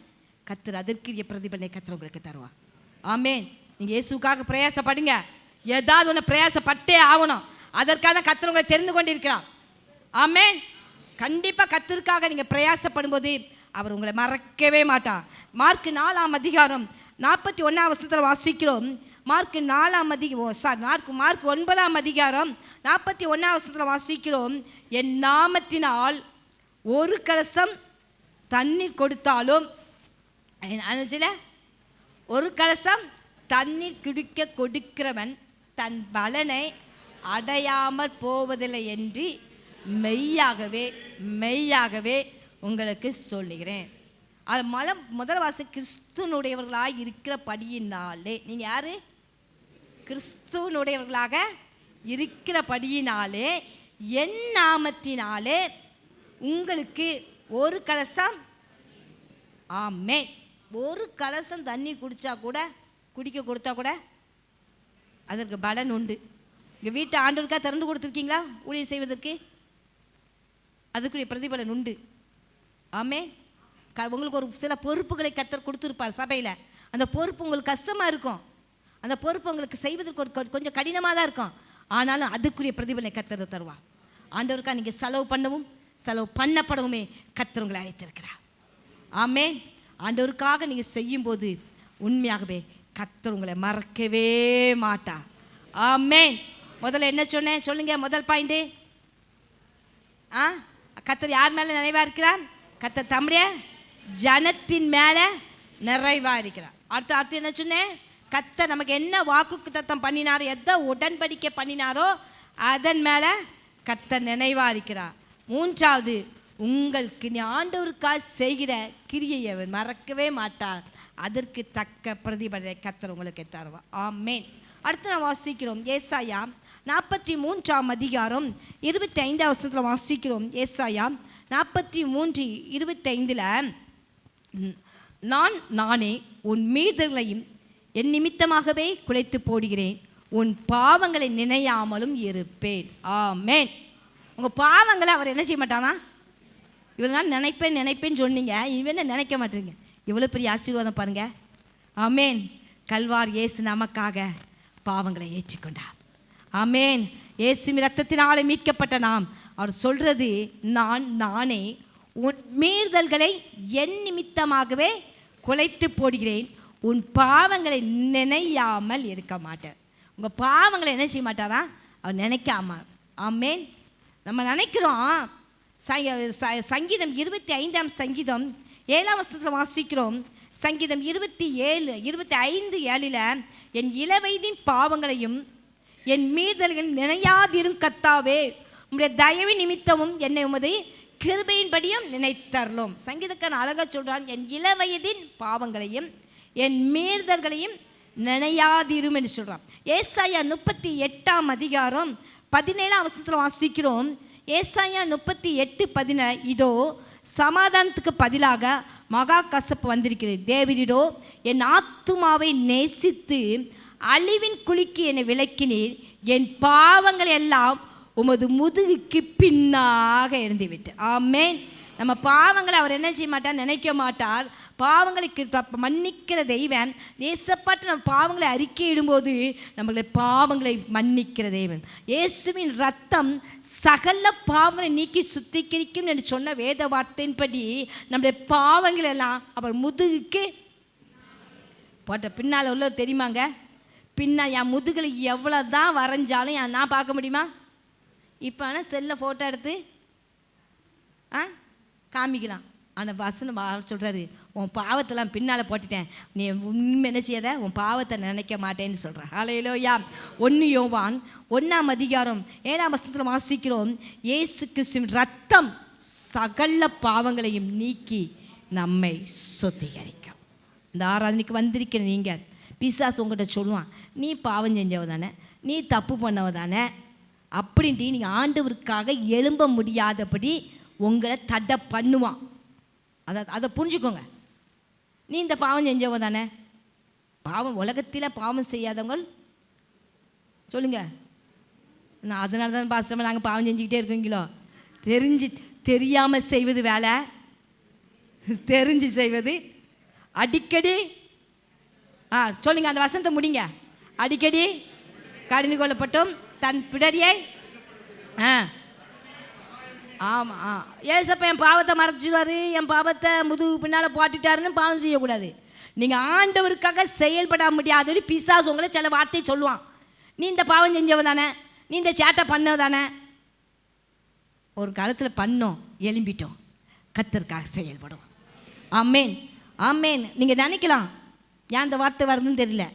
கர்த்தர் அதற்குரிய பிரதிபலனை கர்த்தர் உங்களுக்கு தருவா. ஆமேன். நீங்கள் இயேசுக்காக பிரயாசப்படுங்க. ஏதாவது ஒன்று பிரயாசப்பட்டே ஆகணும். அதற்காக தான் கர்த்தர் உங்களை தெரிந்து கொண்டு இருக்கிறார். ஆமேன். கண்டிப்பாக கர்த்தருக்காக நீங்கள் பிரயாசப்படும்போது அவர் உங்களை மறக்கவே மாட்டார். மார்க் 4ஆம் அதிகாரம் 41ஆம் வசனத்தில் வாசிக்கிறோம். மார்க் 9ஆம் அதிகாரம் 41ஆம் வசனத்தில் வாசிக்கிறோம். என் நாமத்தினால் ஒரு கலசம் தண்ணீர் கொடுத்தாலும், ஒரு கலசம் தண்ணீர் குடிக்க கொடுக்கிறவன் தன் பலனை அடையாமற் போவதில்லை என்று மெய்யாகவே மெய்யாகவே உங்களுக்கு சொல்லுகிறேன். அது முதல் வாசி கிறிஸ்துவனுடையவர்களாக இருக்கிறபடியினாலே. நீங்கள் யாரு? கிறிஸ்துவனுடையவர்களாக இருக்கிறபடியினாலே என் நாமத்தினாலே உங்களுக்கு ஒரு கலசம், ஆமென், ஒரு கலசம் தண்ணி குடிக்க கொடுத்தா கூட அதற்கு பலன் உண்டு. எங்கள் வீட்டை ஆண்டவருக்காக திறந்து கொடுத்துருக்கீங்களா ஊழியம் செய்வதற்கு? அதுக்குரிய பிரதிபலன் உண்டு. ஆமென். உங்களுக்கு ஒரு சில பொறுப்புகளை கர்த்தர் கொடுத்துருப்பார் சபையில். அந்த பொறுப்பு உங்களுக்கு கஷ்டமாக இருக்கும். அந்த பொறுப்பு உங்களுக்கு செய்வதற்கு கொஞ்சம் கடினமாக தான் இருக்கும். ஆனாலும் அதுக்குரிய பிரதிபலனை கர்த்தர் தருவார். ஆண்டவருக்காக நீங்கள் செலவு பண்ணவும் செலவு பண்ணப்படவுமே கர்த்தர் உங்களை அழைத்திருக்கிறார். ஆமென். ஆண்டவருக்காக நீங்கள் செய்யும்போது உண்மையாகவே கர்த்தர் உங்களை மறக்கவே மாட்டார். ஆமென். முதல்ல என்ன சொன்னேன் சொல்லுங்க? முதல் பாயிண்ட், கர்த்தர் யார் மேலே நிறைவாக இருக்கிறார்? கர்த்தர் தம்முடைய ஜனத்தின் மேலே நிறைவாக இருக்கிறார். அடுத்து என்ன சொன்னேன்? கர்த்தர் நமக்கு என்ன வாக்கு தத்தம் பண்ணினாரோ, எதை உடன்படிக்கை பண்ணினாரோ அதன் மேலே கர்த்தர் நினைவாக இருக்கிறார். 3வது, உங்களுக்கு நீ ஆண்டவருக்காக செய்கிற கிரியை அவர் மறக்கவே மாட்டார். அதற்கு தக்க பிரதிபலனை கர்த்தர் உங்களுக்கு தருவா. ஆமென். அடுத்து நாம் வாசிக்கிறோம் ஏசாயா 43 வாசிக்கிறோம். ஏசாயா 43:25 நானே உன் மீறுதல்களையும் என் நிமித்தமாகவே குலைத்து போடுகிறேன், உன் பாவங்களை நினையாமலும் இருப்பேன். ஆமென். உங்கள் பாவங்களை அவர் என்ன செய்ய மாட்டானா? இவ்வளோ நாள் நினைப்பேன்னு சொன்னீங்க, இவன் நினைக்க மாட்டேங்க. இவ்வளோ பெரிய ஆசீர்வாதம் பாருங்க. ஆமென். கல்வார் இயேசு நமக்காக பாவங்களை ஏற்றுக்கொண்டார். ஆமென். இயேசுவின் இரத்தத்தினாலே மீட்கப்பட்ட நாம், அவர் சொல்றது நானே உன் மீறுதல்களை என் நிமித்தமாகவே குலைத்து போடுகிறேன், உன் பாவங்களை நினையாமல் இருக்க மாட்டேன். உங்கள் பாவங்களை என்ன செய்ய மாட்டாரா? அவர் நினைக்காம. ஆமென். நம்ம நினைக்கிறோம். சங்கீதம் 25 7 வாசிக்கிறோம். சங்கீதம் 25:7 என் இளவயதின் பாவங்களையும் என் மீறுதல்கள் நினையாதிரும் கர்த்தாவே, உம்முடைய தயவு நிமித்தமும் என்னை உமது கிருபையின்படியும் நினைத்தரலும். சங்கீதக்காரன் அழகா சொல்றான், என் இளவயதின் பாவங்களையும் என் மீறுதல்களையும் நினையாதிரும் என்று சொல்றான். ஏசாயா 38:17 வாசிக்கிறோம். ஏசாயா 38:17 இதோ சமாதானத்துக்கு பதிலாக மகா கசப்பு வந்திருக்கிறது. தேவரீரோ என் ஆத்துமாவை நேசித்து அழிவின் குழிக்கு என்னை விலக்கினீர், என் பாவங்கள் எல்லாம் உமது முதுகுக்கு பின்னாக எழுந்து விட்டு. ஆமென். நம்ம பாவங்களை அவர் என்ன செய்ய மாட்டார்? நினைக்க மாட்டார். பாவங்களுக்கு மன்னிக்கிற தெய்வம். நேசப்பட்டு நம்ம பாவங்களை அறிக்கையிடும்போது நம்மளுடைய பாவங்களை மன்னிக்கிற தெய்வம். இயேசுவின் ரத்தம் சகல பாவங்களை நீக்கி சுத்திகரிக்கும் என்று சொன்ன வேத வார்த்தையின்படி நம்முடைய பாவங்கள் எல்லாம் அவர் முதுகுக்கு போட்ட பின்னால் உள்ள தெரியுமாங்க? பின்னால் என் முதுகில் எவ்வளோ தான் வரைஞ்சாலும் நான் பார்க்க முடியுமா? இப்போ ஆனால் செல்லில் ஃபோட்டோ எடுத்து காமிக்கலாம். ஆனால் வசனம் சொல்கிறாரு, உன் பாவத்தெல்லாம் பின்னால் போட்டுட்டேன், நீ உண்மை என்ன செய்யாத, உன் பாவத்தை நினைக்க மாட்டேன்னு சொல்கிறேன். ஹல்லேலூயா. 1 யோவான் 1:7 வாசிக்கிறோம். இயேசு கிறிஸ்துவின் ரத்தம் சகல பாவங்களையும் நீக்கி நம்மை சுத்திகரிக்கும். இந்த ஆராதனைக்கு வந்திருக்கிற நீங்கள், பிசாசு உங்கள்கிட்ட சொல்லுவான், நீ பாவம் செஞ்சவ தானே, நீ தப்பு பண்ணவ தானே அப்படின்ட்டு நீங்கள் ஆண்டவருக்காக எழும்ப முடியாதபடி உங்களை தடை பண்ணுவான். அதை புரிஞ்சுக்கோங்க. நீ இந்த பாவம் செஞ்சவ தானே. பாவம் உலகத்தில் பாவம் செய்யாதவங்க சொல்லுங்க. நான் அதனால தான் பாஸ்டர் நாங்கள் பாவம் செஞ்சுக்கிட்டே இருக்கீங்களோ? தெரியாமல் செய்வது வேலை, தெரிஞ்சு செய்வது அடிக்கடி. சொல்லுங்க, அந்த வசனத்தை முடிங்க. அடிக்கடி கடிந்து கொள்ளப்பட்டும் தன் பிடரியை ஆமாம் ஏசப்ப என் பாவத்தை மறைச்சிடுவார், என் பாவத்தை முதுகு பின்னால் போட்டுட்டாருன்னு பாவம் செய்யக்கூடாது. நீங்கள் ஆண்டவருக்காக செயல்பட முடியாதபடி பிசாசு உங்களை சில வார்த்தையை சொல்லுவான். நீ இந்த பாவம் செஞ்சவ தானே, நீ இந்த சேட்டை பண்ணவ தானே. ஒரு காலத்தில் பண்ணோம், எழும்பிட்டோம், கர்த்தருக்காக செயல்படும். ஆமேன் ஆமேன். நீங்கள் நினைக்கலாம் ஏன் இந்த வார்த்தை வருதுன்னு தெரியல.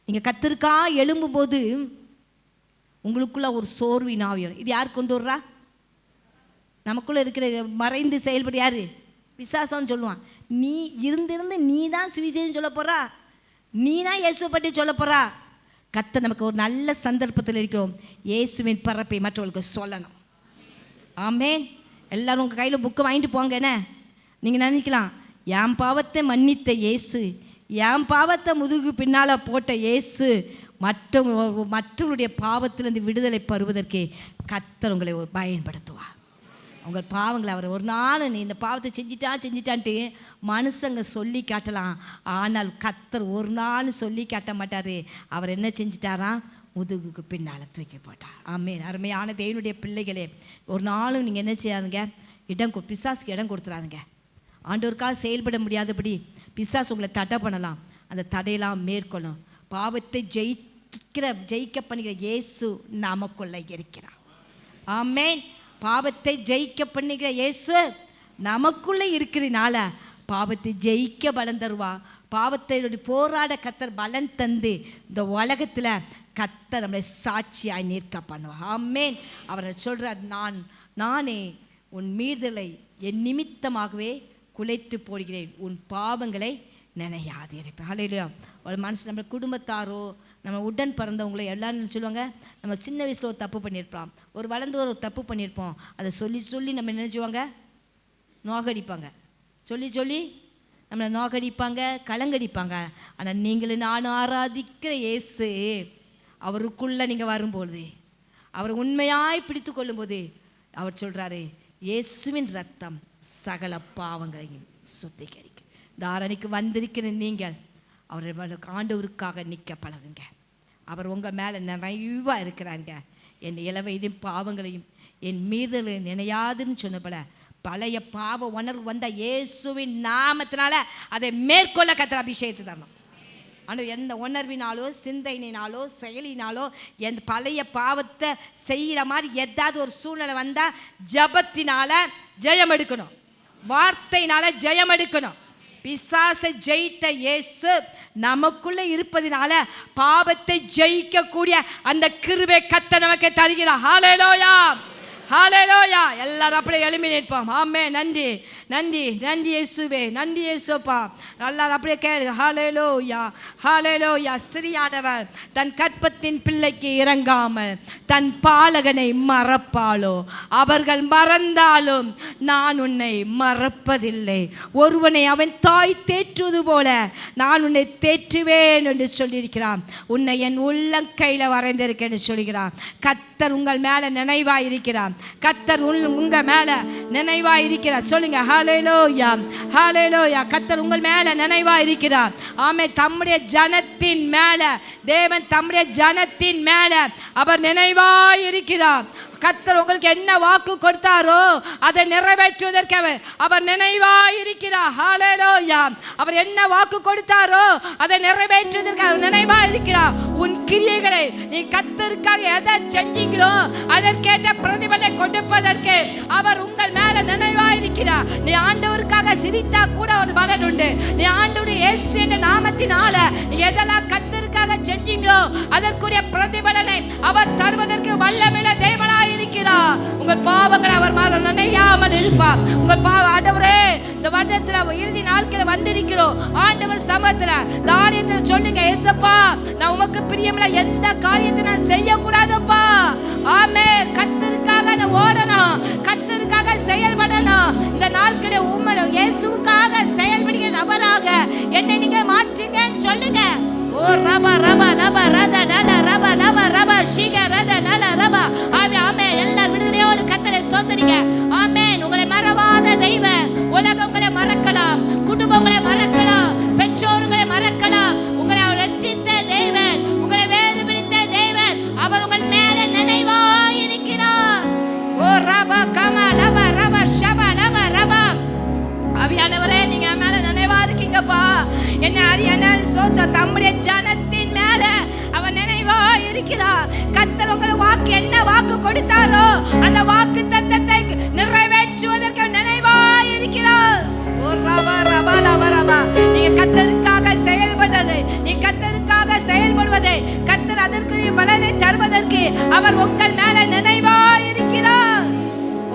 நீங்கள் கர்த்தருக்காக எழும்பும்போது உங்களுக்குள்ள ஒரு சோர்வின் ஆவி வரும். இது யார் கொண்டு வர்றா? நமக்குள்ளே இருக்கிற மறைந்து செயல்பட யார்? பிசாசம்னு சொல்லுவான். நீ இருந்திருந்து நீ தான் சுவிசேஷம் சொல்ல போகிறா, நீ தான் இயேசுவை பற்றி சொல்ல போகிறா. கர்த்தர் நமக்கு ஒரு நல்ல சந்தர்ப்பத்தில் இருக்கிறோம். இயேசுவின் பிறப்பை மற்றவர்களுக்கு சொல்லணும். ஆமேன். எல்லோரும் உங்கள் கையில் புக்கு வாங்கிட்டு போங்க. என்ன நீங்கள் நினைக்கலாம், என் பாவத்தை மன்னித்த இயேசு, என் பாவத்தை முதுகு பின்னால் போட்ட இயேசு மற்றவருடைய பாவத்திலிருந்து விடுதலை பெறுவதற்கு கர்த்தர் உங்களை பயன்படுத்துவார். உங்கள் பாவங்களை அவர் ஒரு நாள் நீ இந்த பாவத்தை செஞ்சிட்டான்ட்டு மனுஷங்க சொல்லி காட்டலாம். ஆனால் கர்த்தர் ஒரு நாள் சொல்லி காட்ட மாட்டார். அவர் என்ன செஞ்சிட்டாராம்? முதுகுக்கு பின்னால் தூக்கி போட்டார். ஆமென். அருமையான தேவனுடைய பிள்ளைகளே, ஒரு நாளும் நீங்கள் என்ன செய்யாதுங்க, பிசாசுக்கு இடம் கொடுத்துடாதுங்க. ஆண்டவருக்காக செயல்பட முடியாதபடி பிசாசு உங்களை தடை பண்ணலாம். அந்த தடையெல்லாம் மேற்கொள்ளும். பாவத்தை ஜெயிக்க பண்ணுகிற இயேசு நமக்குள்ளே இருக்கிறார். ஆமென். பாவத்தை ஜெயிக்க பண்ணுகிற இயேசு நமக்குள்ளே இருக்கிறனால பாவத்தை ஜெயிக்க பலன் தருவா. பாவத்தை போராட கர்த்தர் பலன் தந்து இந்த உலகத்தில் கர்த்தர் நம்மளை சாட்சியாய் நிற்க பண்ணுவா. ஆமென். அவர் சொல்கிறார், நானே உன் மீறுதலை என் நிமித்தமாகவே குலைத்து போடுகிறேன், உன் பாவங்களை நினையாதே இருப்பேன். ஹல்லேலூயா. ஒரு மனுஷன் நம்ம குடும்பத்தாரோ நம்ம உடன் பிறந்தவங்களோ எல்லாரும் சொல்லுவாங்க, நம்ம சின்ன வயசில் ஒரு தப்பு பண்ணியிருப்போம், ஒரு வளர்ந்து ஒரு தப்பு பண்ணியிருப்போம், அதை சொல்லி சொல்லி நம்ம நினைச்சுவாங்க, நோகடிப்பாங்க, சொல்லி சொல்லி நம்மளை நோகடிப்பாங்க, கலங்கடிப்பாங்க. ஆனால் நீங்களும் நானும் ஆராதிக்கிற இயேசு, அவருக்குள்ளே நீங்கள் வரும்போது, அவர் உண்மையாய் பிடித்து கொள்ளும்போது அவர் சொல்கிறாரு, இயேசுவின் ரத்தம் சகல பாவங்களையும் சுத்திகரிக்கும். தாரணிக்கு வந்திருக்கிற நீங்கள் அவர் ஆண்டவருக்காக நிற்க பழகுங்க. அவர் உங்கள் மேலே நிறைவாக இருக்கிறாங்க. என் இளவயதின் பாவங்களையும் என் மீறுதலையும் நினையாதுன்னு சொன்னபோல பழைய பாவ உணர்வு வந்த இயேசுவின் நாமத்தினால அதை மேற்கொள்ள கர்த்தர் அபிஷேகத்தை தரணும். ஆனால் எந்த உணர்வினாலோ சிந்தையினாலோ செயலினாலோ எந்த பழைய பாவத்தை செய்கிற மாதிரி ஏதாவது ஒரு சூழ்நிலை வந்தால் ஜபத்தினால ஜெயம் எடுக்கணும், வார்த்தையினால ஜெயம் எடுக்கணும். பிசாசை ஜெயித்த இயேசு நமக்குள்ள இருப்பதினால பாவத்தை ஜெயிக்கக்கூடிய அந்த கிருபை கர்த்தர் நமக்கு தருகிறார். ஹல்லேலூயா, ஹல்லேலூயா. எல்லாரும் அப்படியே எழும்பி நிற்போம். ஆமென். நன்றி நன்றி நன்றி இயேசுவே, நன்றி இயேசுப்பா. எல்லாரும் அப்படியே கேளுங்க. ஹல்லேலூயா, ஹல்லேலூயா. ஸ்திரியானவர் தன் கற்பத்தின் பிள்ளைக்கு இறங்காமல் தன் பாலகனை மறப்பாளோ? அவர்கள் மறந்தாலும் நான் உன்னை மறப்பதில்லை. ஒருவனை அவன் தாய் தேற்றுவது போல நான் உன்னை தேற்றுவேன் என்று சொல்லியிருக்கிறான். உன்னை என் உள்ளங்கையில் வரைந்திருக்கேன்னு சொல்கிறான். கர்த்தர் உங்கள் மேலே நினைவாய் இருக்கிறார். கர்த்தர் உங்கள் மேலே நினைவாய் இருக்கிறார். சொல்லுங்க, ஹல்லேலூயா, ஹல்லேலூயா. கர்த்தர் உங்கள் மேலே நினைவாய் இருக்கிறார். ஆமென். தம்முடைய ஜனத்தின் மேலே, தேவன் தம்முடைய ஜனத்தின் மேலே அவர் நினைவாய் இருக்கிறார். கர்த்தர் உங்களுக்கு என்ன வாக்கு கொடுத்தாரோ அதை நிறைவேற்றுவதற்கு அவர் நினைவாய் இருக்கிறார். ஹல்லேலூயா. அவர் என்ன வாக்கு கொடுத்தாரோ அதை நிறைவேற்றுவதற்கு அவர் நினைவாய் இருக்கிறார். உன் கிரியைகளை நீ கர்த்தருக்காக எதை செஞ்சீங்களோ அதற்கேற்ற பிரதிபலனை கொடுப்பதற்கு அவர் உங்கள் மேல நினைவாய் இருக்கிறார். நீ ஆண்டவருக்காக சிரித்தா கூட ஒரு பலன் உண்டு. நீ ஆண்டவருடைய இயேசு என்ற நாமத்தினால நீ எதெல்லாம் கர்த்தருக்காக செஞ்சீங்களோ அதற்குரிய பிரதிபலனை அவர் தருவதற்கு வல்லமையுள்ள தேவனாய் இருக்கிறார். உங்கள் பாவங்களை அவர் மேல நினையாமல் இருப்பார். உங்கள் ஆண்டவரே, இந்த வருடத்துல இறுதி நாட்கள் வந்திருக்கிறோம். ஆண்டவர் சமத்துல தானியத்துல சொல்லுங்க, ஏசப்பா நான் உமக்கு பிரியமில்ல எந்த காரியத்தை நான் செய்யக்கூடாதுப்பா. ஆமென். கர்த்தருக்காக நான் ஓடணும், கர்த்தருக்காக செயல்படணும். இந்த நாட்களை உம்மோட இயேசுவுக்காக செயல்படுகிற நபராக என்னை நீங்க மாற்றுங்கன்னு சொல்லுங்க. ஓ ரபா ரபா ரபா ரத நல ரபா ரபா ரபா ஷிக ரத நல ரபா. ஆமென். எல்லாரும் விடுதலையோடு கர்த்தரை ஸ்தோத்திரிங்க. ஆமென். உங்களை மறவாத தெய்வம். உலகம் உங்களை மறக்கலாம், குடும்பம் உங்களை மறக்கலாம், பெற்றோர்களை மறக்கலாம். உங்களை ரட்சித்த தேவன், உங்களை வேறு பிடித்த தேவன், அவர் உங்கள் மேல நினைவாய் இருக்கிறார். ஓ ரபா கமா லபா ரபா ஷபா லபா ரபா. ஆவியானவரே, நீங்க மேல நினைவா இருக்கீங்கப்பா. என்ன அரியன சோத்த தம்முடைய ஜனத்தின் மேல அவர் நினைவாய் இருக்கிறார். கர்த்தர் உங்களுக்கு வாக்கு என்ன வாக்கு கொடுத்தாரோ அந்த வாக்கு தத்தத்தை நிறைவேற்றுவதற்கு நினைவாய் இருக்கிறார். ஓ ரபா ரபா லபா ரபா. நீங்க கர்த்தருக்காக செயல்படுவது, நீ கர்த்தருக்காக செயல்படுவதை கர்த்தர் அதற்குரிய பலனை தருவதற்கு அவர் உங்கள் மேல நினைவாய் இருக்கிறார்.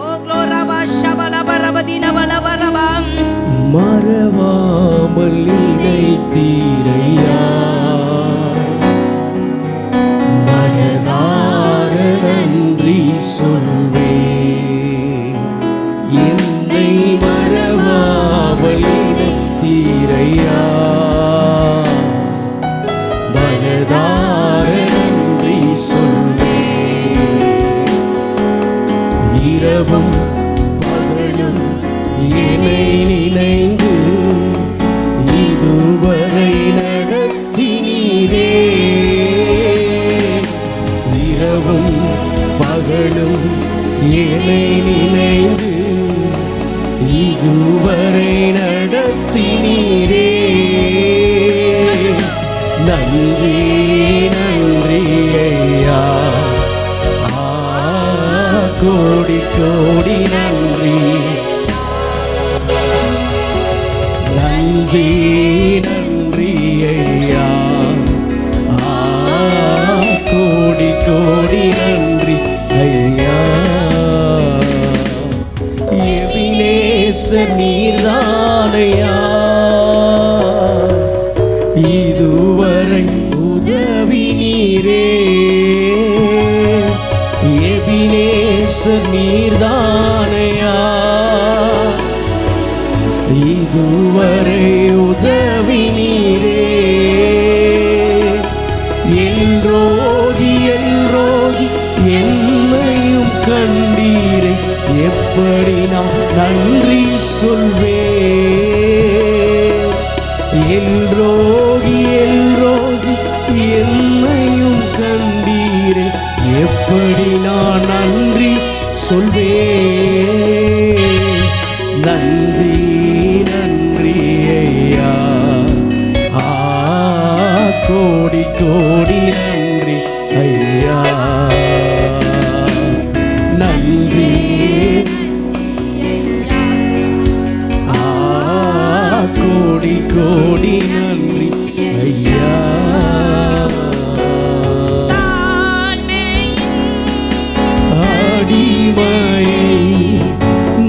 ஓ க்ளோரபா ஷபலபா ரபதின வலவரபா.
மறவாமல் நினைத்தீரையா, மனதார நன்றி சொல்வே. என்னை மறவாமல் நினைத்தீரையா, மனதார நன்றி சொல்வே. இரவும் பகலும் என்னை நினைந்து இதுவரை நடத்தினீரே. இரவும் பகலும் என்னை நினைந்து இதுவரை நடத்தினீரே. நன்றி நன்றி ஐயா, கோடி கோடி நன்றி. நன்றி நன்றி ஐயா, கோடி கோடி நன்றி ஐயா. இதுவரை உதவி நீரே, எபினேசர் நீர்தானையா. இதுவரை உதவி நீரே, எல்ரோகி எல்ரோகி என்னையும் கண்டீரே, எப்படி நான் நன்றி சொல்வேன். எல்ரோகி எல்ரோகி என்னையும் கண்டீரே, எப்படி நான் நன்றி சொல்வேன். நன்றி நன்றி ஐயா, கோடி கோடி நன்றி ஐயா. நன்றி கோடி கோடி நன்றி ஐயா. அடிமையை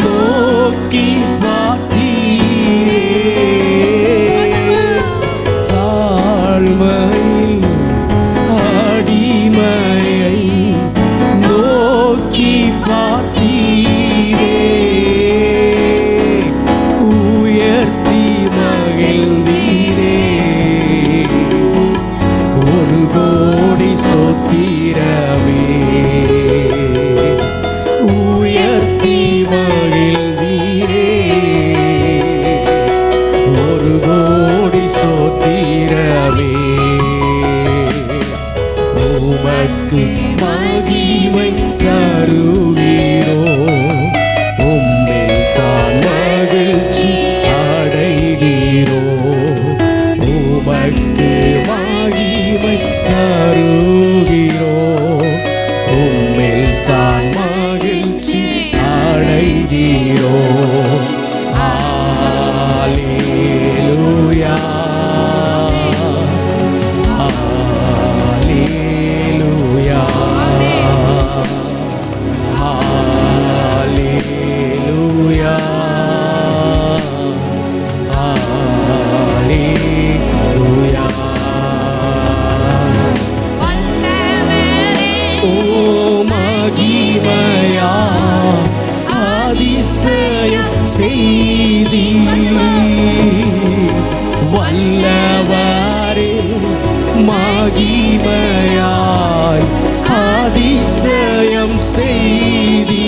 நோக்கி பார்த்தீரே, தாழ்மையில் அடிமையை நோக்கி பார்த்தீரே, உயர்த்தி மகிழ்ந்தீரே. ஒரு கோடி ஸ்தோத்திரமே, உயர்த்தி மகிழ்ந்தீரே. ஒரு கோடி ஸ்தோத்திரமே, உமக்கு மகிமை தருகிறோ, உம்மில் தான் மகிழ்ச்சி அடைகிறோ. உமக்கு மகிமை தருகிறோ, உம்மில் தான் மகிழ்ச்சி அடைகிறோ. ஹல்லேலூயா, ஹல்லேலூயா, ஹல்லேலூயா, ஹல்லேலூயா. ஓ மகிமையா அதிசயம் செய்தி, வல்லவரே மகிமையாய் அதிசயம் செய்தி.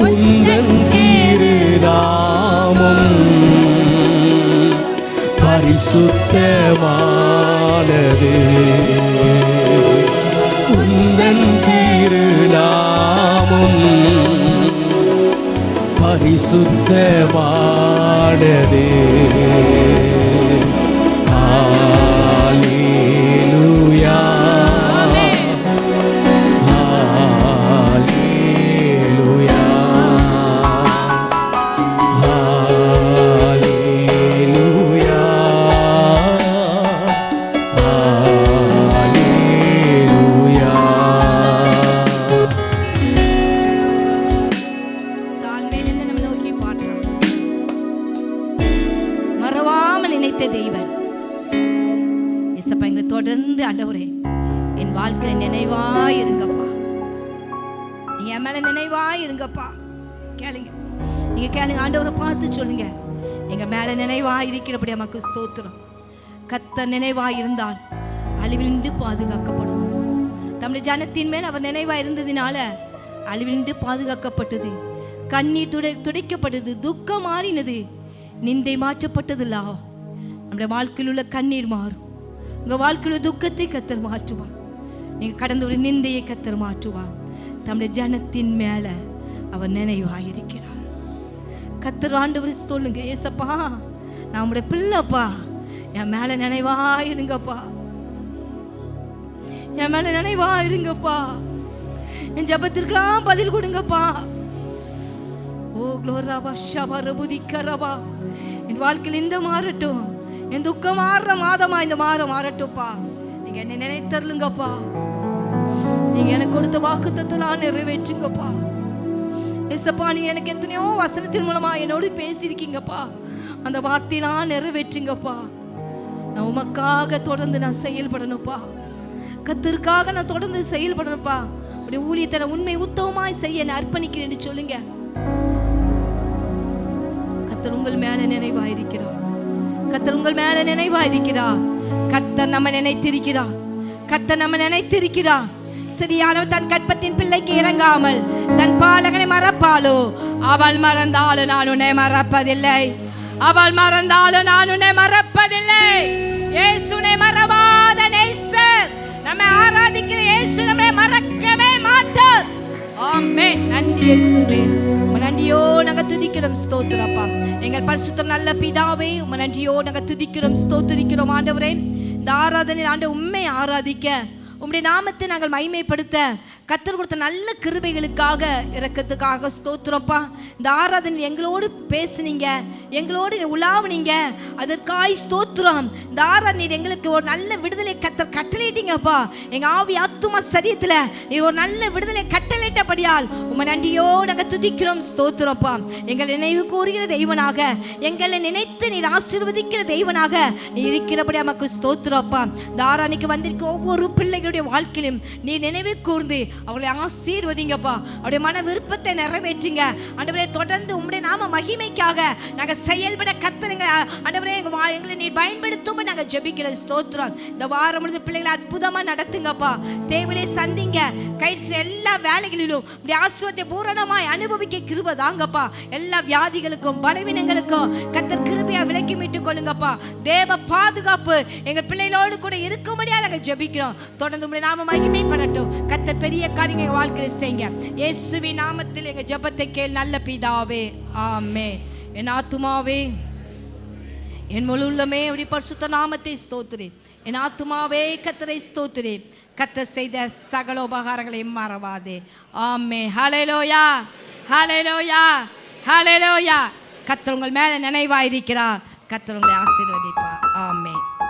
உந்தன் திருநாமம் பரிசுத்தமானது, உந்தன் திருநாமம் பரிசுத்தமானது. ஹல்லேலூயா, ஹல்லேலூயா, ஹல்லேலூயா, ஹல்லேலூயா.
தாழ்மையிலிருந்து நம்ம நோக்கி பார்க்கலாம். மறவாமல் நினைத்த தெய்வன் இயேசப்பா, எங்களை தொடர்ந்து ஆண்டவரே என் வாழ்க்கையில நினைவாய் இருங்கப்பா. நீங்க என் மேல நினைவாய் இருங்கப்பா. கேளுங்க, நீங்க கேளுங்க, ஆண்டவரை பார்த்து சொல்லுங்க, எங்க மேல நினைவாய் இருக்கிறபடி நமக்கு ஸ்தோத்திரம். கர்த்தர் நினைவாய் இருந்தால் அழிவின்றி பாதுகாக்கப்படுவோம். தம்முடைய ஜனத்தின் மேல் அவர் நினைவாய் இருந்ததினால அழிவின்றி பாதுகாக்கப்பட்டது, கண்ணீர் துடைக்கப்பட்டது, துக்கம் மாறினது, நிந்தை மாற்றப்பட்டதில்லா. நம்முடைய வாழ்க்கையில் உள்ள கண்ணீர் மாறும். உங்கள் வாழ்க்கையில் துக்கத்தை கர்த்தர் மாற்றுவார். நீங்கள் கடந்த ஒரு நிந்தையை கர்த்தர் மாற்றுவார். தம்முடைய ஜனத்தின் மேல அவர் நினைவாயிருக்கிறார். கர்த்தர் ஆண்டவர் சொல்லுங்க, ஏசப்பா நான் உங்களுடைய பிள்ளைப்பா, என் மேல நினைவாயிருங்கப்பா, என் மேல நினைவாயிருங்கப்பா, என் ஜபத்திற்கெல்லாம் பதில் கொடுங்கப்பா. ஓ க்ளோராபா ஷபா ரபுதி கரபா, என் வாழ்க்கையில் இந்த மாறட்டும், என் துக்கம் மாறுற மாதமா இந்த மாதம் மாறட்டும்ப்பா. நீங்க என்னை நினைத்தருளுங்கப்பா. நீங்க எனக்கு கொடுத்த வாக்குத்தத்தெல்லாம் நிறைவேற்றுங்கப்பா. ஏசப்பா, நீங்க எனக்கு எத்தனையோ வசனத்தின் மூலமா என்னோடு பேசியிருக்கீங்கப்பா. அந்த வார்த்தையெல்லாம் நிறைவேற்றுங்கப்பா. நான் உமக்காக தொடர்ந்து நான் செயல்படணும்ப்பா. கர்த்தருக்காக நான் தொடர்ந்து செயல்படணும்ப்பா. உடைய ஊழியத்தை நான் உண்மை உத்தமமாய் செய்ய நான் அர்ப்பணிக்கிறேன்னு சொல்லுங்க. கர்த்தர் உங்கள் மேல நினைவாயிருக்கிறார். கர்த்தர் உங்கள் மேல நினைவாயிருக்கிறார். கர்த்தர் நம்ம நினைத்திருக்கிறார். கர்த்தர் நம்ம நினைத்திருக்கிறார். சரியானவள் தன் கற்பத்தின் பிள்ளைக்கு இறங்காமல் தன் பாலகனை மறப்பாளோ? அவள் மறந்தாலும் நான் உன்னை மறப்பதில்லை. அவள் மறந்தாலும் நான் உன்னை மறப்பதில்லை. இயேசுனை மறவாத நேசர். நம்மை ஆராதிக்கிற இயேசு நம்மை மறக்கவே மாட்டார். ஆமென். நன்றி இயேசுவே. உம்மை நன்றியோ நாங்க துதிக்கிறோம், ஸ்தோத்திரப்பா. எங்கள் பரிசுத்த நல்ல பிதாவே, உம்மை நன்றியோ நாங்க துதிக்கிறோம், ஸ்தோத்திரிக்கிறோம் ஆண்டவரே. இந்த ஆராதனை ஆண்டு உம்மை ஆராதிக்க, உம்முடைய நாமத்தை நாங்கள் மகிமைப்படுத்த கர்த்தர் கொடுத்த நல்ல கிருபைகளுக்காக இரக்கத்துக்காக ஸ்தோத்திரப்பா. இந்த ஆராதனை எங்களோடு பேசுனீங்க, எங்களோடு உலாவுனீங்க, அதற்காய் ஸ்தோத்திரம். இந்த ஆராதனை எங்களுக்கு ஒரு நல்ல விடுதலை கர்த்தர் கட்டளையிட்டீங்கப்பா. எங்க ஆவி ஆத்துமா சரீரத்துல நீ ஒரு நல்ல விடுதலை கட்டளையிட்டபடியால் உம்மை நன்றியோ நாங்கள் துதிக்கிறோம், ஸ்தோத்திரப்பா. எங்களை நினைவு கூறுகிற தெய்வனாக, எங்களை நினைத்து நீர் ஆசீர்வதிக்கிற தெய்வனாக நீ இருக்கிறபடி நமக்கு ஸ்தோத்திரப்பா. இந்த ஆராதனைக்கு வந்திருக்க ஒவ்வொரு பிள்ளைகளுடைய வாழ்க்கையிலும் நீ நினைவு கூர்ந்து அவர்களை ஆசீர்வதிங்கப்பா. அவருடைய மன விருப்பத்தை நிறைவேற்றுங்க ஆண்டவரே. தொடர்ந்து உம்முடைய நாம மகிமைக்காக நாங்கள் செயல்பட கர்த்தருங்க ஆண்டவரே. எங்களை நீர் பயன்படுத்தும் நாங்கள் ஜெபிக்கிறோம், ஸ்தோத்திரம். இந்த வாரம் முழுது பிள்ளைகளை அற்புதமா நடத்துங்கப்பா. தேவையை சந்திங்க. கைட்ஸ் எல்லா வேலைகளிலும் உடைய ஆசீர்வாதத்தை பூரணமாய் அனுபவிக்க கிருபை தாங்கப்பா. எல்லா வியாதிகளுக்கும் பலவீனங்களுக்கும் கர்த்தர் கிருபையா விலக்கி மீட்டுக் கொள்ளுங்கப்பா. தேவ பாதுகாப்பு எங்கள் பிள்ளைகளோடு கூட இருக்கும்படியா நாங்கள் ஜெபிக்கிறோம். தொடர்ந்து உம்முடைய நாம மகிமைப்படட்டும். கர்த்தர் பெரிய காரியங்களை வாழ்க்கையில் செய்யுங்க. இயேசுவின் நாமத்தில் எங்கள் ஜெபத்தை கேள் நல்ல பிதாவே, ஆமென். என் ஆத்துமாவே, என் முழு உள்ளமே அப்படி பரிசுத்த நாமத்தை ஸ்தோத்திரி. என் ஆத்துமாவே கர்த்தரை ஸ்தோத்திரி. கர்த்தர் செய்த சகல உபகாரங்களையும் மறவாதே. ஆமென். ஹல்லேலூயா, ஹல்லேலூயா, ஹல்லேலூயா. கர்த்தர் உங்கள் மேல நினைவாயிருக்கிறார். கர்த்தர் உங்களை ஆசீர்வதிப்பார். ஆமென்.